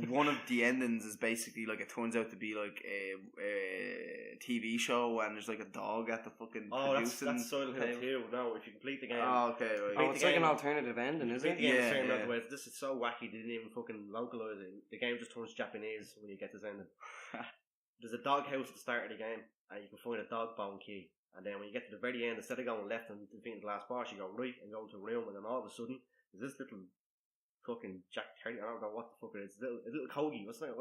one of the endings is basically like it turns out to be like a TV show and there's like a dog at the fucking Oh, that's producing Silent Hill table? 2. No, if you complete the game, Oh, okay, right. Oh, it's like an alternative ending, is complete it? the game Yeah, the same amount yeah. of ways. This is so wacky. They didn't even fucking localize it. The game just turns Japanese when you get this ending. There's a dog house at the start of the game, and you can find a dog bone key. And then when you get to the very end, instead of going left and defeating the last boss, you go right and go into a room, and then all of a sudden, there's this little fucking Jack Terrier. I don't know what the fuck it is. A little corgi. What's the name?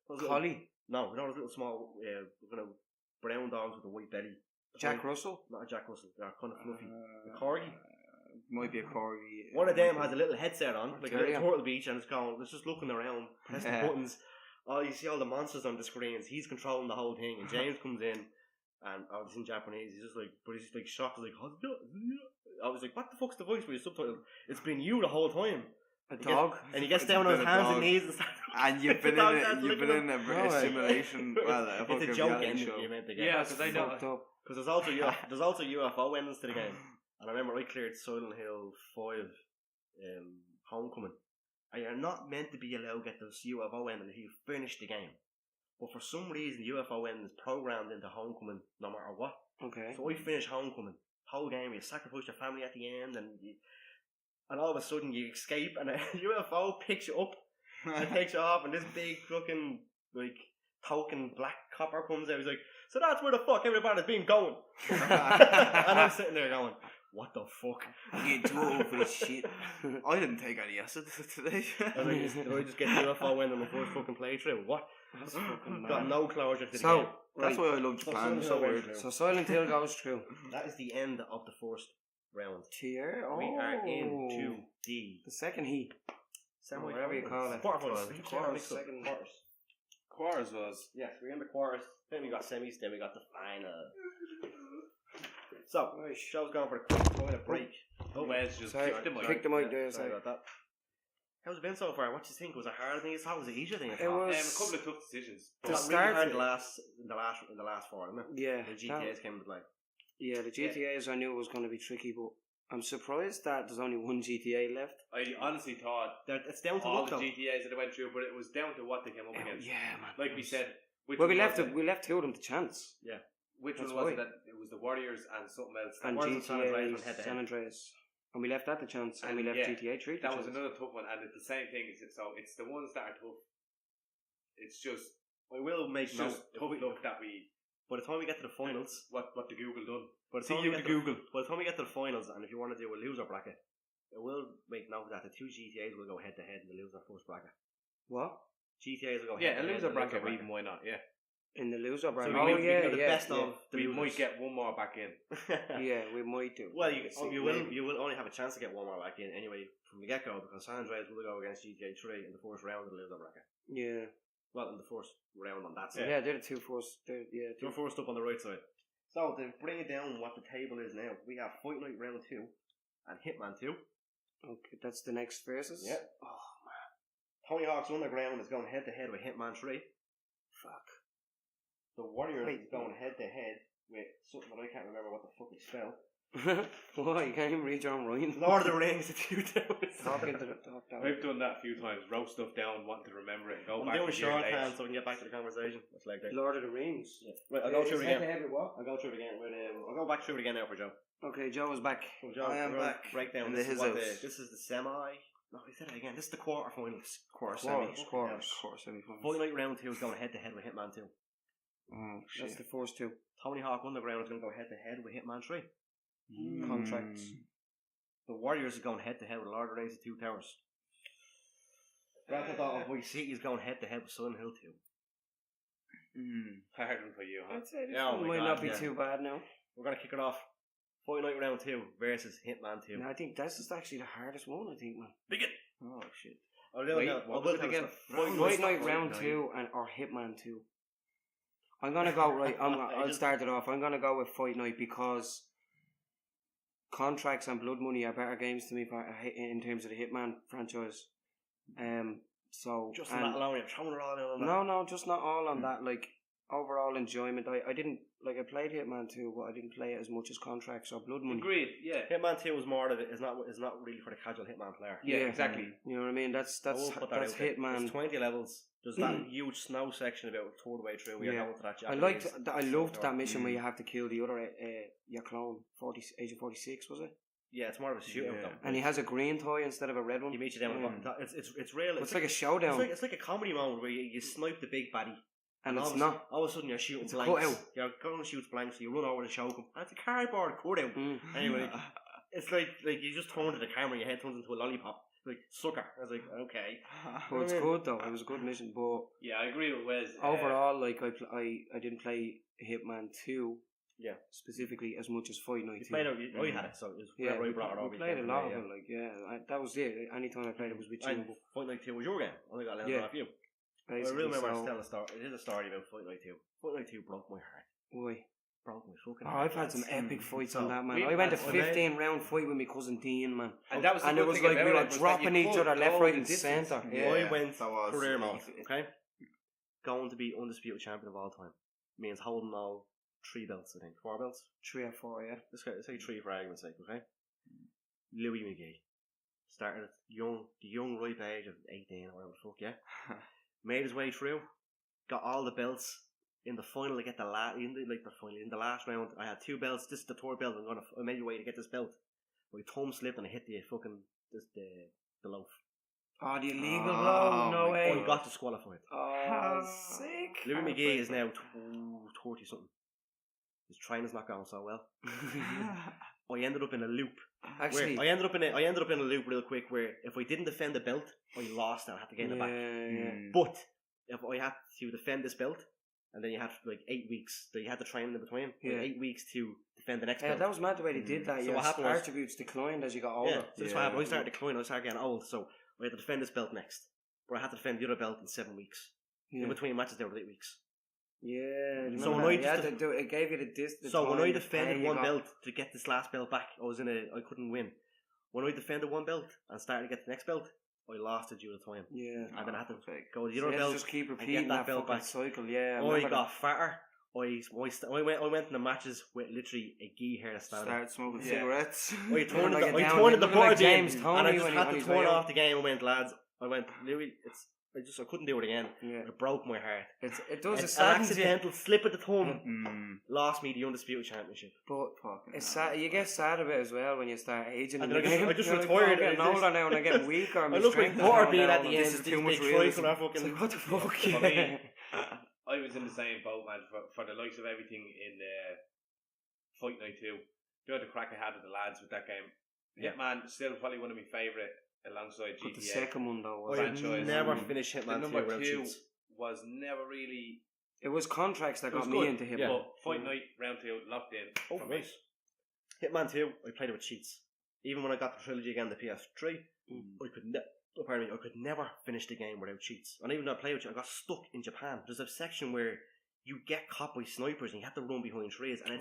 Those little- Collie? No, those little small, kind of brown dogs with a white belly. Jack Russell? Not a Jack Russell. They're kind of fluffy. A corgi. Might be a corgi. One of them has a little headset on, like a Terrier. little Turtle Beach, and it's just looking around, pressing buttons. Oh, you see all the monsters on the screens. He's controlling the whole thing, and James comes in, and it's in Japanese. He's just like, but he's like shocked. He's like, I was like, what the fuck's the voice for your subtitle? It's been you the whole time. A dog? And he gets down on his hands and knees and starts. And you've been The dog in starts a licking him. simulation. Well, a It's fucking a joke reality ending show. you meant to get. Yeah, because I know Fucked up. Because there's also UFO endings to the game. And I remember I cleared Silent Hill 5 Homecoming. And you're not meant to be allowed to get those UFO endings if you finish the game. But for some reason, UFO endings programmed into Homecoming no matter what. Okay. So I finished Homecoming. Whole game, you sacrifice your family at the end, and all of a sudden you escape, and a UFO picks you up and takes you off, and this big fucking like token black copper comes out. He's like, "So that's where the fuck everybody's been going." And I'm sitting there going, "What the fuck?" You too old for this shit. I didn't take any acid today. I mean, did I just get UFO in on the first fucking playthrough? What? That's fucking Got mad. no closure to the So, game. That's right. why I love Japan. So So weird. Silent So Silent Hill goes through. That is the end of the first round. Tier? Oh. We are into the the second heat. semi. Whatever you call it. Quarterfinals. Quarters, second. Quarters. Quarters was. Yes, we're in the quarters. Then we got semis. Then we got the final. So, show's going for a quick toilet break. Oh, Wes just Sorry, kicked the mic. kick the mic there. Sorry Sorry. about that. How's it been so far? What do you think? Was it hard thing? How was it easier thing? It was A couple of tough decisions. It to was start really hard with- in the last four, isn't it? yeah. The GTAs came into play. Yeah, the GTAs I knew was going to be tricky, but I'm surprised that there's only one GTA left. I honestly thought It's down to all luck the though. GTAs that I went through, but it was down to what they came up against. Yeah, man. Like we said, which Well, we one left was it? we left two of them to chance. Which That's one was it? why. That it was the Warriors and something else. And Warriors and San Andreas GTA, went head to San head. Andreas. And we left that to chance, and And we left yeah, GTA 3 to That chance. was another tough one, and it's the same thing. So it's the ones that are tough. It's just We will make it's note. just tough luck that we By the time we get to the finals, what the Google done. by the See time you we to get to Google. by the time we get to the finals, and if you want to do a loser bracket, it will make note that the two GTAs will go head to head in the loser first bracket. What? GTAs will go Yeah, head a to head loser in the bracket, even why not? Yeah, In the loser So bracket. we Oh, can yeah, do the yeah. best of the we losers. might get one more back in. Yeah, we might do. Well, you Maybe. will only have a chance to get one more back in anyway from the get go because San Andreas will go against GTA 3 in the first round of the loser bracket. Yeah. Well, in the first round on that side. Yeah, they're the two first. Yeah, You're first up on the right side. So to bring it down what the table is now, we have Fight Night round 2 and Hitman 2. Okay, that's the next versus. Yeah. Oh Tony Hawk's Underground is going head to head with Hitman 3. fuck. The Warriors Wait. is going head to head with something that I can't remember what the fuck it's spelled. Why you can't even read your own writing? Lord of the Rings, the two towers. Talking to the talk down. I've done that a few times. Wrote stuff down, wanting to remember it, and go I'm back. doing a year shorthand later. so we can get back to the conversation. It's like that. Lord of the Rings. Right, I'll go through it again. Head what? I'll go through it again. I'll go back through it again now for Joe. Okay, Joe is back. So Joe, I am we're gonna back break down. in This his is, what house. this is the semi. No, I said it again. This is the quarterfinals. Quarter Quarters, semi. quarters. Quarter semi-finals. Fight Night round 2 is going head to head with Hitman 2. Oh That's shit. the first two. Tony Hawk Underground is going to go head to head with Hitman 3. Contracts. The Warriors is going head to head with Lord of the Rings: The Two Towers. Grand Theft Auto Vice City is going head to head with Silent Hill 2. Hard one for you, huh? I'd say this Oh one my might God, not be yeah. too bad now. We're going to kick it off. Fight Night round 2 versus Hitman 2. No, I think that's just actually the hardest one. I think, man. Begin. Oh shit. Wait, what was it again? Fight Night Round 2 and or Hitman 2. I'm gonna go right. I'll start it off. I'm gonna go with Fight Night because Contracts and Blood Money are better games to me in terms of the Hitman franchise. So Just on that alone, you're throwing it all in on that. no, just not all on that. Like overall enjoyment. I didn't like. I played Hitman 2, but I didn't play it as much as Contracts or Blood Money. Agreed. Yeah. Hitman 2 is more of it. Is not really for the casual Hitman player. Yeah, exactly. You know what I mean? That's I will put that that's out there. Hitman. There's 20 levels. There's that huge snow section about a third way through. We are Yeah. going to that. I liked. I loved that mission where you have to kill the other your clone, Agent 46, was it? Yeah, it's more of a shootout Yeah. though. And he has a green toy instead of a red one. He meets you down. Yeah. It's real. It's like a showdown, It's like a comedy moment where you snipe the big baddie. and it's all of a- not. All of a sudden you're shooting It's a blanks. cutout. You're going to shoot blanks. So you run over to choke him. And it's a cardboard cutout. Mm. Anyway, it's like you just turn to the camera. Your head turns into a lollipop. Like sucker. I was like, okay. But it's good though. It was a good mission. But Yeah, I agree with Wes. overall, like I didn't play Hitman 2. Yeah. Specifically as much as Fight Night You 2. played it. Oh, you had it. So it was Yeah, where I brought it over. we played a lot of yeah. it. Like that was it. Anytime I played it was with you. And Fight Night 2 was your game. I only got left Yeah. off you. I Basically, really remember so, telling a story. It is a story about Fight Night 2. Fight Night 2 broke my heart. why? Broke my fucking Oh, heart. I've had some epic fights on So, that, man. we- I went a that's- 15-round fight with my cousin Dean, man. and that was the And it good was thing like we about were it was that dropping you each could other left, go right, the and distance. centre. Yeah. I went that was career mode, easy. okay? Going to be undisputed champion of all time. Means holding all 3 belts, I think. 4 belts? 3 or 4, yeah. Let's say 3 for argument's sake, okay? Louie McGee. Started at the young ripe age of 18 or whatever the fuck, yeah? Made his way through. Got all the belts. In the final, I get the last round, I had 2 belts. This is the 3rd belt. I made a way to get this belt. My thumb slipped and I hit the loaf. Oh, the illegal blow. No way. I got disqualified. Oh, sick. Louie McGee is now 30 something. His training's not going so well. I ended up in a loop. Actually, I ended up in a loop real quick where if I didn't defend the belt, I lost and I had to gain it back. But if I had to defend this belt, and then you had like 8 weeks, so you had to train in between. Yeah. 8 weeks to defend the next belt. That was mad the way they did that. So Your what happened was, attributes declined as you got older. Yeah, so that's what happened. I started declining, I started getting old, so I had to defend this belt next. But I had to defend the other belt in 7 weeks. In between matches, there were 8 weeks. Yeah. So when it gave you the distance. So when I defended one belt to get this last belt back, I couldn't win. When I defended one belt and started to get the next belt, I lost it due to time. Yeah. And then I had to go to the other belt just keep and repeating get that belt back. cycle. Yeah. I got fatter. I went in the matches with literally a gi hair to start. Started smoking cigarettes. I turned the board James in, Tony and I just had to he's turn off the game. I went, lads. Louie, I couldn't do it again. Yeah. It broke my heart. It does. An accidental slip of the thumb lost me the undisputed championship. But it's sad. You get sad a bit as well when you start aging. And I just retired. I'm getting older now, and I get weaker. I look like butter being at the end. This is too much realism. What the fuck? For me, I was in the same boat, man. For the likes of everything in Fight Night 2, you know the crack I had with the lads with that game. Hitman still probably one of my favourite. Alongside GTA. But the second one though was never finished Hitman 2. Number 2 was never really. It was contracts that got me into Hitman. Yeah. But Fight Night round 2 locked in. Oh, right. Hitman 2, I played it with cheats. Even when I got the trilogy again, the PS3, I could never finish the game without cheats. And even though I played with cheats, I got stuck in Japan. There's a section where you get caught by snipers and you have to run behind trees, and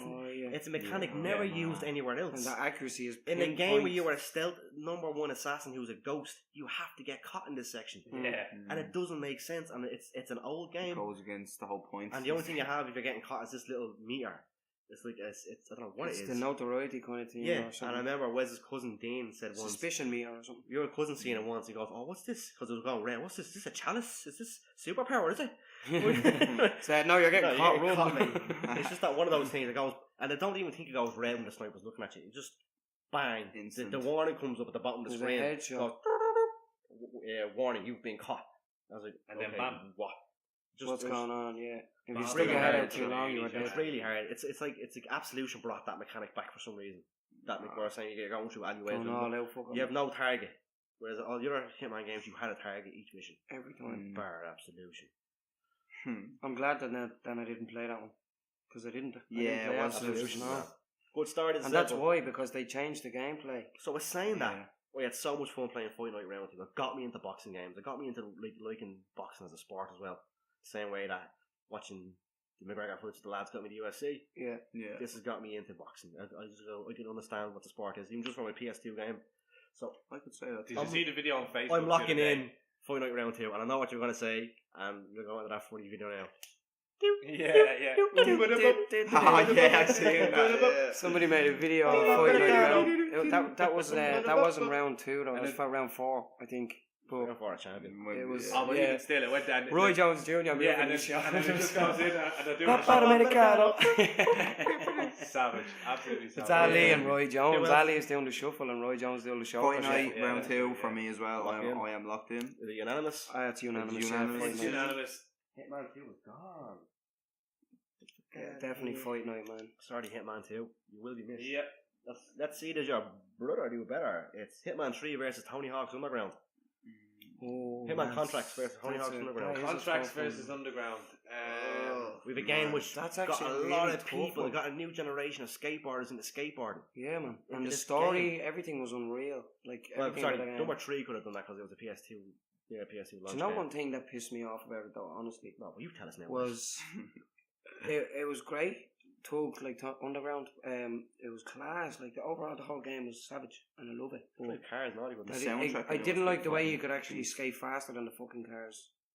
it's a mechanic never used anywhere else. And the accuracy is in a game where you are a stealth #1 assassin who's a ghost. You have to get caught in this section, and it doesn't make sense. And it's an old game. It goes against the whole point. And the only thing you have if you're getting caught is this little meter. It's like it's I don't know what it is. It's the notoriety kind of thing. Yeah, and I remember Wes's cousin Dean said once, suspicion meter or something. Your cousin seen it once. He goes, "Oh, what's this?" Because it was going red. What's this? Is this a chalice? Is this superpower? Is it? Said, no, you're getting caught, mate. It's just that one of those things that goes, and I don't even think it goes red when the sniper's looking at you. It just bang. The warning comes up at the bottom of the screen. Goes, warning, you've been caught. I was like, and then bam, what? What's going on? Yeah. If you stick stick your head out too long, you're dead. It's really hard. It's like Absolution brought that mechanic back for some reason. That we're saying you're going through alleyway. You have no target. Whereas all the other Hitman games, you had a target each mission. Every time. Bar Absolution. I'm glad that I didn't play that one. Because I didn't. Yeah, it was Absolution. No. Good start. And that's why, because they changed the gameplay. So I was saying that. I had so much fun playing Fight Night Round 2. It got me into boxing games. It got me into liking boxing as a sport as well. Same way that watching the McGregor fights, the lads got me to UFC. Yeah. This has got me into boxing. I can understand what the sport is, even just from my PS2 game. So I could say that. Did you see the video on Facebook? I'm locking in Fight Night Round 2, and I know what you're going to say, and you're going to that funny video now. Yeah. I see it. Somebody made a video of Fight Night Round. That wasn't round 2 though. It was for round 4, I think. Round 4 champion. It was. But even still, it went down. Roy Jones Jr. And then it just goes in and I do Americano. Savage, absolutely savage. It's Ali and Roy Jones. Ali is doing the shuffle and Roy Jones doing the show. Fight Night round 2 for me as well. I am locked in. Is it unanimous? It's unanimous. It's unanimous. Hitman 2 was gone. Definitely Fight Night, man. Sorry, Hitman 2. You will be missed. Yep. Let's see, does your brother do better? It's Hitman 3 versus Tony Hawk's Underground. Hitman Contracts versus Tony Hawk's Underground. Contracts versus Underground. We've a game which that's got actually a lot really of people. Got a new generation of skateboarders into skateboarding. Yeah, man. And the story, everything was unreal. Like, number 3 could have done that because it was a PS2. Yeah, PS2 launch. Do you know one thing that pissed me off about it though? Honestly, no. Well, you tell us now. Was it was great. Tug Underground. It was class. Like the whole game was savage, and I love it. Cars, not even the soundtrack. I didn't like the way you could actually skate faster than the fucking cars.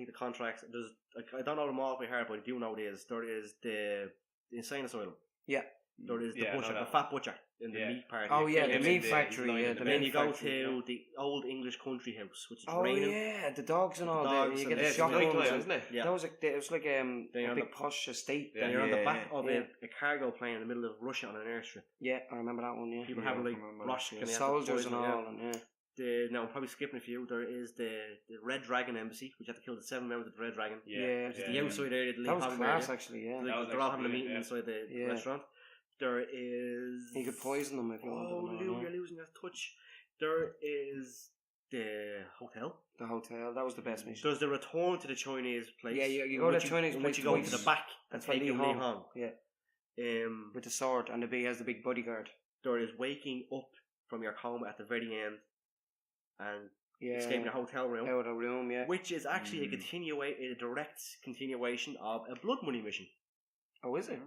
think the contracts, I don't know them all by heart, but I do know this. There is the the insane asylum. Yeah. There is the Yeah, I know butcher, that the fat butcher in the Yeah. meat part. Oh yeah, Yeah, the yeah, meat yeah, factory. he's lying Yeah, in the the Then meat you go factory. to the old English country house, which is Oh raining. yeah, the dogs and all The that. dogs You and get the the shotguns. nighttime, and- isn't it? Yeah. That was it was like Then a you're on big posh estate. Then you're on the back of yeah. a cargo plane in the middle of Russia on an airstrip. Yeah, I remember that one. Yeah, People Yeah, having I like remember. Rush yeah. Soldiers and all, and No, I'm probably skipping a few. There is the Red Dragon Embassy, which you have to kill the 7 members of the Red Dragon. Yeah, Which is the outside area. The that was League class area. actually. Yeah, Like, That was they're all having a actually meeting brilliant, inside the Yeah. restaurant. There is. you could poison them if you wanted. Oh, them, Lou, yeah. you're losing that touch. There is the hotel. The hotel, that was the best mission. There's the return to the Chinese place. Yeah, you in go to which the Chinese in place which you go twice. to the back. That's and for take Li Li Hong. Hong. Yeah, Um, with the sword, and he has the big bodyguard. there is waking up from your coma at the very end and Yeah, escaping the hotel room. out of the room. Yeah. Which is actually a direct continuation of a Blood Money mission. Oh, is it?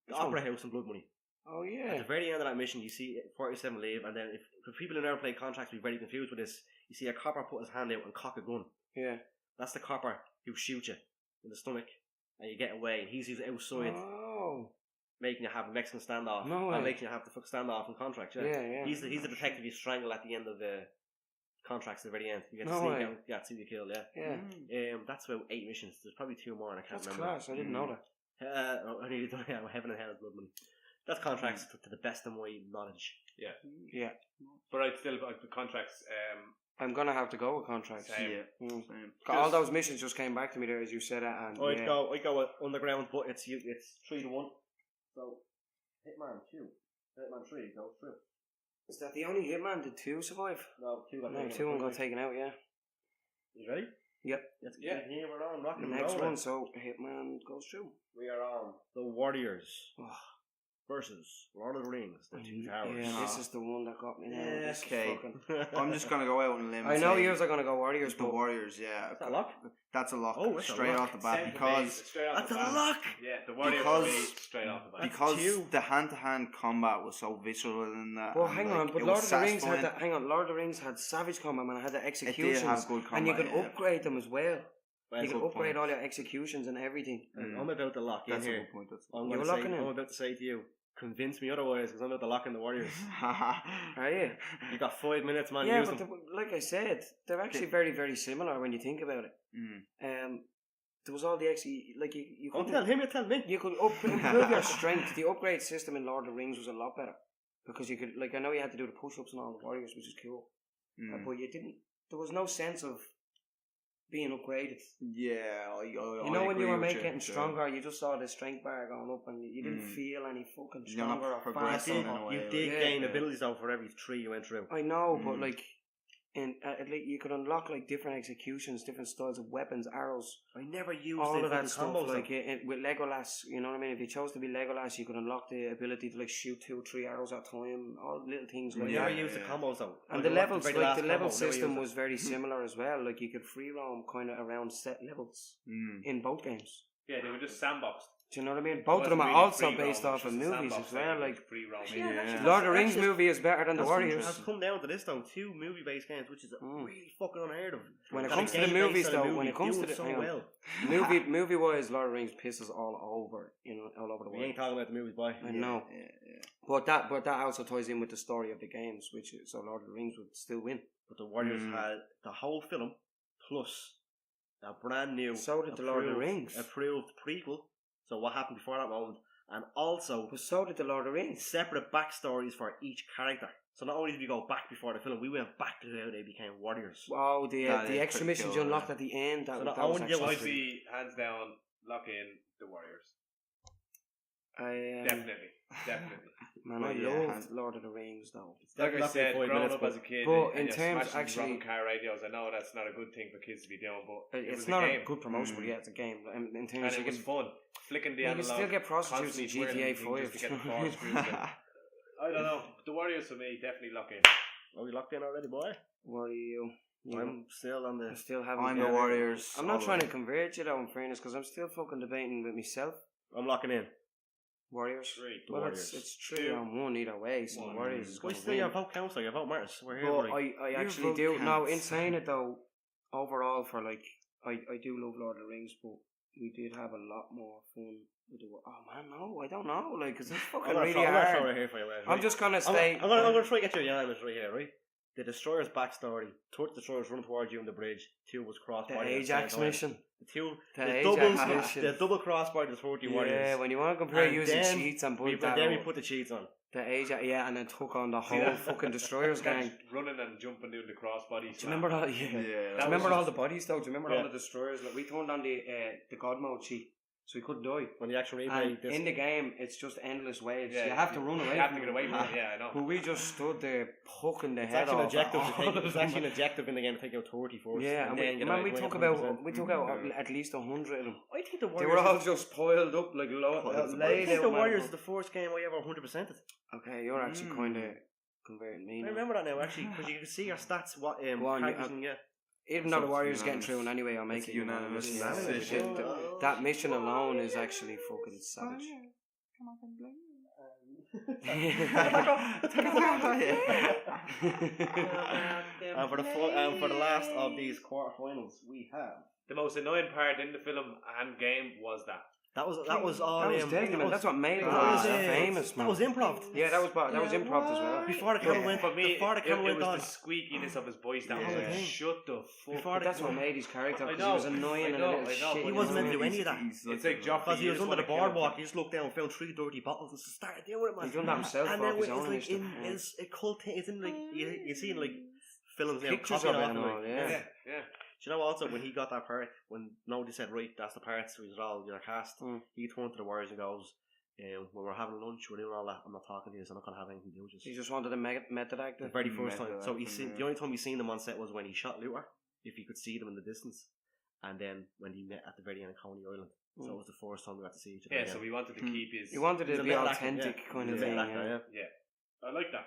The Which one? Opera House and Blood Money. Oh At yeah. the very end of that mission, you see 47 leave, and then if people who never played Contracts will be very confused with this, you see a copper put his hand out and cock a gun. Yeah. That's the copper who shoots you in the stomach, and you get away, and he's outside Oh. making you have a Mexican standoff. No Or way. making you have the fuck standoff in Contracts, yeah. Yeah. He's the detective you strangle at the end of the Contracts at the very end. You get to No see way. him, see you killed, yeah. Yeah. That's about 8 missions. There's probably 2 more, and I can't That's remember. class. I didn't know that. I nearly done Heaven and Hell is Blood Money. That's Contracts to the best of my knowledge. Yeah. But I'd still like the Contracts. I'm gonna have to go with contracts. Same. Yeah. Mm. Same. All those missions just came back to me there as you said that, and I'd yeah. go with Underground, but it's 3-1. So Hitman 2, Hitman 3 goes through. Is that the only Hitman? Did 2 survive? No, 2 got No, taken 2 out. got taken out. Yeah. You ready? Yep. Let's Yeah. get here. We're on rocking and Next rolling. one, so Hitman goes through. We are on the Warriors Oh. versus Lord of the Rings, the Two Towers. Yeah, this is the one that got me now. Yeah, This is okay. fucking- I'm just gonna go out on a limb. I and know say yours are gonna go Warriors, the but Warriors. Yeah, Is that a lock? that's a lock. Oh, it's a straight lock. off the bat Same because straight off That's the a bat. lock! Yeah, the Warriors Because- for me, straight off the bat. because two. the hand-to-hand combat was so visceral in that. well, and, hang like, on. But it Lord was of the Rings had satisfying. that. Hang on, Lord of the Rings had Savage Combat, man. It had the It executions, did have good combat, and you could yeah. upgrade them as well. Well, You could good upgrade point. all your executions and everything. I'm about to lock in That's a here. good point. That's I'm, You're gonna say, locking in? I'm about to say to you, convince me otherwise, because I'm about to lock in the Warriors. Are you? You got 5 minutes, man. Yeah, Use but them. like I said, they're actually very, very similar when you think about it. There was all the like you Don't could tell him, you tell me. you could improve your strength. The upgrade system in Lord of the Rings was a lot better because you could I know you had to do the push-ups and all the warriors, which is cool, but you didn't. There was no sense of being upgraded. Yeah, I You know, when agree you were with getting stronger, you just saw the strength bar going up, and you didn't feel any fucking You're not stronger or progressing faster. in a way, You like- did Yeah. gain abilities though for every 3 you went through. I know, but you could unlock different executions, different styles of weapons, arrows. I never used All the of that fucking stuff, combos. with Legolas, you know what I mean? If you chose to be Legolas, you could unlock the ability to shoot 2 or 3 arrows at a time, all little things I like never that. used the combos though. And I the unlocked levels, very the last level combo, never system used it. was very similar as well. You could free roam kind of around set levels in both games. Yeah, they were just sandboxed. Do you know what I mean? It Both of them wasn't are really also free roam, based it was off of just a movies sandbox as well. thing, Like free roam. Yeah. Lord of the Rings movie is better than The That's Warriors. come down to this though, 2 movie-based games, which is really fucking unheard of. When it That comes a to the game based movies, on a though, movie when it comes to doing the so hang on. well. movie wise, Lord of the Rings pisses all over, all over the We world. ain't talking about the movies, boy. I know, Yeah. but that also ties in with the story of the games, which is, so Lord of the Rings would still win. But the Warriors had the whole film plus a brand new, So did the Lord of the Rings. approved prequel. So what happened before that moment, and also But so did the Lord of the Rings. separate backstories for each character. So not only did we go back before the film, we went back to how they became warriors. Wow, the That is extra pretty missions cool, you unlocked yeah. at the end. That, So that not was only you actually I'd pretty- be hands down lock in the Warriors. Definitely. Man, I Well, yeah, loved Lord of the Rings though. Like I That's said, like 5 growing minutes, up as a kid, but and in you're terms smashing actually- wrong car radios, I know that's not a good thing for kids to be doing, but it It's was not a game. a good promotion, but yeah, it's a game. In And terms, it you was can fun. Flicking the you can analog, still get prostitutes in constantly GTA twirling things just to 5. get the force screws in. I don't know. The Warriors for me definitely lock in. Are we locked in already, boy? What are you? I'm still on I the. still haven't. I'm got the it. Warriors. I'm all not the trying way. to convert you though, in fairness, because I'm still fucking debating with myself. I'm locking in. Warriors. 3. The Well, Warriors. it's 3-1 either way, so One. Warriors is We going to still win. your vote counts, your vote matters. We're here. But buddy. I actually vote do. No, counts. in saying it though, overall for I do love Lord of the Rings, but we did have a lot more fun with the. Oh man, no, I don't know. Like, cause it's I'm fucking gonna really throw hard. it here for you. Right? I'm just gonna I'm stay. gonna try to get your unanimous right here, right? The Destroyer's backstory. Two Destroyers running towards you on the bridge. Two was crossed The by Ajax mission. The double cross by the 40 Warriors. Yeah, when you want to compare And using then cheats and we put the cheats on. the Ajax, yeah, and then took on the whole fucking Destroyers gang. Running and jumping doing the crossbody. Do you remember all? Yeah. Yeah. Do you remember all the bodies though? Do you remember all the Destroyers? Like we turned on the God mode cheat, so we couldn't die. When the action replay, And in the game, it's just endless waves. Yeah, you have to run away. You have to get away from it. Yeah, I know. But we just stood there pucking the it's head actually an off. objective to take. It's actually an objective in the game to take out 30 first. Yeah, and then we, get man, away we with took 100%. about at least 100 of them. I think the They Warriors. were all just piled up like I think the Warriors is the first game I ever 100%ed. Okay, you're actually kind of converting me. I now. remember that now actually because you can see your stats. What Go on, characters you can get. Even though the Warriors are getting through, and anyway, I'll make It's it unanimous. unanimous. Yeah. Decision. That mission alone is actually fucking savage. And for the last of these quarterfinals, we have The most annoying part in the film and game was that. that was all. That was deadly, man. that That's what made it famous, That man. was improv. Yeah, that was improv as well. Before the camera went. For me, Before the camera it went was on. the squeakiness of his voice that Yeah. was shut the fuck Before up. the- That's what made his character, I because he was know, annoying I and a know, little I know, shit. He wasn't meant to do any of that. It's like Joffrey. Because he was just under the wanna kill him. boardwalk, he just looked down, found 3 dirty bottles, and started doing it, man. He's done that himself And for then his it's own like initiative. it's a cult thing. It's in like you see in like films, Pictures copying of it off and them, all, like, yeah. Yeah. Do you know also when he got that part, when nobody said right, that's the part, so he's all your cast. He turned to the Warriors and goes, when we're having lunch, we're doing all that. I'm not talking to you, so I'm not gonna have anything to do with He you. just wanted a method actor. The very first time. Method So acting, the only time we seen them on set was when he shot Louie, if he could see them in the distance, and then when he met at the very end of Coney Island. So it was the first time we got to see each other. Yeah, again. so we wanted to keep his. He wanted it He's to a be method actor, authentic yeah. kind He's of a thing. method actor, Yeah. I like that.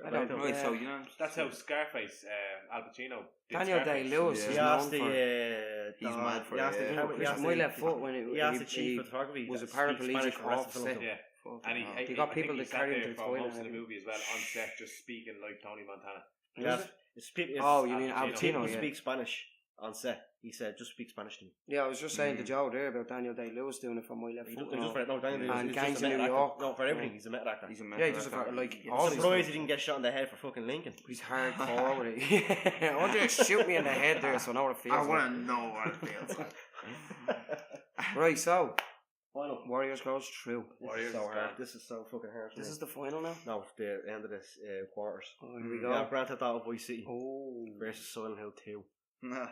I don't Right, know. so you know. That's how Scarface, Al Pacino. Did Daniel Scarface. Day-Lewis Yeah. is He asked known the for. He's mad for he asked it, the yeah. camera- he asked My the- left foot when he asked the chief photography. was a that speaks paraplegic Spanish for the rest of the off film. set. Yeah. And he They got people to to carry him to the for toilet. most of the movie as well on set, just speaking like Tony Montana. Yes. Oh, you mean Al Al Pacino. People Pacino? Yeah. speak Spanish on set. He said, just speak Spanish to me. Yeah, I was just saying to Joe there about Daniel Day-Lewis doing it for my left He foot. does- just for, no, Daniel, And he's Gangs just a in method New actor. York. No, for everything, he's a method actor. He's a Yeah, he does it for like all I'm his surprised he didn't get shot in the head for fucking Lincoln. He's hardcore with it. Yeah, I want you to shoot me in the head there so I know what it feels I like. want to know what it feels like. Right, so Final. Warriors goes through. This is so hard. This is so fucking hard. This is the final now. No, the end of this quarters. Oh, here we We go. got Grand Theft Auto Vice City Oh, versus Silent Hill 2. Nah.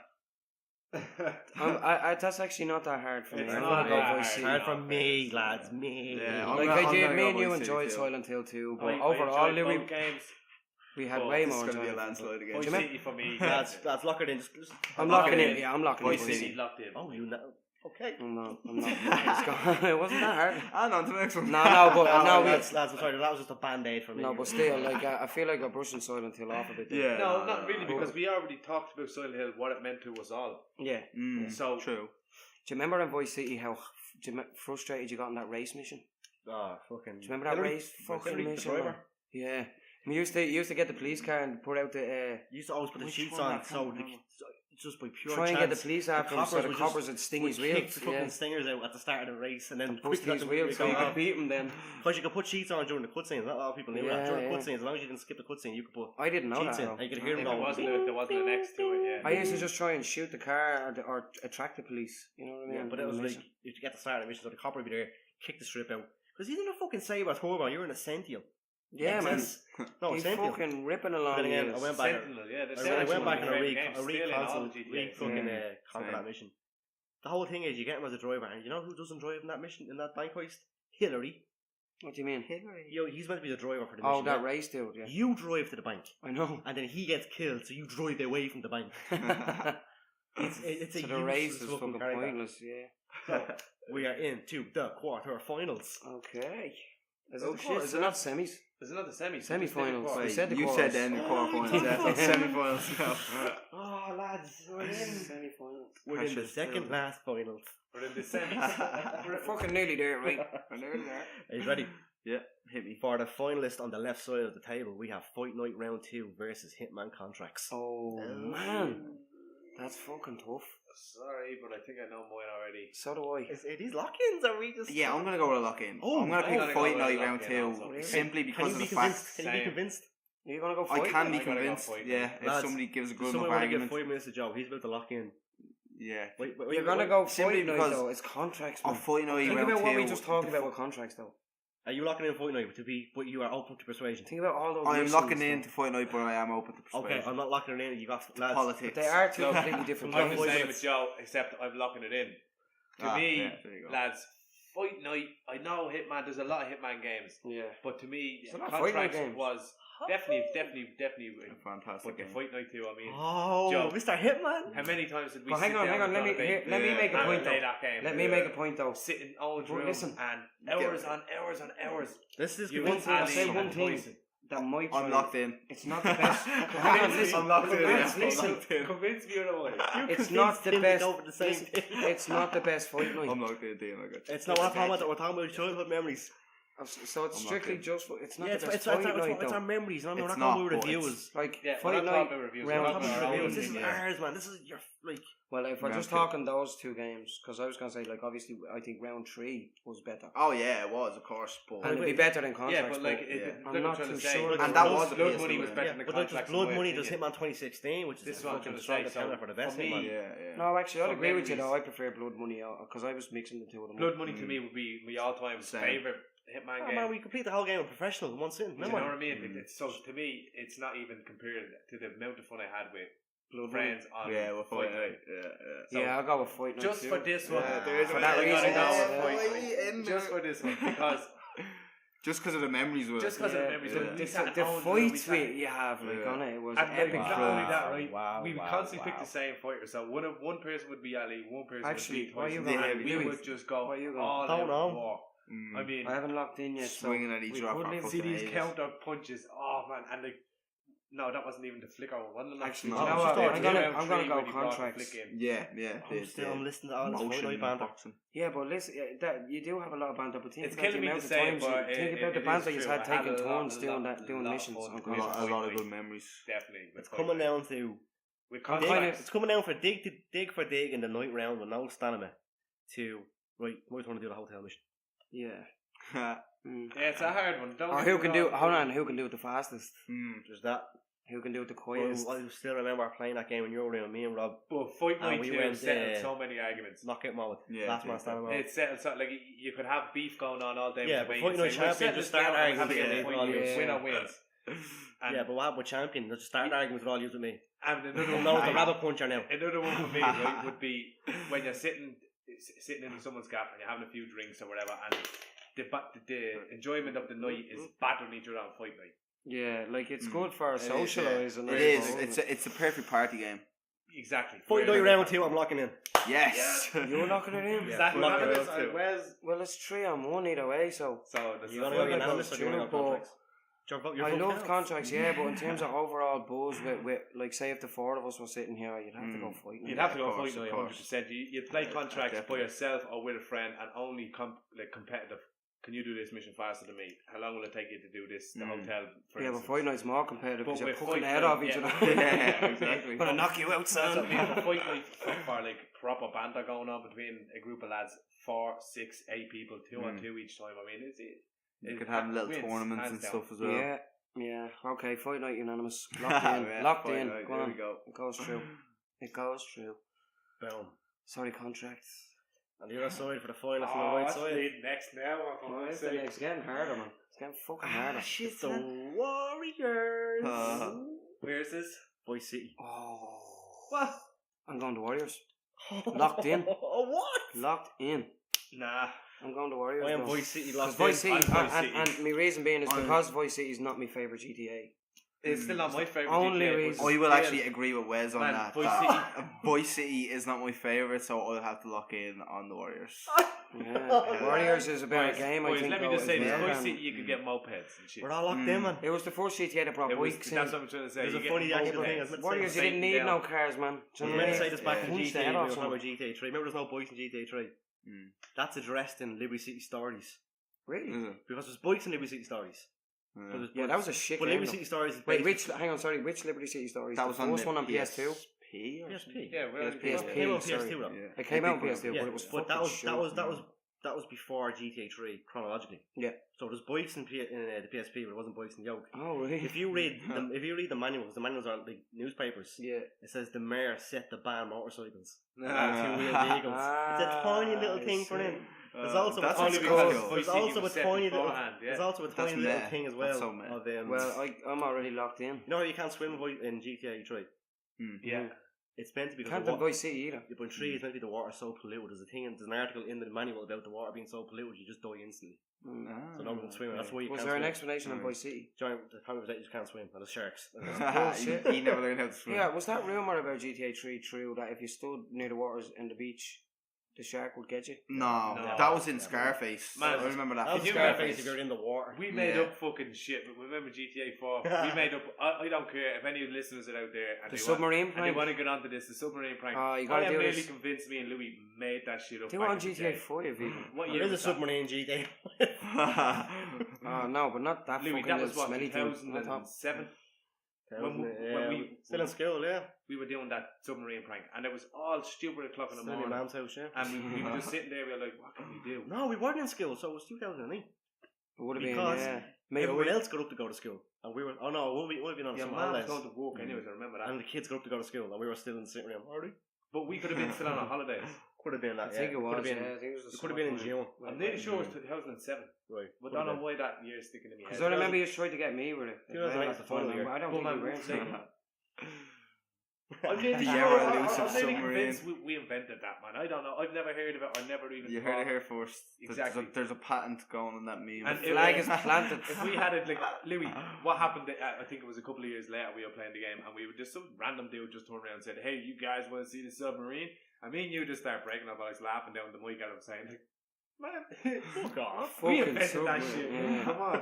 that's actually not that hard for me. It's I'm not gonna go that Vice hard. City. Hard for no, me, it's- lads. Me. Yeah, Like I'm I did, gonna me and go you Vice City enjoyed too. Silent Hill 2, but I overall, enjoyed Louis, both games. we had But way This more is going to be a enjoyment. landslide again. Do you Vice remember- City for me. Lads, lock it in. I'm Lock locking it in. in. Yeah, I'm locking Vice in. City. City locked in. Oh, you know. Okay. I'm not. It's gone. It wasn't that hard. And on to the next one. No, but no, lads, I'm sorry. That was just a band-aid for me. no, but still, like I feel like I'm brushing Silent Hill off a bit. there. Yeah. No, not really, because we already talked about Silent Hill, what it meant to us all. Yeah. So True. Do you remember in Vice City how frustrated you got in that race mission? Oh, fucking. Do you remember that Hillary? race fucking Hillary, the mission? driver. man? Yeah. We used to get the police car and put out the You used to always put the Which sheets one? I on, can't so remember. just by pure try and chance, get the police after him so the would coppers just- would sting would his kick wheels. the fucking Yeah. stingers out at the start of the race, and then Bust his wheels so you could beat him then. Because you could put sheets on during the cutscenes. Not a lot of people knew that. Yeah, During the yeah. cutscenes, as long as you didn't skip the cutscene, you could put I didn't know sheets that. in, though. and you could hear them there go. wasn't an X to it, yeah. I used to just try and shoot the car or attract the police. You know what I mean? Yeah, but it was like if you get the start of the mission, so the copper would be there, kick the strip out. Because he's in a fucking Saber Turbo, you're in a Sentinel. yeah, man. No, He's Sentinel. fucking ripping along. Then again, the I hills. went back. Sentinel, yeah. I went back and Still in all re-console, the GTAs. re-fucking Yeah. conquer Same. that mission. The whole thing is you get him as a driver, and you know who doesn't drive in that mission, in that bank heist? Hillary. What do you mean? He's meant to be the driver for the Oh, mission. that yeah? race dude. Yeah, You drive to the bank, I know. and then he gets killed, so you drive away from the bank. It's a So the race useless is fucking fucking character. pointless. Yeah. So, we are into the quarter-finals. Okay. Is Oh, it, shit, is it not semis? Is it not the semis? Semi-finals. Wait, We said the You quarters. said then the quarterfinals. Yeah, so semi-finals. Oh, lads, we're in. Semi-finals. We're in the Pressure's second building. last finals. We're in the semis. We're fucking nearly there, right? Are you ready? Yeah, hit me. For the finalist on the left side of the table, we have Fight Night Round 2 versus Hitman Contracts. Oh, man. That's fucking tough. sorry, but I think I know mine already. So do I. Are these lock-ins? Are we just? Yeah, I'm gonna go with a lock-in. Oh, I'm gonna I'm pick gonna Fight go with Night a round lock-in 2 also. Really? simply Can because you of be the fact. convinced? Can you be Same. convinced? Are you gonna go I fight? can be I'm gonna go convinced. Fight Night. Yeah, if Lads, somebody gives a good Someone enough want to give argument. 5 minutes to Joe. He's about to lock in. Yeah. Wait, You're gonna go simply fight night because though. It's contracts, Of man. Fight Night Think round about what we 2. just talked about with contracts, though. Are you locking in Fight Night to be? But you are open to persuasion. Think about all those. I am missions, locking though. in to Fight Night, but I am open to Okay, persuasion. I'm not locking it in. You got lads. Politics. But they are two Look, completely different I'm games. the same with Joe, except I'm locking it in. To me, yeah, there you go. lads, Fight Night. I know Hitman. There's a lot of Hitman games, Yeah. but to me, There's a lot of Fight Night Contracts games. was definitely. A fantastic But the game. Fight Night too. I mean, Oh, Joe. Mr. Hitman. how many times did we? Well, sit hang on. down Let me let me Yeah. make a and point play though. that game? Let me make a point though. Sit in Owen's But room listen. and hours on hours on hours. This is You One and thing, I'll Ali say and one thing Tyson. that might. I'm locked in. It's not the best. Hang on, listen. I'm locked in. Convince- Yeah, I'm listen. locked in. Convince me otherwise. It's not the best. Over the same listen, thing. it's not the best fight night. I'm locked in, Dean. I got you. It's not what I'm talking about. We're talking about childhood memories. So it's I'm strictly locked just. It's not Yeah, the it's best fight night it's our though. memories. We're It's not not, going to but reviews. Like Yeah, we're fight not night. talking about reviews. We're round talking This about is our own reviews. This is opinion. ours, man. This is your like. Well, if we're Round just two. talking those two games, because I was gonna say like obviously I think round 3 was better. Oh yeah, it was, of course, but And it'd be better than Yeah, contracts. but like, yeah. I'm not too sure. And that was a Blood PS2 Money was game. better Yeah, than the but like contracts. Blood in my Money does opinion. Hitman 2016, which is This a is what I'm fucking gonna strong say, so contender for the best for me- Hitman. yeah. No, actually, I'd For agree with you memories. though. I prefer Blood Money because I was mixing the two of them. Blood Money to me would be my all-time Same. favorite Hitman Oh, game. man, we complete the whole game with professional in one sitting. Do you Remember? know what I mean? It's, so to me, it's not even compared to the amount of fun I had with Blood friends on Yeah, we're Fight fighting. Night. Yeah. So, Yeah, I'll go with Fight Night just too. for this one, Yeah, there is For a- that I reason, gotta go yeah. with Fight Yeah. Night. Just for this one, because Just because of the memories with just it. because of the Yeah, memories, yeah. like, we The sat the at home, fights we sat- you have like Yeah. on it was And like, epic. not only that, Wow, right? wow, we would wow, constantly pick wow. the same fighter. So one person would be Ali, one person Actually, would be why are you Tyson, going and we Louie? would just go Why are you going? all Don't out know. war. I mean, I haven't locked in yet. Swinging so at each we other could for live- see fucking these ages. counter punches. Oh man, and like, no, that wasn't even the flicker one. Wasn't it? Actually, No, you know it's what? just I'm round gonna go when you brought the contracts. flick in. Yeah. I'm listening to all this Fight Motion Night banter. boxing. Yeah, but listen, that you do have a lot of banter. But think It's about killing the me amount to of say, times. but Think about the it banter is you've true. had I had taking a lot- turns doing lot doing of missions. fun on with A Fight contracts. lot of Night. good memories. Definitely. It's coming down to with I'm dig, kinda- contracts. it's coming down for dig for dig in the night round with no stamina to right. We want to do the hotel mission. Yeah. Mm. Yeah, it's a hard one. Don't Or get who me can do? wrong. Hold on, who can do it the fastest? There's that. Who can do it the quietest? I still remember playing that game in your room. Me and Rob, But Fight Night we 2 went, settled so many arguments. knockout mode. Yeah, Last man yeah. standing mode. It's settled so like you could have beef going on all day. Yeah, with but the Fight mate Night and say, "We'll champion settle just this down start and have arguing it with in all the you. winner wins." And, Yeah, but what happened with champion? They just started arguing with all you with me. and another Who one, knows the rabbit puncher now? another one for me right, would be when you're sitting in someone's gap and you're having a few drinks or whatever, and the enjoyment of the night is battering each other on Fight Night. Yeah, like it's good for It is, socialising. It I is. suppose. It's a perfect party game. Exactly. Fight Night round 2. I'm locking in. Yes. You're locking it in. Exactly. Lock it Whereas- up too. whereas- Well, it's 3-1 either way. So So this You is gonna feel go like unanimous or that's do you want to true, go but- contracts? Your I vote love counts. contracts, yeah, but in terms of overall buzz, with like say if the 4 of us were sitting here, you'd have to go fight. You'd have to go Of course, Fight Night of course. 100%. You'd play contracts by definitely. yourself or with a friend and only competitive. Can you do this mission faster than me? How long will it take you to do this? The hotel, for Yeah, but instance. fight night's more competitive But because you're with fucking Fight the head Night, off each yeah. other. Yeah, exactly. Gonna knock you out, That's what I son. mean. For Fight Night, for like proper banter going on between a group of lads, 4, 6, 8 people, 2 on 2 each time. I mean, You could have little wins, tournaments hands and down. stuff as well. Yeah, yeah. Okay, fight night unanimous. Locked in. Yeah, Locked Fight in. Night, Go there on. we go. It goes through. It goes through. Boom. Sorry, contracts. On the other side for the final from the Oh, right what's side. leading next now? Oh, it's getting harder, man. It's getting fucking harder. It's the Warriors. Where's this? Vice City. Oh. What? I'm going to Warriors. Locked in. Oh, what? Locked in. Nah. I'm going to Warriors. I am though. Vice City 'Cause locked Vice in. City, I'm Vice and City. my reason being is I'm- because Vice City is not my favourite GTA. It's still not my favourite. Only GTA, but reason- I will still- actually agree with Wes on Man, that. Vice that Vice City is not my favourite, so I'll have to lock in on the Warriors. Yeah. Warriors is a better Boys, game, I boys, think. let me though, just say as this: well, Vice and City, you could get mopeds and shit. We're all locked in, man. It was the first GTA that brought It was, bikes that's in. what I'm trying to say. There's You a get funny actual mopeds. thing. I was meant to say Warriors, you Satan didn't need down. no cars, man. I was meant to say this back Yeah. in Punch the GTA. head We off were talking someone. about GTA 3. Remember, there's no bikes in GTA 3. That's addressed in Liberty City Stories Really? Is it? because there's bikes in Liberty City Stories. But Yeah. there's Yeah, bikes. that was a shit But game. Liberty though. City Stories is Wait, based- hang on, sorry, which Liberty City Stories? That The was on first the one on PS2? PSP or PSP. Yeah, well, PSP. It came out on sorry. PS2 though. Yeah. It came I out on think PS2, Yeah, but it was but that was before GTA 3 chronologically. Yeah. So there's bikes in the PSP, but it wasn't bikes in Yoke. Oh, really? If you read the manuals are like newspapers. Yeah. It says the mayor set to ban motorcycles. Ah. Two-wheel vehicles. It's a tiny little thing for them. There's also that's a tiny actually little. cool. There's also a tiny little. There's also a That's tiny little meh. thing as That's well. so meh. Of, Well, I'm already locked in. you know how you can't swim in GTA 3? Yeah. It's meant to be Can't because in Vice City either. Yeah, but in 3 it's meant to be the water's so polluted. There's an article in the manual about the water being so polluted you just die instantly. So no one can swim. That's why you Was can't there swim. an explanation in Vice City? Giant, the problem is that you just can't swim. And there's sharks. Bullshit. he never learned how to swim. Yeah, was that rumour about GTA 3 true that if you stood near the waters in the beach, the shark would get you? No, No. that was in Scarface. Man, I remember that. That was If you Scarface remember- if you're in the water. We made Yeah. up fucking shit, but remember GTA 4? We made up. I don't care if any listeners are out there and The they submarine want, and prank? they want to get onto this. The submarine prank. Oh, you I gotta am do really this. convinced me and Louie made that shit up. They back were on in the GTA day. 5 even. What There year is a was that? submarine GTA. Oh, no, but not that Louis, fucking that was what, smelly thing. 2007? When we Still in school, yeah. We were doing that submarine prank, and it was all stupid o'clock in the Still in your morning. mum's house, yeah. And we were just sitting there, we were like, what can we do? No, we weren't in school, so it was 2008. It would have been, Because yeah. Mate, everyone else got up to go to school. And we were, oh no, it would have been on Your some mum was holidays. going to work anyways, I remember that. And the kids got up to go to school, and we were still in the sitting room. Already? But we could have been still on our holidays. Could have been that, I think it was, Could have been, yeah. I think it was it could have been in June. I'm nearly sure it was 2007. Right. But I don't know why that year is sticking in my head. Because I remember you tried to get me with it. 2008 was the final year. I don't But think man, we weren't saying that. I'm nearly The sure. ever-elusive I'm nearly submarine. convinced we invented that, man. I don't know. I've never heard of it. I never even. You heard it here first. Exactly. There's a patent going on that meme. And The flag is planted. If we had it like Louis, what happened? I think it was a couple of years later. We were playing the game, and we were just some random dude just turned around and said, "Hey, you guys want to see the submarine?" I mean, you just start breaking up, and I was laughing down the mic at him, saying, like, "Man, fuck off! We Fucking invented that submarine, shit. yeah. Come on."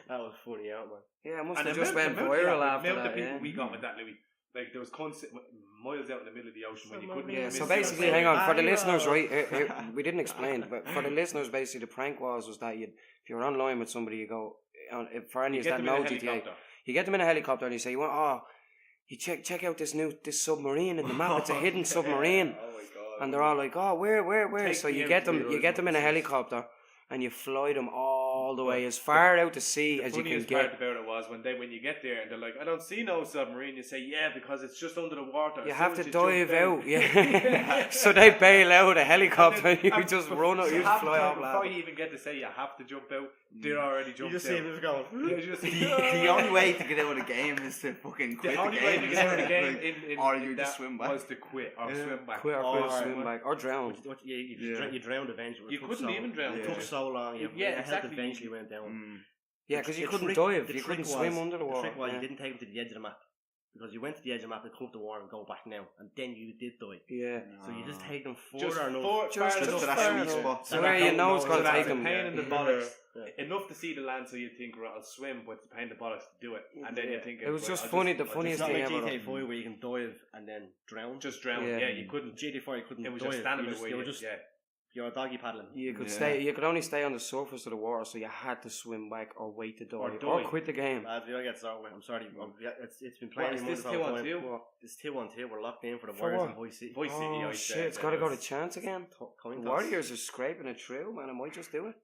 That was funny out, man. Yeah, it must And have the just amount- went the amount- viral yeah, after the amount that. of people Yeah. we got with that, Louis. Like there was miles out in the middle of the ocean when you couldn't. Yeah, even so miss basically, it. hang on, for the listeners, right, we didn't explain, but for the listeners, basically, the prank was that if you're online with somebody, you go, for any You of get that them in a know GTA, helicopter. you get them in a helicopter and you say, you check out this submarine in the map, it's a hidden submarine. Oh my god. And they're all like, oh, where? Take So me you out get to them the in a original helicopter and you fly them all the way as far out to sea The as you can funniest get. part about it was when you get there and they're like, I don't see no submarine. You say, yeah, because it's just under the water. You As have soon to as you dive jump out, yeah. So they bail out a helicopter and you just run out, you just fly off. Before you even get to say you have to jump out, they're already You jumped just out. see him going. Yeah, you just see The only way to get out of the game is to fucking quit the only way to get out of the game in or you that just swim back. was to quit or swim back. Quit or Oh, swim right. back or drown. You drowned eventually. You It took couldn't so- even drown. It took so long. Yeah, Your health exactly. eventually went down. Yeah, because you The couldn't trick- dive, the you trick couldn't was- swim under the water. The trick was yeah. you didn't take them to the edge of the map. Because you went to the edge of the map and come up the water and go back now. And then you did die. Yeah. So you just take them Just further enough. far Just enough to that far sweet enough. spot. So where you know it's So going to that's take a them. pain in the Yeah. bollocks. Yeah. Enough to see the land so you think, right, I'll swim, but it's a pain in the bollocks to do it. And then you think It was right, just I'll funny, the I'll funniest It's not thing like ever. GTA 5 where you can dive and then drown. just drown. Yeah. Yeah, you couldn't. GTA 4 you couldn't It was dive. just standing you there were with just, you. Yeah. you're doggy paddling. You could Yeah. you could only stay on the surface of the water, so you had to swim back or wait to die Or or die. quit the game. Lads, we gotta get started. I'm sorry. It's been What, playing. is this the whole time. 2-on-2? It's 2-on-2. We're locked in for the For Warriors what? in Voice City. Voice City, Oh I shit, said, it's got to go to it's- chance again. Coin The toss. Warriors are scraping it through, man. I might just do it.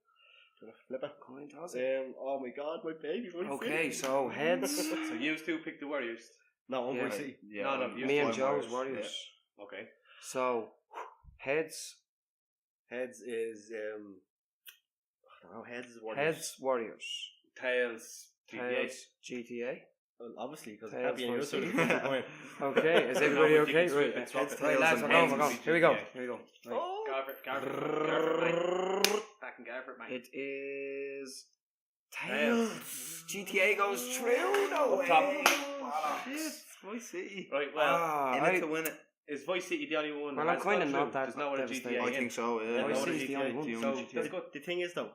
Flip it. Coin toss it. Oh my god, my baby. Voice Okay, City. so heads. So you two pick the Warriors. No, I'm Yeah. Voice City. Yeah, No, I'm- you- Me and I'm Joe's Irish, Warriors. Okay. So heads, Heads is I don't know. Heads is Warriors. heads, Warriors. Tails. GTA. Tails, GTA. Well, obviously, because it Tails can't be any other Voice sort of City. fucking point. Okay, is everybody No, but you okay? can switch Right, it, swap it. right, lads, Tails we're and going. heads. Here we go. Yeah. Here we go. Right. Go for it, mate. Back and go for it, mate. It is Tails. GTA goes through. No Up way. top. Shit, Voice City. Right, well, In it to win it. is Voice City the only one? Well, that I'm has kinda gone not through? that There's no other devastated. GTA I in. think so, Yeah, yeah. no Voice other City's the GTA. only one. The So only GTA. that's good. The thing is, though,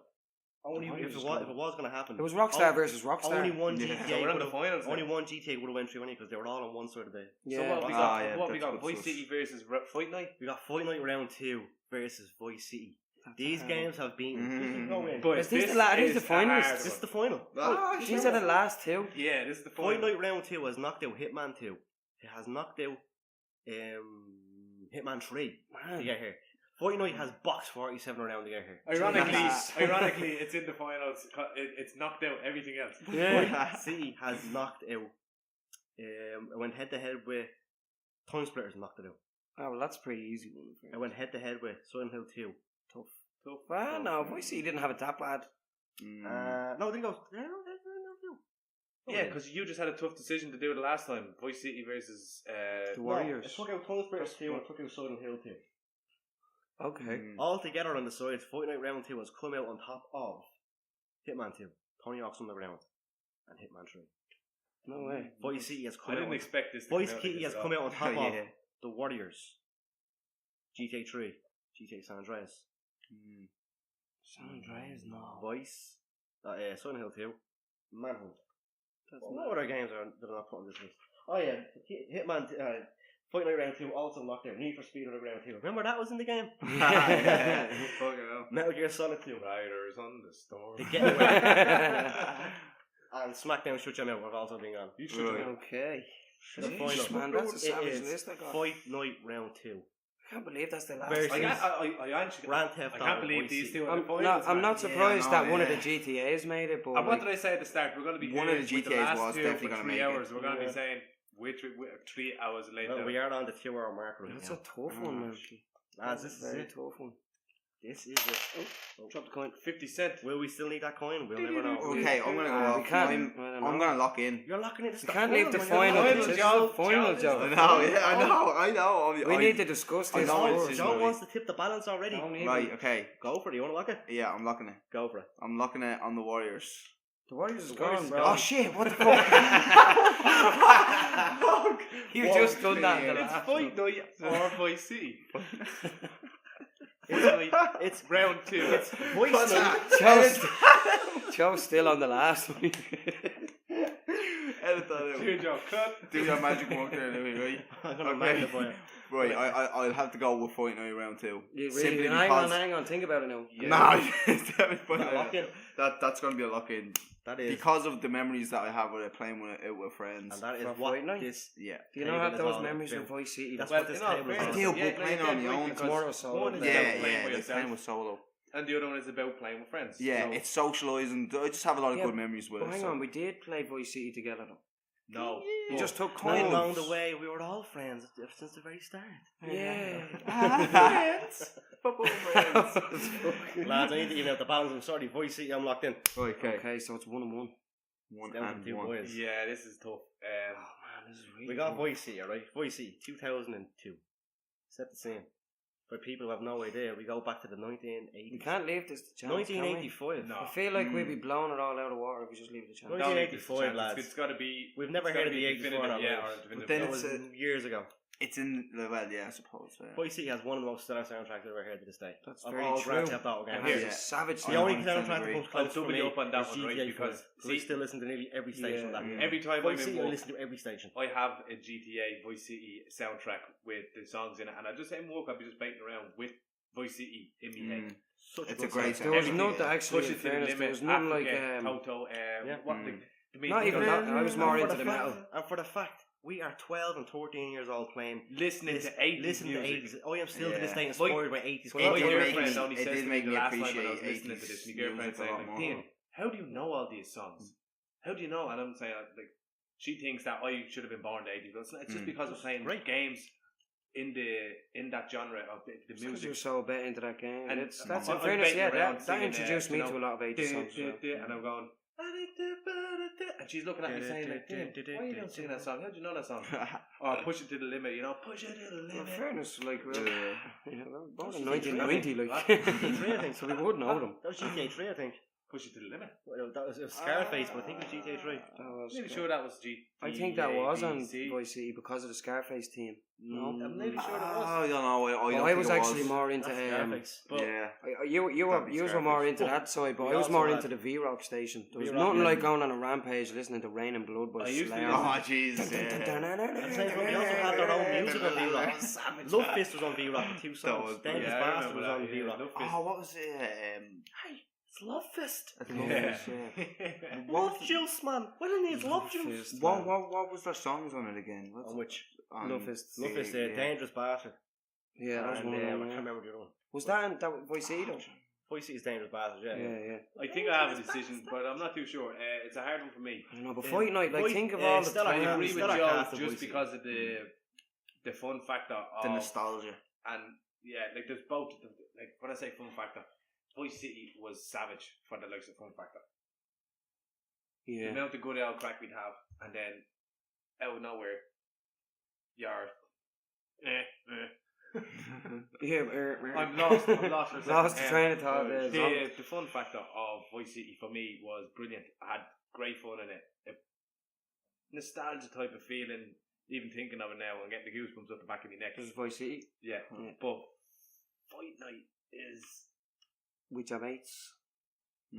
only Warriors if is it was good. going to happen, It was Rockstar versus Rockstar. only one So GTA. we're on the would've- finals. Only now. one GTA would have went through anyway because they were all on one side of the. Yeah. So what we Ah, got? yeah, What we that's got? good Voice sus. City versus Fight Night. We got Fight Night Round 2 versus Voice City. These games have been. Mhm. Go in. But Is this the is finals? a hard This is one. the final. Ah, These are the last two. Yeah, this is the Fight final. Night Round 2 has knocked out Hitman 2, it has knocked out Hitman 3 Man. to get here. Fight Night has boxed 47 around to get here. Ironically, it's in the finals. It's knocked out everything else. Fight City has knocked out. It went head to head with Time Splitters, knocked it out. Oh, well, that's a pretty easy one. It went head to head with Silent Hill 2. Tough. Well, no, Voice City didn't have it that bad. No, I think it was. Yeah, because you just had a tough decision to do it last time. Voice City versus The Warriors. It took out Time Splitters 2 and it took out Silent Hill 2. Okay. All together on the sides, Fight Night Round 2 has come out on top of Hitman 2, Tony Hawk's Underground, and Hitman 3. No way. Voice City has I come out. didn't expect this. Voice City has come out on top of Yeah. The Warriors, GTA 3, GTA San Andreas, San Andreas, no. Voice, Silent Hill 2, Manhunt. That's What other games are not put on this list? Oh yeah, Hitman, Fight Night Round 2 also knocked out. Need for Speed Underground 2. Remember that was in the game? Fucking hell. Metal Gear Solid 2. Riders on the storm. The Getaway. And SmackDown Shut Your Mouth have also been on. You should have. Okay. The Jeez, final. man, that's a savage It is list I got. Fight Night Round 2. I can't believe that's the last. Versus- I actually Grand Theft I Auto can't believe Voice these City. two are I'm the finals. not man. surprised Yeah, that no, one of yeah. the GTAs made it, but And what like, did I say at the start? We're going to be One here of the with GTAs last was two definitely for gonna 3 make it. hours. We're going to Yeah. be saying which 3 hours later. Well, we are on the 2 hour mark right that's now. a tough one, man. Lads, this is very it. tough one. This is it. Oh. Drop the coin. 50 cent. Will we still need that coin? We'll never know. Okay, I'm gonna go We off. can't. I'm gonna lock in. You're locking it. This is We the can't leave the final, man. final. Final, This is Joe. the final, Joe, Joe. I know. We need to discuss I this. know first. this is John Louie. wants to tip the balance already. Don't even- Right, okay. Go for it. You want to lock it? Yeah, I'm locking it. Go for it. I'm locking it on the Warriors. The Warriors is The Warriors gone, is bro. gone. Oh shit! What the fuck? You just done that in the It's last Fight one. Night or Voice City. It's Round 2. It's Voice Night. Joe's still on the last one. Edit that out. Here, Joe. Cut. Do your magic work there, Louie, right? I'm gonna Okay. magnify it. Right, I'll have to go with Fight Night Round 2. You really, Simply hang because... on, think about it now. No, it's definitely Fight Night. Lock in. That's going to be a lock-in. That is. Because of the memories that I have with it, playing with it with friends. And that is For what Fight Night? this. Yeah. Do you not Table have is those all memories about. with Voice City? That's Well, what this in all table is fairness, all I do, about. but playing on your own. It's more of solo. One is play. about Yeah, playing with it's yourself. playing with solo. And the other one is about playing with friends. Yeah, So- it's socialising. I just have a lot of Yeah, good memories with But it. hang so- on, we did play Voice City together though. No. You just took All coins. along the way, we were all friends since the very start. Yeah. Football friends. Lads, I need to even out the balance. I'm sorry, Voice City, I'm locked in. Okay. Okay, so it's 1-1. One Down to and two one. boys. Yeah, this is tough. Oh man, this is really We got tough. Voice City, right? Voice City, 2002. Set the scene. For people who have no idea, we go back to the 1980s. We can't leave this to chance. 1985. No. I feel like we'd be blowing it all out of water if we just leave it to chance. Right. Don't leave this 1985, chance. lads. It's got to be. We've never it's heard gotta of the be 84 definitive, on yeah, live. or But definitive. then That it's was years ago. It's in the well, yeah, I suppose. Yeah. Voice City has one of the most stellar soundtracks I've ever heard to this day. That's Of very all Grand true. Theft Auto games. That is Yeah. a savage The I only 100% soundtrack that agree. comes I'll close for double me you up on that is one, right? GTA Because 5. I still listen to nearly every station on that. Yeah. Every time Voice I'm City, in I work, listen to every station. I have a GTA Voice City soundtrack with the songs in it, and I just in work I'll be just baiting around with Voice City in my head. Such It's good a great soundtrack. There was Everything. nothing actually, Push in it to the fairness, limit. there was nothing like Africa, Toto, Yeah. what Mm. Not even that, I was more And for into the fact- metal. And for the fact, we are 12 and 14 years old playing. listening to 80s Listen to music. 80s. I am still to this Yeah. day inspired by 80s. Well, my It did make girlfriend me- only it says did to me make the me last time when I was appreciate listening to 80s this, my girlfriend music a saying, lot like, more. Dean, how do you know all these songs? How do you know? And I'm saying, like, she thinks that I should have been born in the 80s, but it's just because of playing Great. games in that genre of the Because you're music. so bet into that game. And That's I'm in fairness, baiting yeah, around that singing, introduced me you know, to a lot of 80s songs. so. and I'm going, and she's looking at me saying, like, "Dean, why are you not singing that song? How do you know that song? Or push it to the limit, you know, push it to the In limit. fairness, like, we're born in GTA 1990, like, GTA 3, I think. so we would know them. That was GTA 3, I think. Push it to the limit. Well, that was Scarface, but I think it was GTA 3. I'm nearly sure that was G. I think that was on GABC. Voice City because of the Scarface team. No, I'm nearly sure that I was. don't know. I don't I think was it actually more into That's Scarface. But Yeah. you That'd be were more Scarface. into that side, but We I was also more had into the V-Rock station. There was V-Rock, nothing yeah. like going on a rampage listening to Rain and Blood by I used to Slayer. listen- Oh, jeez. I'm saying, but we also had their own music on V-Rock. Love Fist was on V-Rock with 2 songs. was- Dangerous Yeah, I Bastard remember was that, on yeah, V-Rock. Love Fist. Oh, what was it? Hey, it's Love Fist. I don't know. Yeah. Love Juice, man. What do you need? Love Juice. Fist, What was their songs on it again? What's On which? Love Fist. Love is a dangerous bastard. Yeah, that was And one. I Yeah. can't remember the other one. Was that in that Vice City though? Vice City's dangerous bastard. Yeah. Yeah. I think I have a decision, but I'm not too sure. It's a hard one for me. I don't know, but Fight Night, like, Fight- think of yeah, all the still I Yeah, agree times. with still a Joe cast of just Vice City. because of the fun factor of The nostalgia. and yeah, like there's both. Like when I say fun factor, Vice City was savage for the likes of fun factor. The Yeah. amount of good old crack we'd have, and then out of nowhere, you're. Yeah, I'm lost. I'm lost for a second. Lost the train of thought there. The fun factor of Vice City for me was brilliant. I had great fun in it. A nostalgia type of feeling, even thinking of it now and getting the goosebumps up the back of my neck. This is Vice City. Yeah, Yeah. but Fight Night is. With your mates.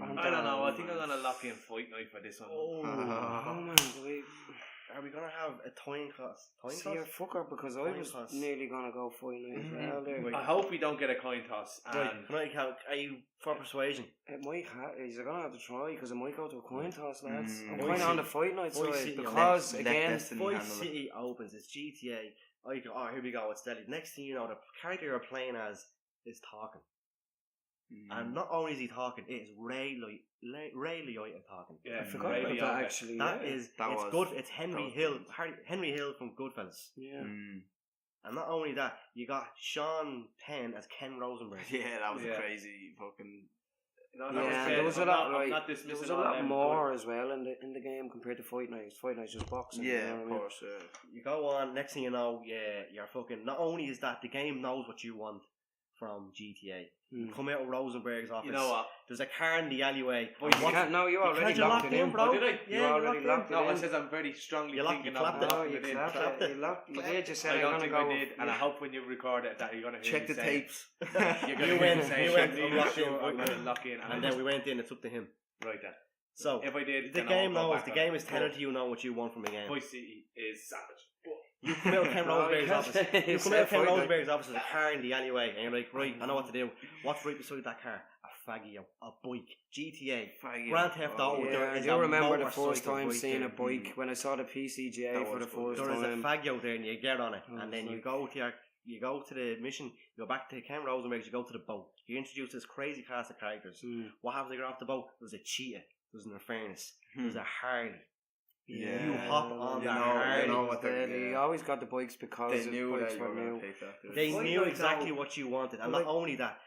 I don't know. I think I'm gonna lock in Fight Night for this one. Oh man, Are we gonna have a coin toss? see you're a fucker because I Coin was toss. nearly gonna go Fight Night as well there. I hope we don't get a coin toss. Right, And can I count? Are you for persuasion? It might he's gonna have to try because it might go to a coin toss, lads. I'm Vice kind of on City. the Fight Night Vice side City, because let again, Destiny Vice handle it. City opens. It's GTA. I go, oh, here we go. It's Delhi. Next thing you know, the character you're playing as is talking. And not only is he talking, it is Ray Liotta talking. yeah, I forgot Ray about that Liotta. actually. That yeah. is, That it's was- good. It's Henry was Hill, brilliant. Henry Hill from Goodfellas. Yeah. And not only that, you got Sean Penn as Ken Rosenberg. Yeah, that was Yeah. a crazy fucking. No, that Yeah, was there was a lot. Right, Not there dismissing was a all lot them, more as well in the game compared to Fight Night. Fight Night's just boxing. you Yeah, know of what I mean? course. You go on, next thing you know, you're fucking. Not only is that the game knows what you want from GTA. You come out of Rosenberg's office. You know what? There's a car in the alleyway. You can't. No, you already can't, you locked locked it in, bro. Oh, did I? Yeah, You already locked it No, in. I says I'm very strongly You locked- thinking you clapped of it. Oh, locking you it in. clapped clapped it. it. You did. You said I I'm don't gonna think go. I did, and I hope when you record it that you're gonna hear Check me the say it. tapes. You're gonna You hear went- me say you it. went I'm and really locked in, sure I'm right gonna then. lock in, And then we went in. It's up to him. right then. So If I did, the then I game won't go knows. back The on game it. is telling you know what you want from a game. Vice City is savage. You come out of Ken Rosenberg's No, office. you can't You say come out of Ken Fight Night. Rosenberg's office. There's a car in the alleyway, and you're like, right, I know what to do. What's right beside that car? A faggy, a bike, GTA, Grand Theft Auto. Yeah, there I is do a remember the motorcycle first time right seeing there. a bike when I saw the PCGA That for the was good. first There is a time. faggy out there, and you get on it, Oh, and then it's you go to the mission. You go back to Ken Rosenberg's. You go to the boat. You introduce this crazy cast of characters. What happens when you get off the boat? There's a cheetah. There's an Infernis. There's a Harley. Yeah. You hop on You that know- Harley. you know what they're- They yeah. always got the bikes because They knew bikes that you were were going new. to pick that. They Fight knew Night exactly though- what you wanted, and But not only that,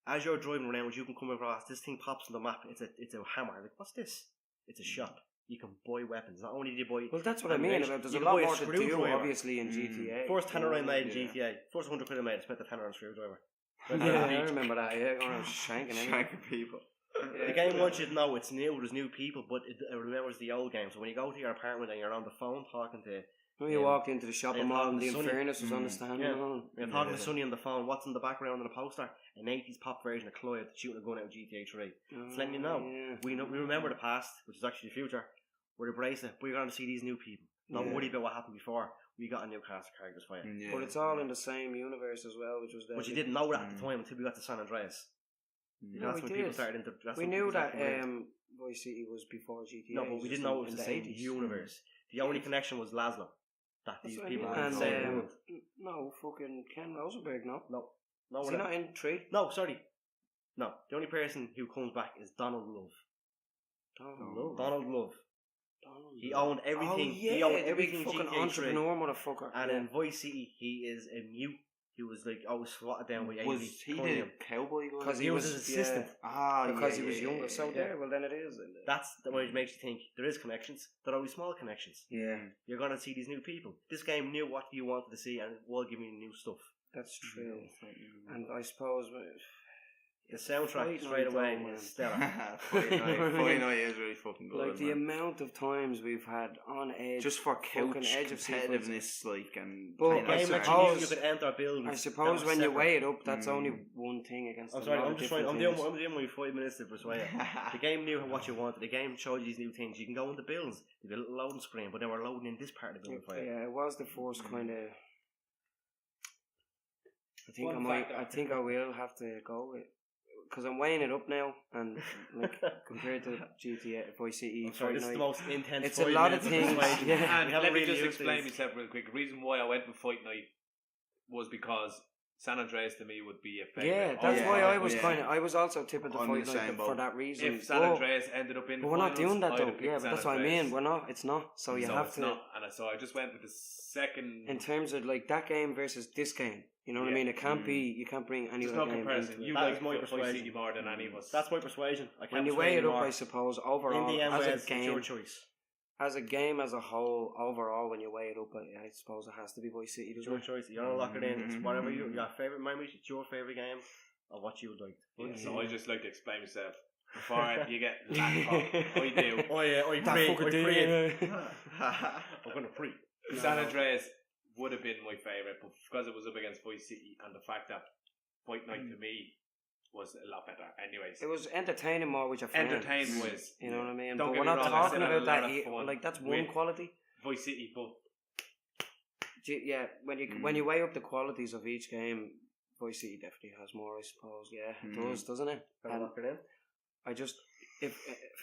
as you're driving around, you can come across this thing pops on the map. It's a hammer. Like, what's this? It's a shop. You can buy weapons. Not only do you buy. Well, that's what I mean. ammunition, About there's you a can lot buy more to do, screwdriver. obviously, in GTA. First tenner I made in Yeah. GTA. First 100 quid I made. I spent the tenner on a screwdriver. Yeah, I remember that. Yeah, going around shanking everyone. Shanking people. The game wants you to know it's new. There's new people, but it remembers the old game. So when you go to your apartment and you're on the phone talking to. When you walked into the shopping Yeah, mall and the Sonny. Infernis was on the stand. Yeah. alone. You're talking Yeah. to Sonny on the phone. What's in the background on the poster? An 80s pop version of Clyde shooting a gun out of GTA 3. It's letting you know. Yeah. We remember the past, which is actually the future. We're embracing it. We're going to see these new people. Not Yeah. worry about what happened before. We got a new cast of characters for you. Yeah. But it's all in the same universe as well, which was But you deadly. didn't know that at the time until we got to San Andreas. No, That's we when people did. started into. That's We when knew people that started coming in. Vice City was before GTA. No, but we just didn't know it was in the same 80s. universe. The only connection was Laszlo. That That's these what I people mean. were in the same And, world. no, fucking Ken Rosenberg, no. No, Is we're he not- not in 3? no, sorry. No, the only person who comes back is Donald Love. Donald Love. He owned everything. Oh, yeah, he owned the big everything fucking GTA 3. entrepreneur motherfucker. And yeah. in Vice City, he is a mute. He was like always swatted down by Was 80. he the cowboy guy? Because He was his assistant. because he yeah, was yeah, younger. yeah, So yeah. there, well then it is. That's the way it makes you think there is connections. There are always small connections. Yeah, You're gonna see these new people. This game knew what you wanted to see and will give you new stuff. that's true. And I suppose The soundtrack Fight straight Night away though, man. is stellar. Fight Night is really fucking good. like the man. amount of times we've had on edge, Just for fucking couch edge of competitiveness, like, and But playing The game I lets outside. you suppose- you could enter buildings. I that suppose were when you separate. weigh it up, that's only one thing against. I'm a sorry, lot I'm of just trying. different I'm things. doing my 5 minutes to persuade you. The game knew what you wanted. The game showed you these new things. You can go into buildings. There's a little loading screen, but then we're loading in this part of the building for you. Yeah, it was the first kind of. I think One I might. factor. I think I will have to go with because I'm weighing it up now, and like compared to GTA, Vice City, I'm sorry, this is the Fortnite, most intense. it's a lot of things. Yeah. And We haven't let me really just used explain these. myself real quick. The reason why I went with Fight Night was because San Andreas to me would be a Yeah, favourite. that's yeah, why I was yeah. kind of. I was also tipping the I'm in Fight the Night same for boat. that reason. If San But- Andreas ended up in the but we're not finals, doing that I'd though. have picked Yeah, but San that's what I Andreas. mean. We're not. It's not. So you So have it's to. not, and so I just went with the second. In terms of like that game versus this game, you know what I Yeah. mean? It can't be. You can't bring any There's other no game comparison. into it. You That like is my Vice persuasion. City more than any of us. That's my persuasion. I can't When you persuade weigh it up, more. I suppose overall in the end, as Wes, a it's your game, choice. as a game as a whole, overall, when you weigh it up, I suppose it has to be Vice City. It's Doesn't your it? choice. You don't lock it in. It's Mhm. whatever your favourite memories. It's your favourite game or what you would like. Yeah, so I just like to explain myself. Before you get laptop, I do. Oh yeah, I That pray. fucking I pray. day. I'm gonna pre. San Andreas would have been my favourite, but because it was up against Vice City and the fact that Fight Night to me was a lot better. Anyways, It was entertaining more with your friends. entertained was You know what I mean? Don't But get we're me not wrong, I talking still had a about lot that. of fun Like that's one with- quality. Vice City, but Yeah, when you weigh up the qualities of each game, Vice City definitely has more. I suppose. Yeah, it does, doesn't it? Gonna And lock it in. I just if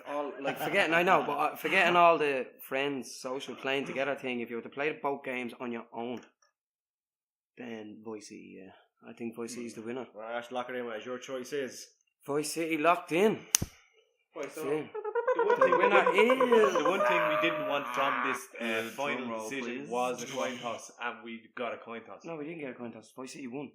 all like forgetting. I know, but forgetting all the friends, social playing together thing. If you were to play both games on your own, then Vice City. Yeah, I think Vice City is the winner. Well, Ash, lock it in. Wes. Your choice is. Vice City locked in. right, so Yeah. the one thing we winner didn't- is- the one thing we didn't want from this Drum final roll, decision please. was a coin toss, and we got a coin toss. No, we didn't get a coin toss. Vice City won.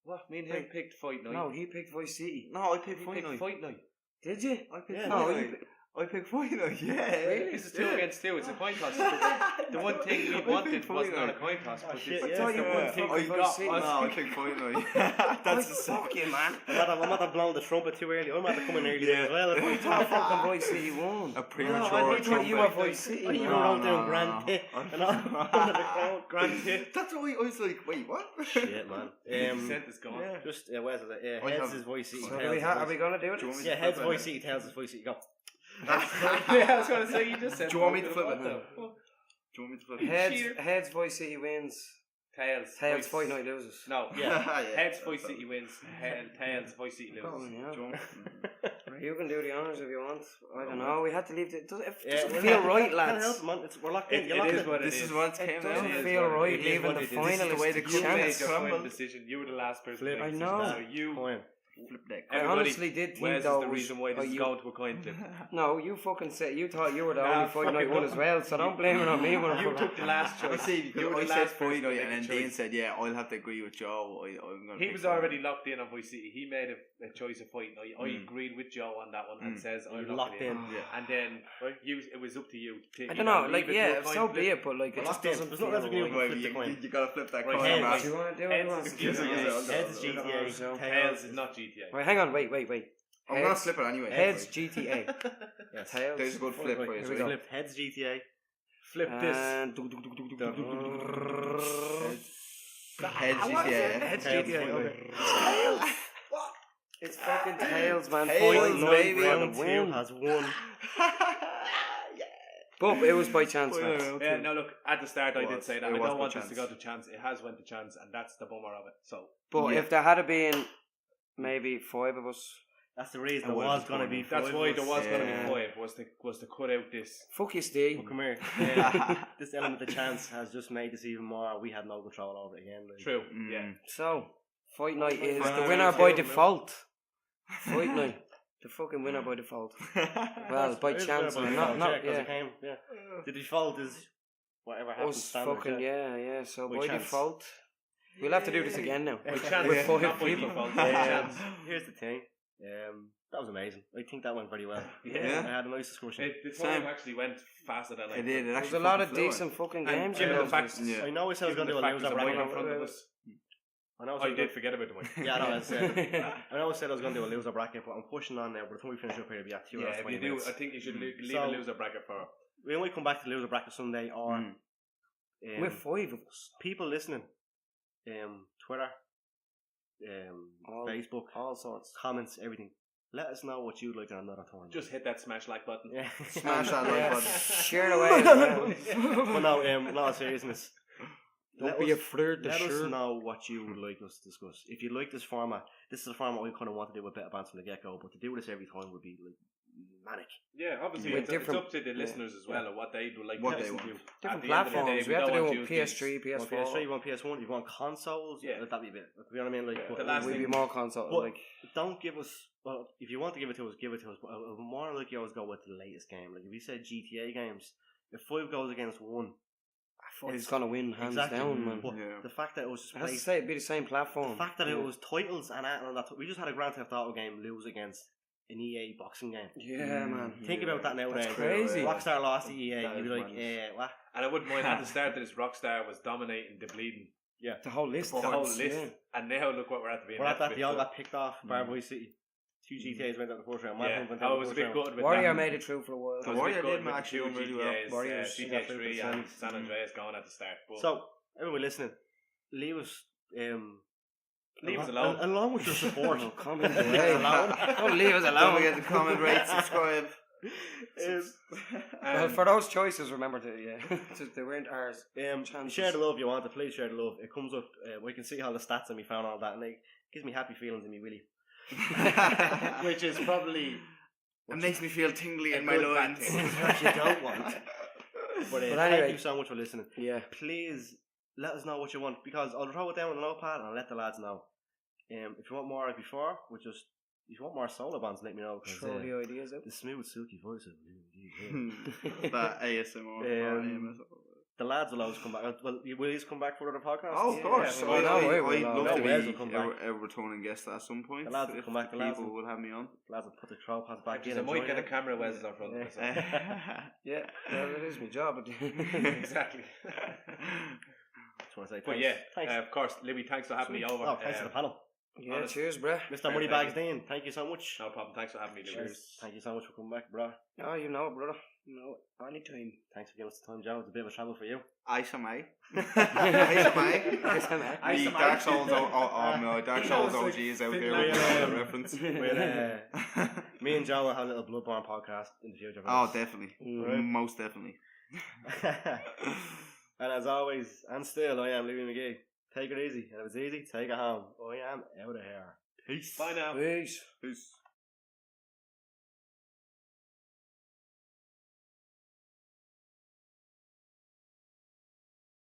What? Me and him picked Fight Night. No, he picked Vice City. No, I picked he Fight picked Night. Fight Night. Did you? I picked Yeah, no, Fight you Night. I picked Fight Night. Yeah. Really? This is 2 against 2. It's a coin toss. The one thing we I picked wanted was Fight not a Night. coin toss. Oh, but shit, this- yeah. I thought you Yeah. won. Think I of got, Vice City. no, I picked Fight Night. That's the Fuck you, man. I'm not blowing the trumpet too early. I'm not coming early Yeah. as well. I thought fucking Voice City won. a premature No, I thought trumpet. you were Voice City. I even man. wrote down no, Grand no. Hit and all under the crowd. Grand hit. That's why I was like, wait, what? Shit, man. Cent is gone. Yeah. Just Wes is it? I Heads have- is Voice City. So Tails do we is are Voice we going to do Do you want this? me Yeah, to heads flip Voice it? City, tails is Voice City. Go. Yeah, I was going to say you just said. Do you want me to both flip of it? them. Do you want me to flip it? Heads, Voice City wins. Tails. Tails, Voice- Fight Night loses. No. Yeah. Heads, Voice City wins. Tails, Voice City Oh, loses. yeah. Do you want- You can do the honours if you want. I don't know. We had to leave it. Doesn't Yeah, feel right, Can't lads. help, man. We're locked in. It You're locked is in. what it This is. is what It came doesn't out. feel right It is leaving what the it is. finalists. This is the way the to You cookie made chance. your crumble. final decision. You were the last person. Flip. to make I the know. decision. So you. Coin. Flip that I Everybody, honestly did think Wes is though. the reason why this is you, going to a coin flip. No, you fucking said you thought you were the Nah, only Fight Night fucking one no. as well. So don't blame it on me. When You took the last I choice. see, You because were I the said last Fight person to Night, make and a then choice. Dean said, yeah, I'll have to agree with Joe. I'm gonna He pick was Fight already Night. locked in on Vice City. He made a choice of Fight Night. I agreed with Joe on that one and says You I'm locked in. Yeah. And then it was up to you. To I don't know. Like yeah, so be it. But like it We're just locked in. doesn't There's feel nothing else we can right. do. Wait, Flip the coin. you gotta flip that Right, coin, heads. man. Do you want to do Heads it? is You want- GTA. Heads is Yeah. GTA. So- Tails is not GTA. Right, hang on. Wait. I'm gonna Heads- flip it anyway. Heads GTA. Yes. Tails. There's a good flip for you. Here we go. Flip heads GTA. Flip this. And Heads GTA. Heads Tails, GTA. Fight Okay. Night. It's fucking Tails, man. Tails, Fight Night baby. for the Round two win. has won. But it was by chance, Wait, man. wait, wait. Yeah, no, look, at the start I It did was. say that. It I was don't by want this to chance. go to chance. It has went to chance, and that's the bummer of it. So, But Yeah. if there had been maybe 5 of us, That's the reason I there would was have going to told be him. that's five why of there us. was going to Yeah. be 5, was to cut out this. fuck you, Steve. Well, come here. This element of chance has just made this even more. We had no control over it again. Like. True, Mm. yeah. So, Fight Night is Fight the Night winner is by you, default. Fight Night. The fucking winner by default. Well, by It is chance, by man. default, Not, 'cause yeah. it came, yeah. The default is whatever happens. Us standard, fucking, yeah. So By by chance. default, we'll have to do this again now. By chance, With 5 not by people. default, by chance. Here's the thing. That was amazing. I think that went very well. Yeah. I had a nice discussion. The Same. time actually went faster than I It did. It There's actually a lot of fucking flew. decent fucking And games. given in the those fact, lists. Yeah. I know I said I was going to do a fact loser there's a bracket. minor in front of us. I know I I said did forget about the mic. Yeah, no, I know I said I was going to do a loser bracket, but I'm pushing on now. By the time we finish up here, it'll be at 2 Yeah, hours if 20 you do, minutes. I think you should leave So- a loser bracket for. We might come back to the loser bracket someday, or We're 5 of us. people listening, Twitter, All- Facebook, All sorts. comments, everything. Let us know what you'd like in another tournament. Just hit that smash like button. yeah. Smash that like button. Share it away as well. But no, in all seriousness, Don't be afraid to let share. us know what you would like us to discuss. If you like this format, this is the format we kind of want to do with Bitta Bants from the get-go, but to do this every time would be like manic. Yeah, obviously With it's up to the listeners as well, and what they would like What to they listen want. to. At Different the end of the platforms. day, We have to don't do want it to use PS3, You want PS4. PS3, you want PS1, you want consoles, Yeah. that'd be a bit, you know what I mean? Like, Yeah. but The last We'd thing- be more console. But Like, don't give us. Well, if you want to give it to us, give it to us. But more like you always go with the latest game. Like if you said GTA games, if 5 goes against 1, he's gonna win hands exactly. down, man. But Yeah. the fact that it was just As I placed, say, it'd be the same platform. the fact that Yeah. it was titles and that, we just had a Grand Theft Auto game lose against an EA boxing game. Yeah, man. Think about that now. That's then. crazy. Rockstar lost to EA. That You'd be is like, madness. what? And I wouldn't mind at the start that this Rockstar was dominating the bleeding, The whole list. the whole points, list, yeah. and now look what we're at to be. We're at that. They all got picked off. Barbary City. 2 GTAs went out the first round. Yeah, Manhunt went I out was the a first bit round. good with Warrior that. made it through for a while. I was a Warrior bit good did with actually the really two well. GTAs, Warriors, GTA 3 100%. and San Andreas going at the start. But So, everyone listening, leave us. Leave us alone. Along with your support. No, comment Leave away. us alone. Don't leave us Don't alone. forget to comment, rate, subscribe. Well, for those choices, remember they weren't ours. Chances. Share the love you want to. Please share the love. It comes up. We can see all the stats and we found all that, and it gives me happy feelings in me willy. Which is probably It makes me feel tingly A in my good bad loins. thing. what you don't want. But anyway. thank you so much for listening. Yeah. Please let us know what you want, because I'll throw it down on the notepad and I'll let the lads know. If you want more like before, if you want more solo bands, let me know. 'Cause, Throw the ideas out. the smooth, silky voice of That ASMR. the lads will always come back. Well, will you come back for another podcast? Oh, of course. Yeah, I'd no, love to Wes will be come back. a returning guest at some point. The lads will if come back, the the lads people will- would have me on. The lads will put the troll pads back There's in. a and mic join and a in. camera Wes is on front of us. Yeah, well, it is my job. Exactly. Just want to say But thanks. yeah, Thanks. of course, Louie, thanks for having me over. Oh, thanks to the panel. Yeah, cheers, bruh. Mr. Moneybags Dean, thank you so much. No problem. Thanks for having me, Louie. Cheers. Thank you so much for coming back, bro. Oh, you know it, brother. You know it. Anytime. Thanks for giving us the time, Joe. It's a bit of a travel for you. Isamai. Isamai. The Dark Souls, no, Dark Souls OG is out there with that reference. Me and Joe will have a little Bloodborne podcast in the future. Oh, definitely. Right. Most definitely. And as always, and still, I am Louie McGee. Take it easy. And if it's easy, take it home. I am out of here. Peace. Bye now. Peace. Peace.